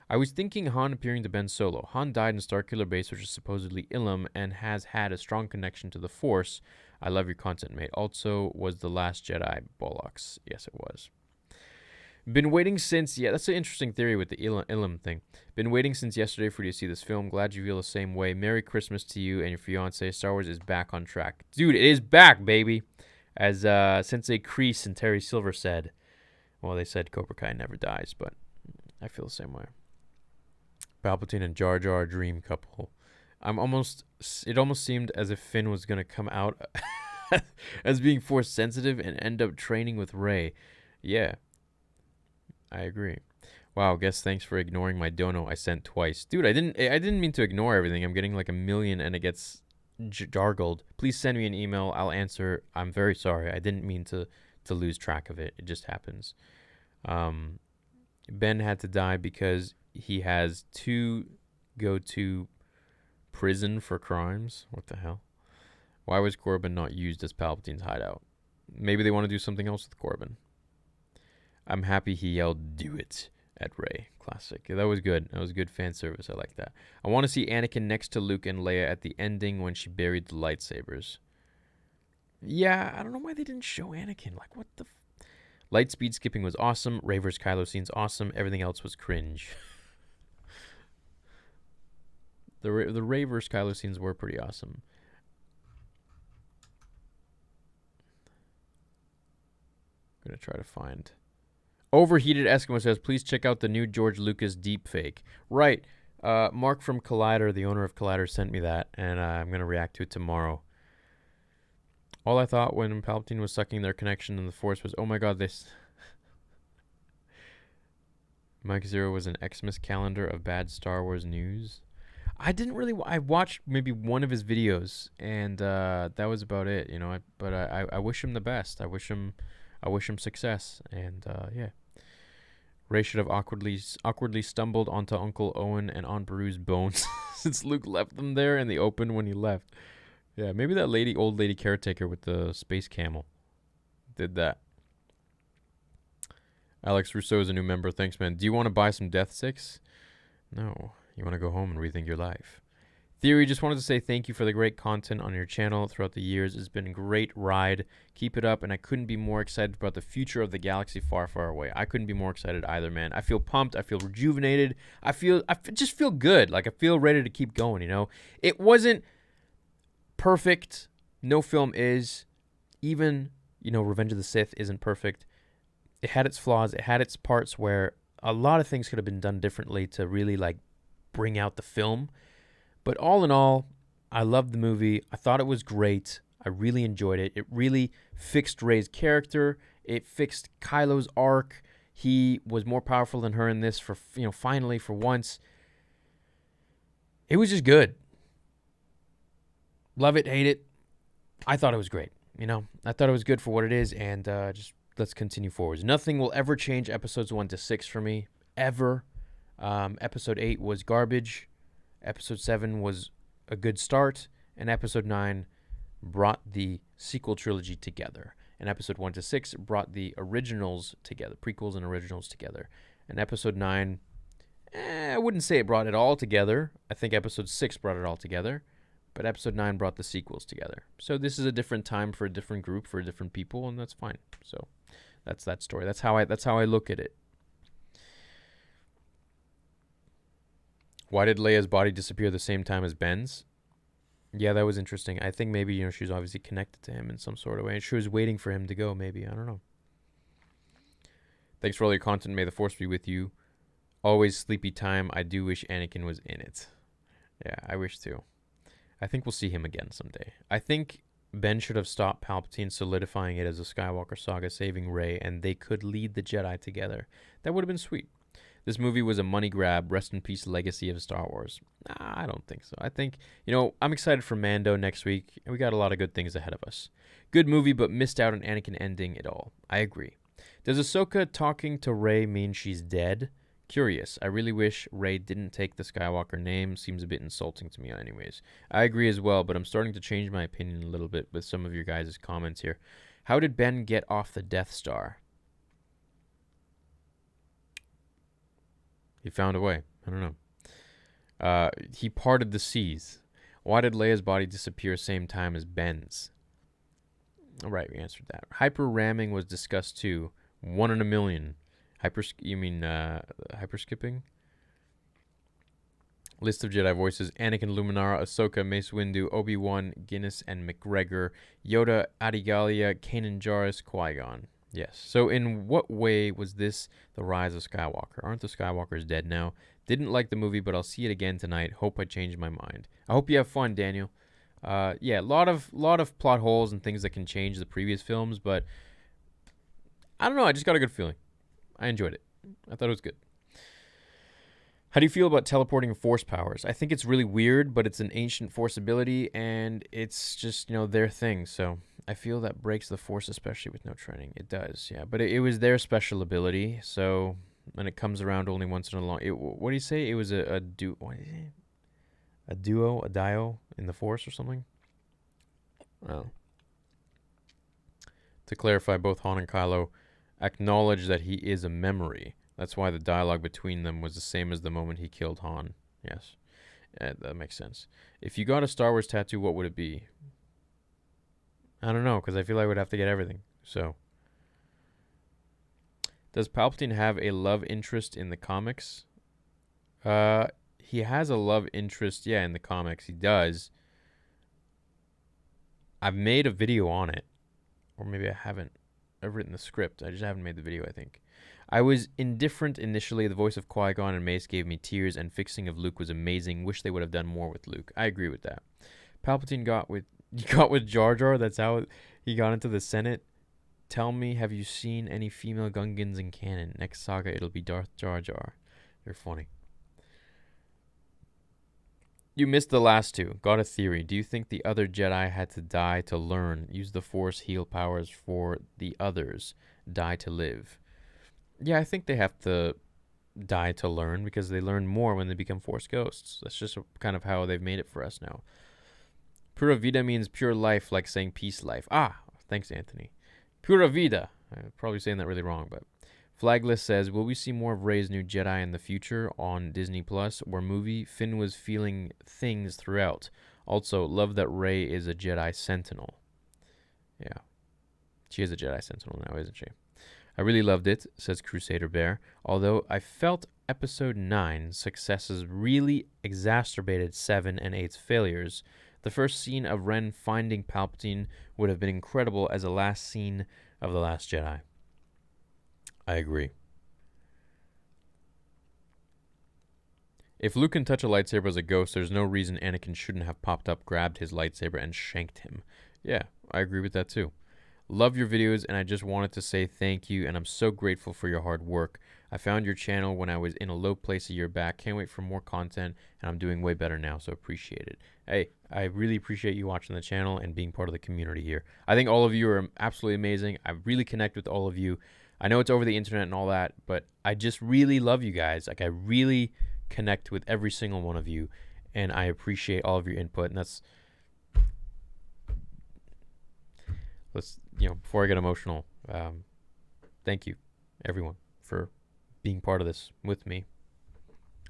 I was thinking Han appearing to Ben Solo. Han died in Starkiller Base, which is supposedly Ilum, and has had a strong connection to the Force. I love your content, mate. Also, was The Last Jedi bollocks? Yes, it was. Been waiting since... Yeah, that's an interesting theory with the Ilum thing. Been waiting since yesterday for you to see this film. Glad you feel the same way. Merry Christmas to you and your fiancé. Star Wars is back on track. Dude, it is back, baby! As Sensei Kreese and Terry Silver said. Well, they said Cobra Kai never dies, but I feel the same way. Palpatine and Jar Jar dream couple. It almost seemed as if Finn was going to come out as being Force sensitive and end up training with Rey. Yeah, I agree. Wow, guess thanks for ignoring my dono I sent twice. Dude, I didn't mean to ignore everything. I'm getting like a million and it gets jargled. Please send me an email. I'll answer. I'm very sorry. I didn't mean to lose track of it. It just happens. Ben had to die because he has to go to prison for crimes. What the hell? Why was Corbin not used as Palpatine's hideout? Maybe they want to do something else with Corbin. I'm happy he yelled, "Do it," at Rey. Classic. That was good. That was good fan service. I like that. I want to see Anakin next to Luke and Leia at the ending when she buried the lightsabers. Yeah, I don't know why they didn't show Anakin. Like, what the... Light speed skipping was awesome. Rey vs. Kylo scene's awesome. Everything else was cringe. The Rey vs. Kylo scenes were pretty awesome. I'm going to try to find... Overheated Eskimo says, please check out the new George Lucas deepfake. Right. Mark from Collider, the owner of Collider, sent me that, and I'm going to react to it tomorrow. All I thought when Palpatine was sucking their connection in the Force was, oh my god, this... Mike Zero was an Xmas calendar of bad Star Wars news. I didn't really... I watched maybe one of his videos, and that was about it, you know. But I wish him the best. I wish him success, and yeah. Rey should have awkwardly stumbled onto Uncle Owen and Aunt Beru's bones since Luke left them there in the open when he left. Yeah, maybe that old lady caretaker with the space camel did that. Alex Rousseau is a new member. Thanks, man. Do you want to buy some Death Six? No. You want to go home and rethink your life. Theory, just wanted to say thank you for the great content on your channel throughout the years. It's been a great ride. Keep it up, and I couldn't be more excited about the future of the galaxy far, far away. I couldn't be more excited either, man. I feel pumped. I feel rejuvenated. I just feel good. Like, I feel ready to keep going, you know? It wasn't perfect. No film is. Even, you know, Revenge of the Sith isn't perfect. It had its flaws. It had its parts where a lot of things could have been done differently to really, like, bring out the film. But all in all, I loved the movie. I thought it was great. I really enjoyed it. It really fixed Rey's character. It fixed Kylo's arc. He was more powerful than her in this for, you know, finally, for once. It was just good. Love it, hate it. I thought it was great. You know, I thought it was good for what it is, and just let's continue forwards. Nothing will ever change episodes 1 to 6 for me, ever. Episode 8 was garbage. Episode 7 was a good start, and Episode 9 brought the sequel trilogy together. And Episode 1 to 6 brought the originals together, prequels and originals together. And Episode 9, I wouldn't say it brought it all together. I think Episode 6 brought it all together, but Episode 9 brought the sequels together. So this is a different time for a different group, for different people, and that's fine. So that's that story. That's how I look at it. Why did Leia's body disappear the same time as Ben's? Yeah, that was interesting. I think maybe, you know, she's obviously connected to him in some sort of way. And she was waiting for him to go, maybe. I don't know. Thanks for all your content. May the Force be with you. Always sleepy time. I do wish Anakin was in it. Yeah, I wish too. I think we'll see him again someday. I think Ben should have stopped Palpatine solidifying it as a Skywalker saga, saving Rey, and they could lead the Jedi together. That would have been sweet. This movie was a money grab. Rest in peace, legacy of Star Wars. Nah, I don't think so. I think, you know, I'm excited for Mando next week, and we got a lot of good things ahead of us. Good movie, but missed out on Anakin ending it all. I agree. Does Ahsoka talking to Rey mean she's dead? Curious. I really wish Rey didn't take the Skywalker name. Seems a bit insulting to me anyways. I agree as well, but I'm starting to change my opinion a little bit with some of your guys' comments here. How did Ben get off the Death Star? He found a way. I don't know. He parted the seas. Why did Leia's body disappear same time as Ben's? All right, we answered that. Hyper ramming was discussed too. 1 in a million. Hyper skipping? List of Jedi voices: Anakin, Luminara, Ahsoka, Mace Windu, Obi-Wan, Guinness, and McGregor, Yoda, Adigalia, Kanan Jarrus, Qui-Gon. Yes. So in what way was this the rise of Skywalker? Aren't the Skywalkers dead now? Didn't like the movie, but I'll see it again tonight. Hope I changed my mind. I hope you have fun, Daniel. Yeah, a lot of plot holes and things that can change the previous films, but I don't know. I just got a good feeling. I enjoyed it. I thought it was good. How do you feel about teleporting force powers? I think it's really weird, but it's an ancient force ability, and it's just, their thing. So I feel that breaks the force, especially with no training. It does, yeah. But it was their special ability, so when it comes around only once in a long... what do you say? It was a duo, a dio in the force or something? Oh. To clarify, both Han and Kylo acknowledge that he is a memory. That's why the dialogue between them was the same as the moment he killed Han. Yes. That makes sense. If you got a Star Wars tattoo, what would it be? I don't know, because I feel I would have to get everything. So, does Palpatine have a love interest in the comics? He has a love interest, yeah, in the comics. He does. I've made a video on it. Or maybe I haven't. I've written the script. I just haven't made the video, I think. I was indifferent initially. The voice of Qui-Gon and Mace gave me tears, and fixing of Luke was amazing. Wish they would have done more with Luke. I agree with that. Palpatine got with Jar Jar. That's how he got into the Senate. Tell me, have you seen any female Gungans in canon? Next saga, it'll be Darth Jar Jar. You're funny. You missed the last two. Got a theory. Do you think the other Jedi had to die to learn? Use the Force heal powers for the others. Die to live. Yeah, I think they have to die to learn because they learn more when they become Force ghosts. That's just kind of how they've made it for us now. Pura vida means pure life, like saying peace life. Ah, thanks, Anthony. Pura vida. I'm probably saying that really wrong, but... Flagless says, will we see more of Rey's new Jedi in the future on Disney Plus or movie? Finn was feeling things throughout. Also, love that Rey is a Jedi Sentinel. Yeah. She is a Jedi Sentinel now, isn't she? I really loved it, says Crusader Bear. Although I felt Episode 9's successes really exacerbated 7 and 8's failures. The first scene of Ren finding Palpatine would have been incredible as a last scene of The Last Jedi. I agree. If Luke can touch a lightsaber as a ghost, there's no reason Anakin shouldn't have popped up, grabbed his lightsaber, and shanked him. Yeah, I agree with that too. Love your videos, and I just wanted to say thank you, and I'm so grateful for your hard work. I found your channel when I was in a low place a year back. Can't wait for more content, and I'm doing way better now, so appreciate it. Hey, I really appreciate you watching the channel and being part of the community here. I think all of you are absolutely amazing. I really connect with all of you. I know it's over the internet and all that, but I just really love you guys. Like, I really connect with every single one of you, and I appreciate all of your input. And that's, before I get emotional, thank you, everyone, for being part of this with me.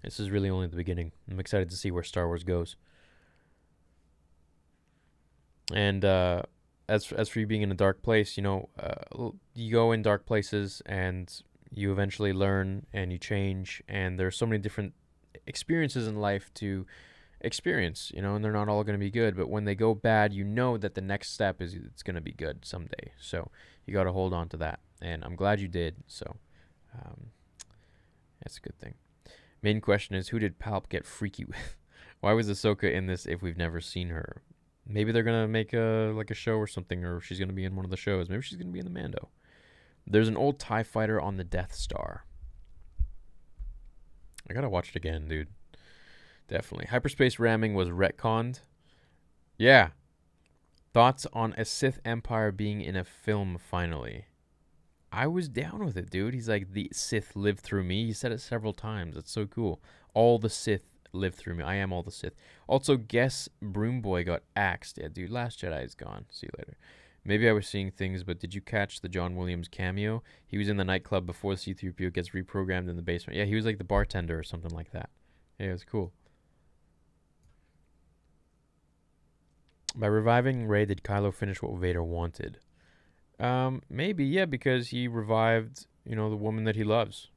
This is really only the beginning. I'm excited to see where Star Wars goes. And, as for you being in a dark place, you go in dark places and you eventually learn and you change, and there's so many different experiences in life to experience, and they're not all going to be good, but when they go bad, you know that the next step is it's going to be good someday. So you got to hold on to that, and I'm glad you did. So that's a good thing. Main question is, who did Palp get freaky with? Why was Ahsoka in this if we've never seen her? Maybe they're going to make a show or something, or she's going to be in one of the shows. Maybe she's going to be in the Mando. There's an old TIE fighter on the Death Star. I got to watch it again, dude. Definitely. Hyperspace ramming was retconned. Yeah. Thoughts on a Sith Empire being in a film finally? I was down with it, dude. He's like, the Sith lived through me. He said it several times. That's so cool. All the Sith lived through me. I am all the Sith. Also, guess Broom Boy got axed. Yeah, dude, Last Jedi is gone. See you later. Maybe I was seeing things, but did you catch the John Williams cameo? He was in the nightclub before C-3PO gets reprogrammed in the basement. Yeah, he was like the bartender or something like that. Yeah, it was cool. By reviving Rey, did Kylo finish what Vader wanted? Maybe, yeah, because he revived, the woman that he loves.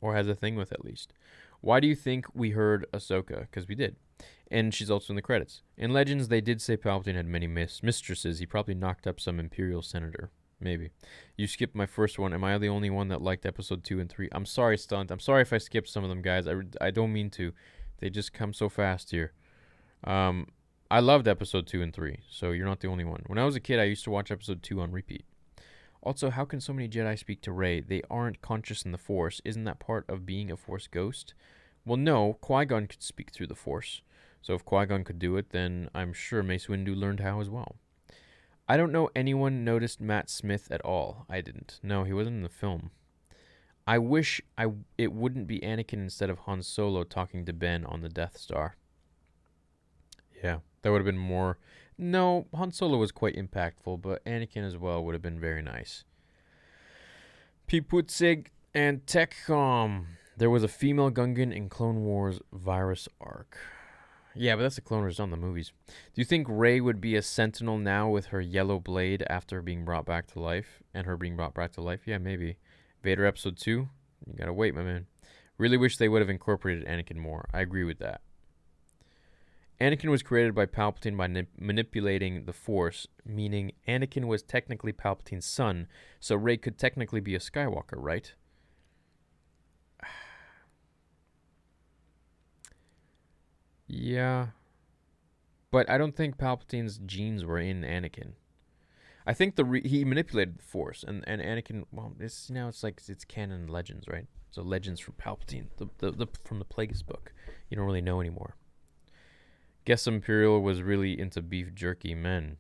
Or has a thing with, at least. Why do you think we heard Ahsoka? Because we did. And she's also in the credits. In Legends, they did say Palpatine had many mistresses. He probably knocked up some Imperial senator. Maybe. You skipped my first one. Am I the only one that liked episode 2 and 3? I'm sorry, Stunt. I'm sorry if I skipped some of them, guys. I don't mean to. They just come so fast here. I loved episode 2 and 3, so you're not the only one. When I was a kid, I used to watch episode 2 on repeat. Also, how can so many Jedi speak to Rey? They aren't conscious in the Force. Isn't that part of being a Force ghost? Well, no. Qui-Gon could speak through the Force. So if Qui-Gon could do it, then I'm sure Mace Windu learned how as well. I don't know anyone noticed Matt Smith at all. I didn't. No, he wasn't in the film. I wish it wouldn't be Anakin instead of Han Solo talking to Ben on the Death Star. Yeah, that would have been more. No, Han Solo was quite impactful, but Anakin as well would have been very nice. Piputzig and TechCom. There was a female Gungan in Clone Wars Virus Arc. Yeah, but that's the Clone Wars, not the movies. Do you think Rey would be a Sentinel now with her yellow blade after being brought back to life? And her being brought back to life? Yeah, maybe. Vader Episode 2? You gotta wait, my man. Really wish they would have incorporated Anakin more. I agree with that. Anakin was created by Palpatine by manipulating the Force, meaning Anakin was technically Palpatine's son, so Rey could technically be a Skywalker, right? Yeah. But I don't think Palpatine's genes were in Anakin. I think he manipulated the Force, and Anakin. Well, it's canon legends, right? So legends from Palpatine, from the Plagueis book. You don't really know anymore. Guess Imperial was really into beef jerky men.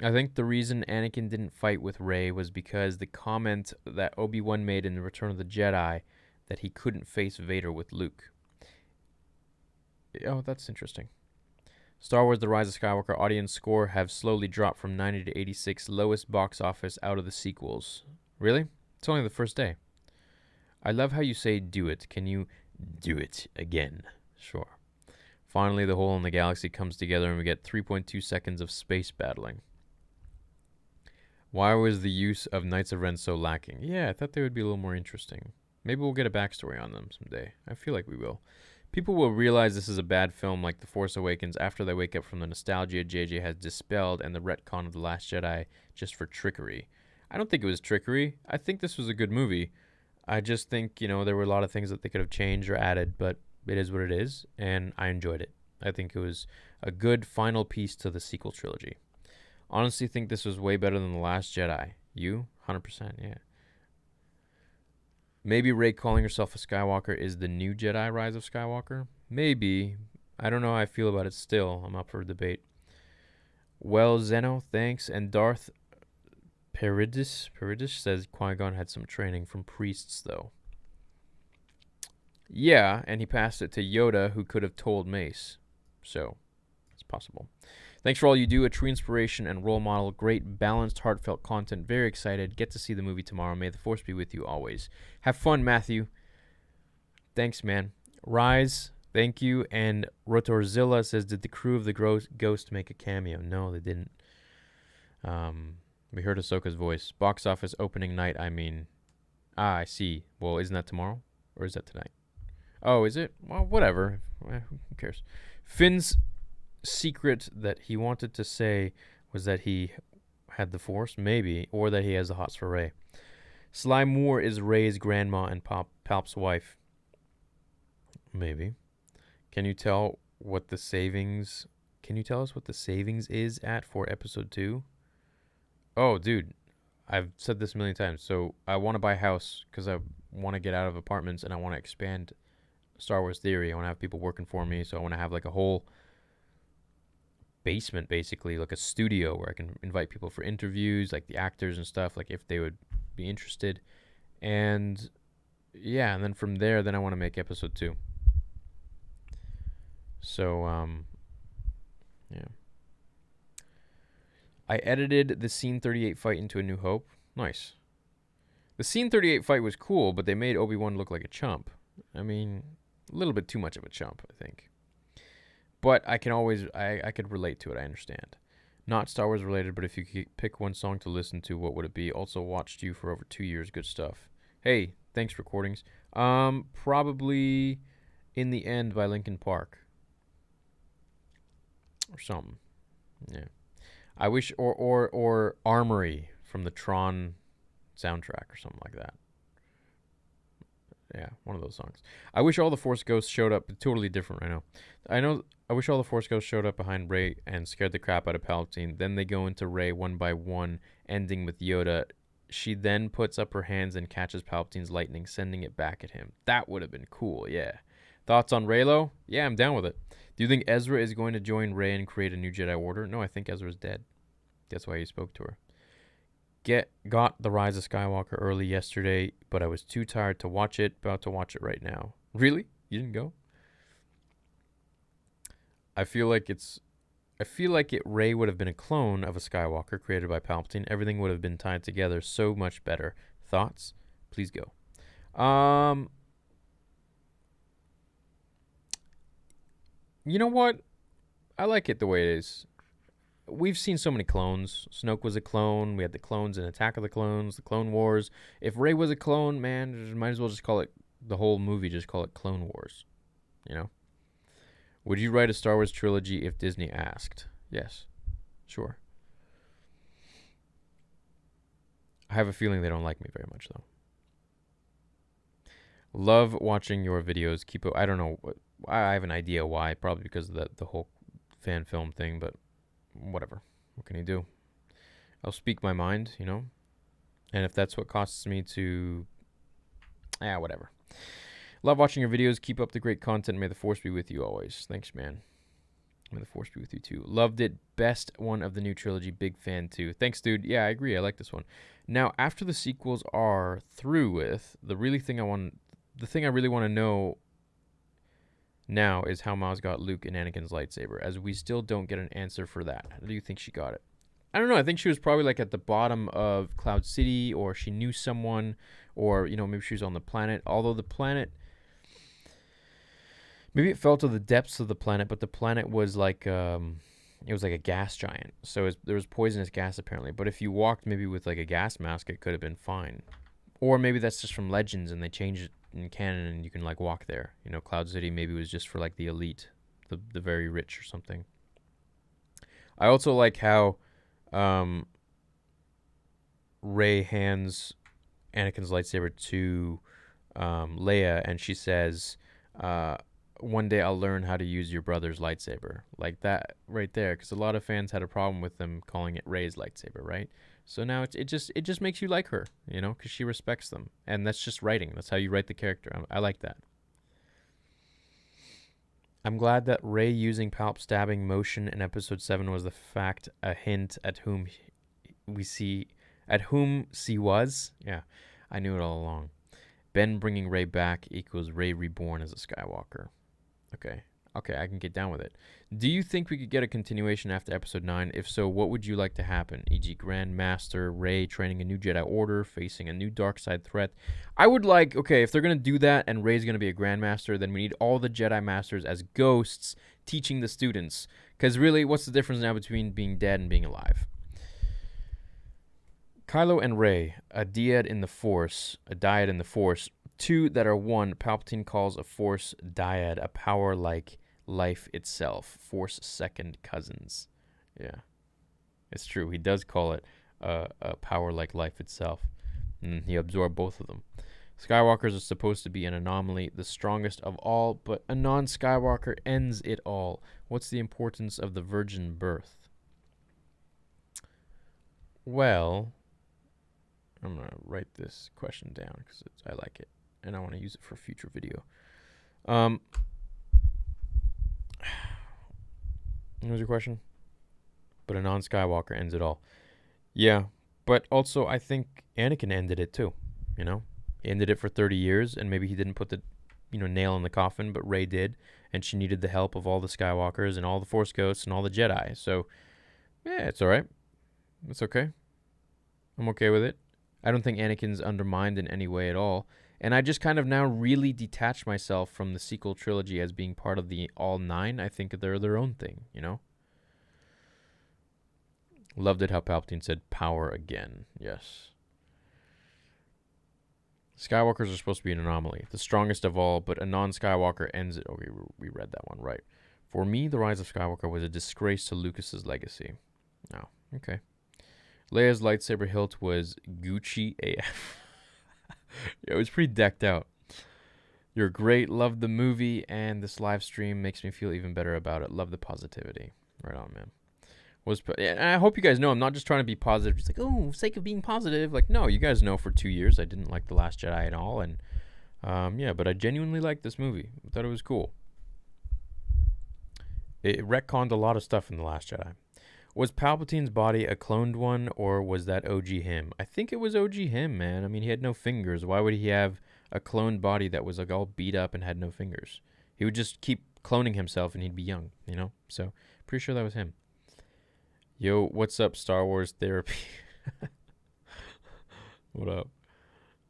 I think the reason Anakin didn't fight with Rey was because the comment that Obi-Wan made in The Return of the Jedi that he couldn't face Vader with Luke. Oh, that's interesting. Star Wars The Rise of Skywalker audience score have slowly dropped from 90 to 86, lowest box office out of the sequels. Really? It's only the first day. I love how you say do it. Can you do it again? Sure. Finally, the hole in the galaxy comes together and we get 3.2 seconds of space battling. Why was the use of Knights of Ren so lacking? Yeah, I thought they would be a little more interesting. Maybe we'll get a backstory on them someday. I feel like we will. People will realize this is a bad film like The Force Awakens after they wake up from the nostalgia JJ has dispelled and the retcon of The Last Jedi just for trickery. I don't think it was trickery. I think this was a good movie. I just think, there were a lot of things that they could have changed or added, but it is what it is, and I enjoyed it. I think it was a good final piece to the sequel trilogy. Honestly think this was way better than The Last Jedi. You? 100%, yeah. Maybe Rey calling herself a Skywalker is the new Jedi Rise of Skywalker? Maybe. I don't know how I feel about it still. I'm up for debate. Well, Zeno, thanks. And Darth Peridis says Qui-Gon had some training from priests, though. Yeah, and he passed it to Yoda, who could have told Mace. So, it's possible. Thanks for all you do. A true inspiration and role model. Great, balanced, heartfelt content. Very excited. Get to see the movie tomorrow. May the Force be with you always. Have fun, Matthew. Thanks, man. Rise, thank you. And Rotorzilla says, did the crew of the Ghost make a cameo? No, they didn't. We heard Ahsoka's voice. Box office opening night, I mean. I see. Well, isn't that tomorrow? Or is that tonight? Oh, is it? Well, whatever. Who cares? Finn's secret that he wanted to say was that he had the Force, maybe, or that he has the hots for Rey. Sly Moore is Rey's grandma and Palp's wife. Maybe. Can you tell us what the savings is at for episode 2? Oh, dude, I've said this a million times. So I want to buy a house because I want to get out of apartments and I want to expand Star Wars Theory. I want to have people working for me, so I want to have like a whole basement, basically, like a studio where I can invite people for interviews, like the actors and stuff, like if they would be interested. And yeah, and then from there, then I want to make episode 2. So, yeah. I edited the Scene 38 fight into A New Hope. Nice. The Scene 38 fight was cool, but they made Obi-Wan look like a chump. I mean, a little bit too much of a chump, I think. But I could relate to it, I understand. Not Star Wars related, but if you could pick one song to listen to, what would it be? Also watched you for over 2 years. Good stuff. Hey, thanks, recordings. Probably In the End by Linkin Park. Or something. Yeah. I wish, or Armory from the Tron soundtrack or something like that. Yeah, one of those songs. I wish all the Force Ghosts showed up. Totally different, I know. I wish all the Force Ghosts showed up behind Rey and scared the crap out of Palpatine. Then they go into Rey one by one, ending with Yoda. She then puts up her hands and catches Palpatine's lightning, sending it back at him. That would have been cool, yeah. Thoughts on Reylo? Yeah, I'm down with it. Do you think Ezra is going to join Rey and create a new Jedi Order? No, I think Ezra's dead. That's why he spoke to her. Got The Rise of Skywalker early yesterday, but I was too tired to watch it. About to watch it right now. Really? You didn't go? I feel like Rey would have been a clone of a Skywalker created by Palpatine. Everything would have been tied together so much better. Thoughts? Please go. You know what? I like it the way it is. We've seen so many clones. Snoke was a clone. We had the clones in Attack of the Clones, the Clone Wars. If Rey was a clone, man, might as well just call it, the whole movie, just call it Clone Wars. You know? Would you write a Star Wars trilogy if Disney asked? Yes. Sure. I have a feeling they don't like me very much, though. Love watching your videos. I don't know. I have an idea why. Probably because of the whole fan film thing, but whatever. What can you do? I'll speak my mind, you know? And if that's what costs me to... whatever. Love watching your videos. Keep up the great content. May the Force be with you always. Thanks, man. May the Force be with you, too. Loved it. Best one of the new trilogy. Big fan, too. Thanks, dude. Yeah, I agree. I like this one. Now, after the sequels are through with, the thing I really want to know now is how Maz got Luke and Anakin's lightsaber, as we still don't get an answer for that. How do you think she got it? I don't know. I think she was probably like at the bottom of Cloud City, or she knew someone, or, you know, maybe she was on the planet. Although the planet, maybe it fell to the depths of the planet, but the planet was like, it was like a gas giant. So there was poisonous gas apparently. But if you walked maybe with like a gas mask, it could have been fine. Or maybe that's just from Legends and they changed it in canon and you can like walk there. You know, Cloud City maybe was just for like the elite, the very rich or something. I also like how Rey hands Anakin's lightsaber to Leia, and she says, one day I'll learn how to use your brother's lightsaber. Like that right there, because a lot of fans had a problem with them calling it Rey's lightsaber, right? So now it just makes you like her, you know, because she respects them. And that's just writing. That's how you write the character. I like that. I'm glad that Rey using Palp stabbing motion in episode 7 was a hint at whom she was. Yeah, I knew it all along. Ben bringing Rey back equals Rey reborn as a Skywalker. Okay, I can get down with it. Do you think we could get a continuation after episode 9? If so, what would you like to happen? E.g. Grand Master, Rey training a new Jedi Order, facing a new dark side threat. I would like, if they're going to do that and Rey's going to be a Grand Master, then we need all the Jedi Masters as ghosts teaching the students. Because really, what's the difference now between being dead and being alive? Kylo and Rey, a dyad in the Force, two that are one. Palpatine calls a Force dyad a power like life itself. Force second cousins. Yeah, it's true. He does call it a power like life itself. And he absorbed both of them. Skywalkers are supposed to be an anomaly, the strongest of all, but a non-Skywalker ends it all. What's the importance of the virgin birth? Well, I'm going to write this question down because I like it, and I want to use it for a future video. What was your question? But a non-Skywalker ends it all. Yeah, but also I think Anakin ended it too, you know? He ended it for 30 years, and maybe he didn't put the nail in the coffin, but Rey did, and she needed the help of all the Skywalkers and all the Force Ghosts and all the Jedi. So, yeah, it's all right. It's okay. I'm okay with it. I don't think Anakin's undermined in any way at all. And I just kind of now really detach myself from the sequel trilogy as being part of the all 9. I think they're their own thing, you know? Loved it how Palpatine said power again. Yes. Skywalkers are supposed to be an anomaly. The strongest of all, but a non-Skywalker ends it. Okay, we read that one right. For me, The Rise of Skywalker was a disgrace to Lucas's legacy. Oh, okay. Leia's lightsaber hilt was Gucci AF. It was pretty decked out. You're great. Love the movie, and this live stream makes me feel even better about it. Love the positivity. Right on, man. And I hope you guys know I'm not just trying to be positive. Just like, oh, sake of being positive. Like, no, you guys know for 2 years I didn't like The Last Jedi at all, and yeah, but I genuinely liked this movie. I thought it was cool. It retconned a lot of stuff in The Last Jedi. Was Palpatine's body a cloned one, or was that OG him? I think it was OG him, man. I mean, he had no fingers. Why would he have a cloned body that was like all beat up and had no fingers? He would just keep cloning himself and he'd be young, you know? So, pretty sure that was him. Yo, what's up, Star Wars therapy? What up?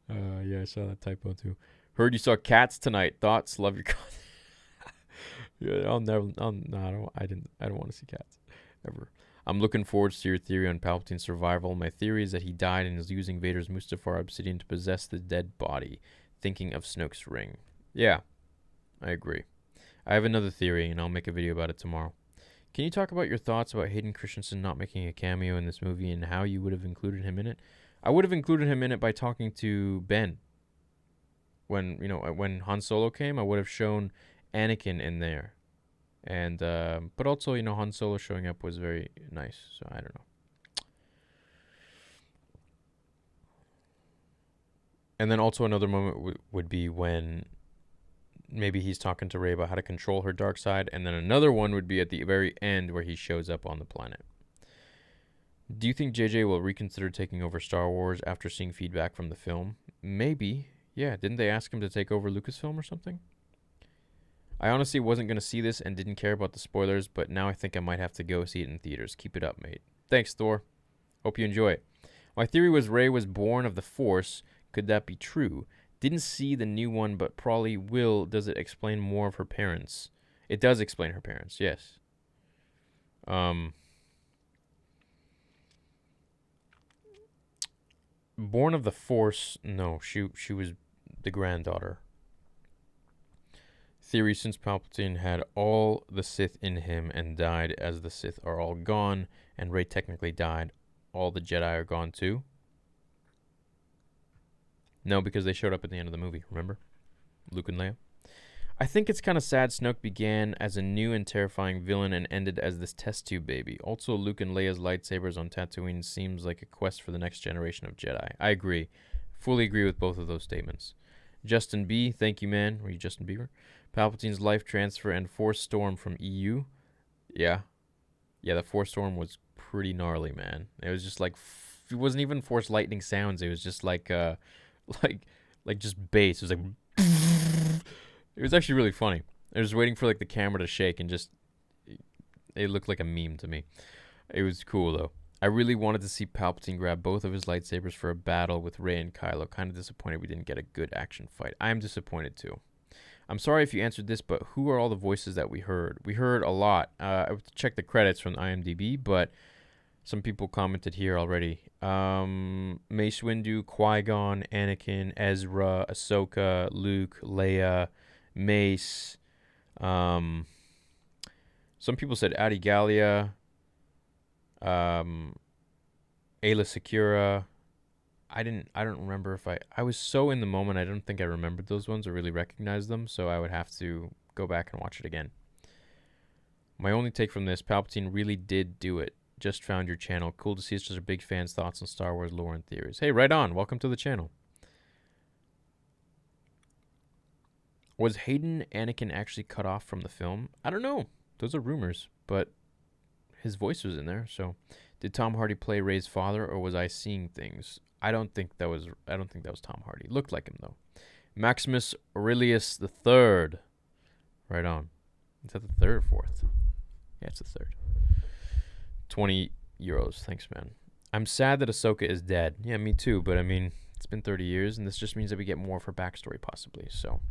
Yeah, I saw that typo too. Heard you saw Cats tonight. Thoughts? Love your content. Yeah, I don't want to see Cats ever. I'm looking forward to your theory on Palpatine's survival. My theory is that he died and is using Vader's Mustafar obsidian to possess the dead body, thinking of Snoke's ring. Yeah, I agree. I have another theory, and I'll make a video about it tomorrow. Can you talk about your thoughts about Hayden Christensen not making a cameo in this movie and how you would have included him in it? I would have included him in it by talking to Ben. When Han Solo came, I would have shown Anakin in there. And but also, Han Solo showing up was very nice. So I don't know. And then also another moment would be when maybe he's talking to Rey about how to control her dark side. And then another one would be at the very end where he shows up on the planet. Do you think JJ will reconsider taking over Star Wars after seeing feedback from the film? Maybe. Yeah, didn't they ask him to take over Lucasfilm or something? I honestly wasn't going to see this and didn't care about the spoilers, but now I think I might have to go see it in theaters. Keep it up, mate. Thanks, Thor. Hope you enjoy it. My theory was Rey was born of the Force. Could that be true? Didn't see the new one, but probably will. Does it explain more of her parents? It does explain her parents, yes. Born of the Force, no, she was the granddaughter. Theory, since Palpatine had all the Sith in him and died as the Sith are all gone, and Rey technically died, all the Jedi are gone too? No, because they showed up at the end of the movie, remember? Luke and Leia. I think it's kind of sad Snoke began as a new and terrifying villain and ended as this test tube baby. Also, Luke and Leia's lightsabers on Tatooine seems like a quest for the next generation of Jedi. I agree. Fully agree with both of those statements. Justin B., thank you, man. Were you Justin Bieber? Palpatine's life transfer and Force Storm from EU. Yeah. Yeah, the Force Storm was pretty gnarly, man. It was just like, it wasn't even Force lightning sounds. It was just like just bass. It was like, it was actually really funny. I was waiting for like the camera to shake and just, it looked like a meme to me. It was cool though. I really wanted to see Palpatine grab both of his lightsabers for a battle with Rey and Kylo. Kind of disappointed we didn't get a good action fight. I am disappointed too. I'm sorry if you answered this, but who are all the voices that we heard? We heard a lot. I have to check the credits from IMDb, but some people commented here already. Mace Windu, Qui-Gon, Anakin, Ezra, Ahsoka, Luke, Leia, Mace. Some people said Adi Gallia, Ayla Secura. I don't remember if I was so in the moment, I don't think I remembered those ones or really recognized them, so I would have to go back and watch it again. My only take from this, Palpatine really did do it. Just found your channel. Cool to see such a big fan's thoughts on Star Wars lore and theories. Hey, right on. Welcome to the channel. Was Hayden Anakin actually cut off from the film? I don't know. Those are rumors, but his voice was in there, so did Tom Hardy play Rey's father, or was I seeing things? I don't think that was Tom Hardy. Looked like him though. Maximus Aurelius III. Right on. Is that the third or fourth? Yeah, it's the third. 20 euros. Thanks, man. I'm sad that Ahsoka is dead. Yeah, me too, but I mean, it's been 30 years, and this just means that we get more of her backstory possibly, so.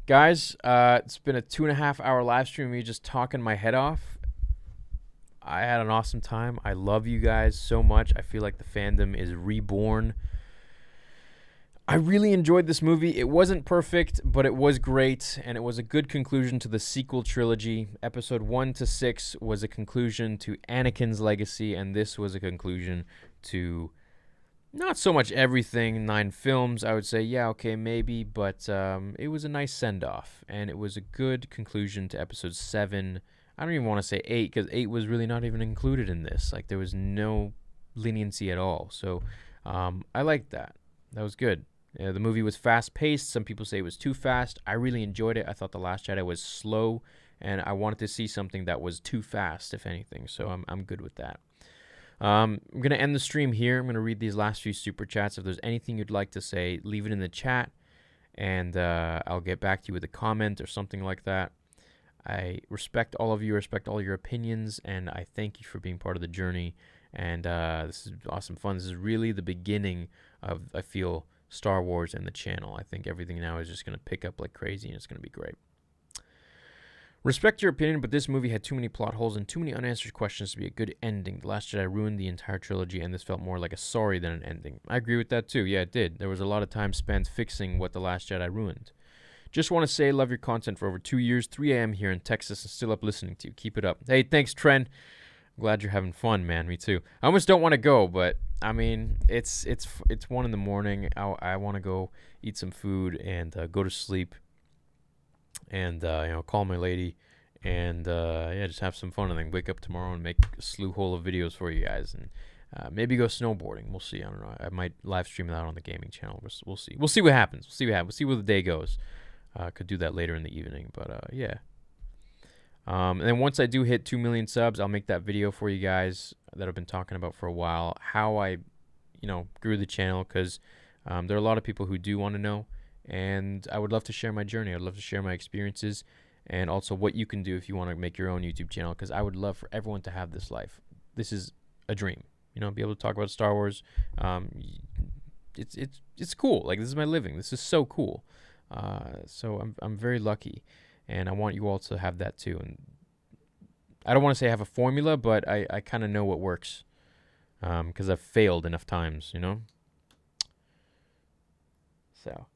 Guys, it's been a 2.5 hour live stream of me just talking my head off. I had an awesome time. I love you guys so much. I feel like the fandom is reborn. I really enjoyed this movie. It wasn't perfect, but it was great, and it was a good conclusion to the sequel trilogy. Episode 1 to 6 was a conclusion to Anakin's legacy, and this was a conclusion to Not so much everything, 9 films. I would say, yeah, okay, maybe, but it was a nice send off, and it was a good conclusion to episode 7. I don't even want to say 8, because 8 was really not even included in this. Like, there was no leniency at all. So I liked that. That was good. The movie was fast paced. Some people say it was too fast. I really enjoyed it. I thought The Last Jedi was slow, and I wanted to see something that was too fast, if anything. So I'm good with that. I'm going to end the stream here. I'm going to read these last few super chats. If there's anything you'd like to say, leave it in the chat, and I'll get back to you with a comment or something like that. I respect all of you, respect all your opinions, and I thank you for being part of the journey. And this is awesome fun. This is really the beginning of, I feel, Star Wars and the channel. I think everything now is just going to pick up like crazy, and it's going to be great. Respect your opinion, but this movie had too many plot holes and too many unanswered questions to be a good ending. The Last Jedi ruined the entire trilogy, and this felt more like a sorry than an ending. I agree with that too. Yeah, it did. There was a lot of time spent fixing what The Last Jedi ruined. Just want to say, love your content for over 2 years, 3 a.m. here in Texas, and still up listening to you. Keep it up. Hey, thanks, Trent. Glad you're having fun, man. Me too. I almost don't want to go, but I mean, it's 1 in the morning. I want to go eat some food and go to sleep, and call my lady, and just have some fun, and then wake up tomorrow and make a slew hole of videos for you guys, and maybe go snowboarding. We'll see. I don't know. I might live stream that on the gaming channel. We'll see. We'll see what happens. We'll see where the day goes. Could do that later in the evening, but yeah. And then once I do hit 2 million subs, I'll make that video for you guys that I've been talking about for a while, how I, grew the channel, because there are a lot of people who do want to know, and I would love to share my journey. I'd love to share my experiences, and also what you can do if you want to make your own YouTube channel, because I would love for everyone to have this life. This is a dream, be able to talk about Star Wars. It's cool. Like, this is my living. This is so cool. So I'm very lucky, and I want you all to have that too. And I don't want to say I have a formula, but I kind of know what works, because I've failed enough times, So,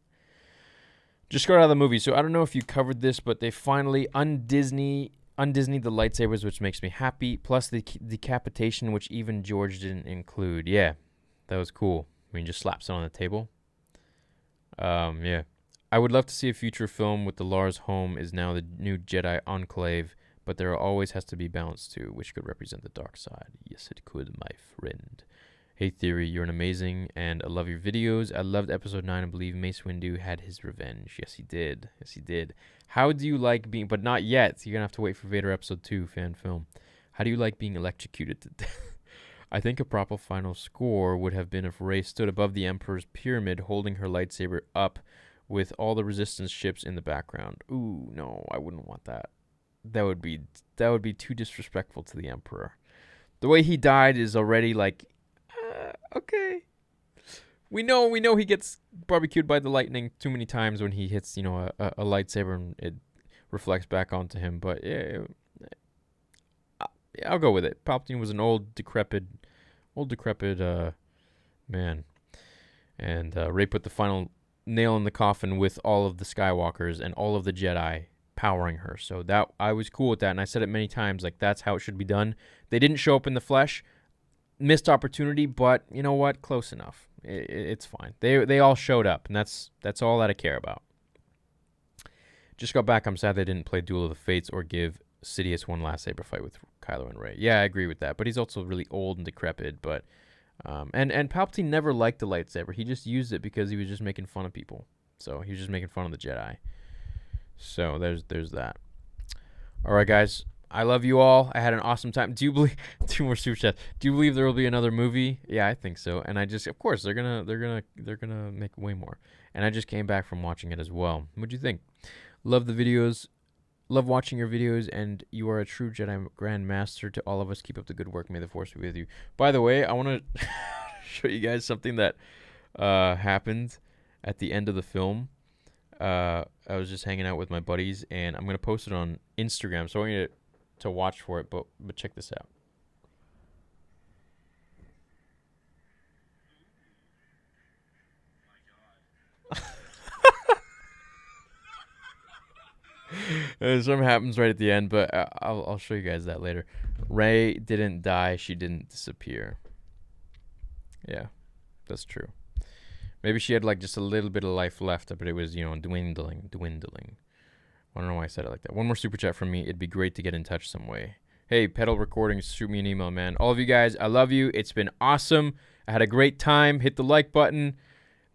just got out of the movie. So I don't know if you covered this, but they finally undisney the lightsabers, which makes me happy. Plus the decapitation, which even George didn't include. Yeah, that was cool. I mean, just slaps it on the table. Yeah. I would love to see a future film with the Lars home is now the new Jedi enclave, but there always has to be balance too, which could represent the dark side. Yes, it could, my friend. Hey, Theory, you're an amazing, and I love your videos. I loved episode 9 and believe Mace Windu had his revenge. Yes, he did. Yes, he did. How do you like being, but not yet. You're going to have to wait for Vader episode 2 fan film. How do you like being electrocuted to death? I think a proper final score would have been if Rey stood above the Emperor's pyramid holding her lightsaber up with all the resistance ships in the background. Ooh, no, I wouldn't want that. That would be too disrespectful to the Emperor. The way he died is already like, okay. We know he gets barbecued by the lightning too many times when he hits, a lightsaber and it reflects back onto him. But yeah, I'll go with it. Palpatine was an old decrepit man, and Rey put the final nail in the coffin with all of the Skywalkers and all of the Jedi powering her. So that I was cool with that, and I said it many times, like, that's how it should be done. They didn't show up in the flesh, missed opportunity, but you know what? Close enough. It's fine. They all showed up, and that's all that I care about. Just got back. I'm sad they didn't play Duel of the Fates or give Sidious one last saber fight with Kylo and Rey. Yeah, I agree with that. But he's also really old and decrepit. But and Palpatine never liked the lightsaber. He just used it because he was just making fun of people. So he was just making fun of the Jedi. So there's that. All right, guys. I love you all. I had an awesome time. Do you believe 2 more super chats? Do you believe there will be another movie? Yeah, I think so. And I just, of course, they're gonna make way more. And I just came back from watching it as well. What'd you think? Love the videos. Love watching your videos, and you are a true Jedi Grand Master to all of us. Keep up the good work. May the Force be with you. By the way, I want to show you guys something that happened at the end of the film. I was just hanging out with my buddies, and I'm going to post it on Instagram, so I want you to watch for it, but check this out. Something happens right at the end, but I'll show you guys that later. Rey didn't die. She didn't disappear. Yeah. That's true. Maybe she had like just a little bit of life left, but it was, dwindling. I don't know why I said it like that. One more super chat from me. It'd be great to get in touch some way. Hey, Pedal Recordings, shoot me an email, man. All of you guys, I love you. It's been awesome. I had a great time. Hit the like button.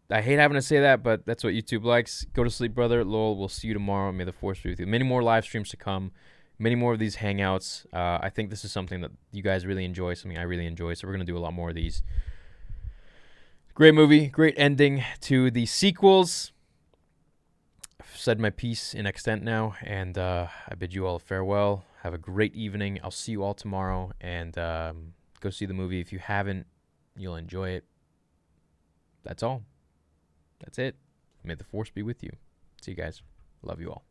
I hate having to say that, but that's what YouTube likes. Go to sleep, brother. Lol, we'll see you tomorrow. May the force be with you. Many more live streams to come. Many more of these hangouts. I think this is something that you guys really enjoy, something I really enjoy, so we're going to do a lot more of these. Great movie. Great ending to the sequels. I've said my piece in extent now, and I bid you all farewell. Have a great evening. I'll see you all tomorrow, and go see the movie. If you haven't, you'll enjoy it. That's all. That's it. May the force be with you. See you guys. Love you all.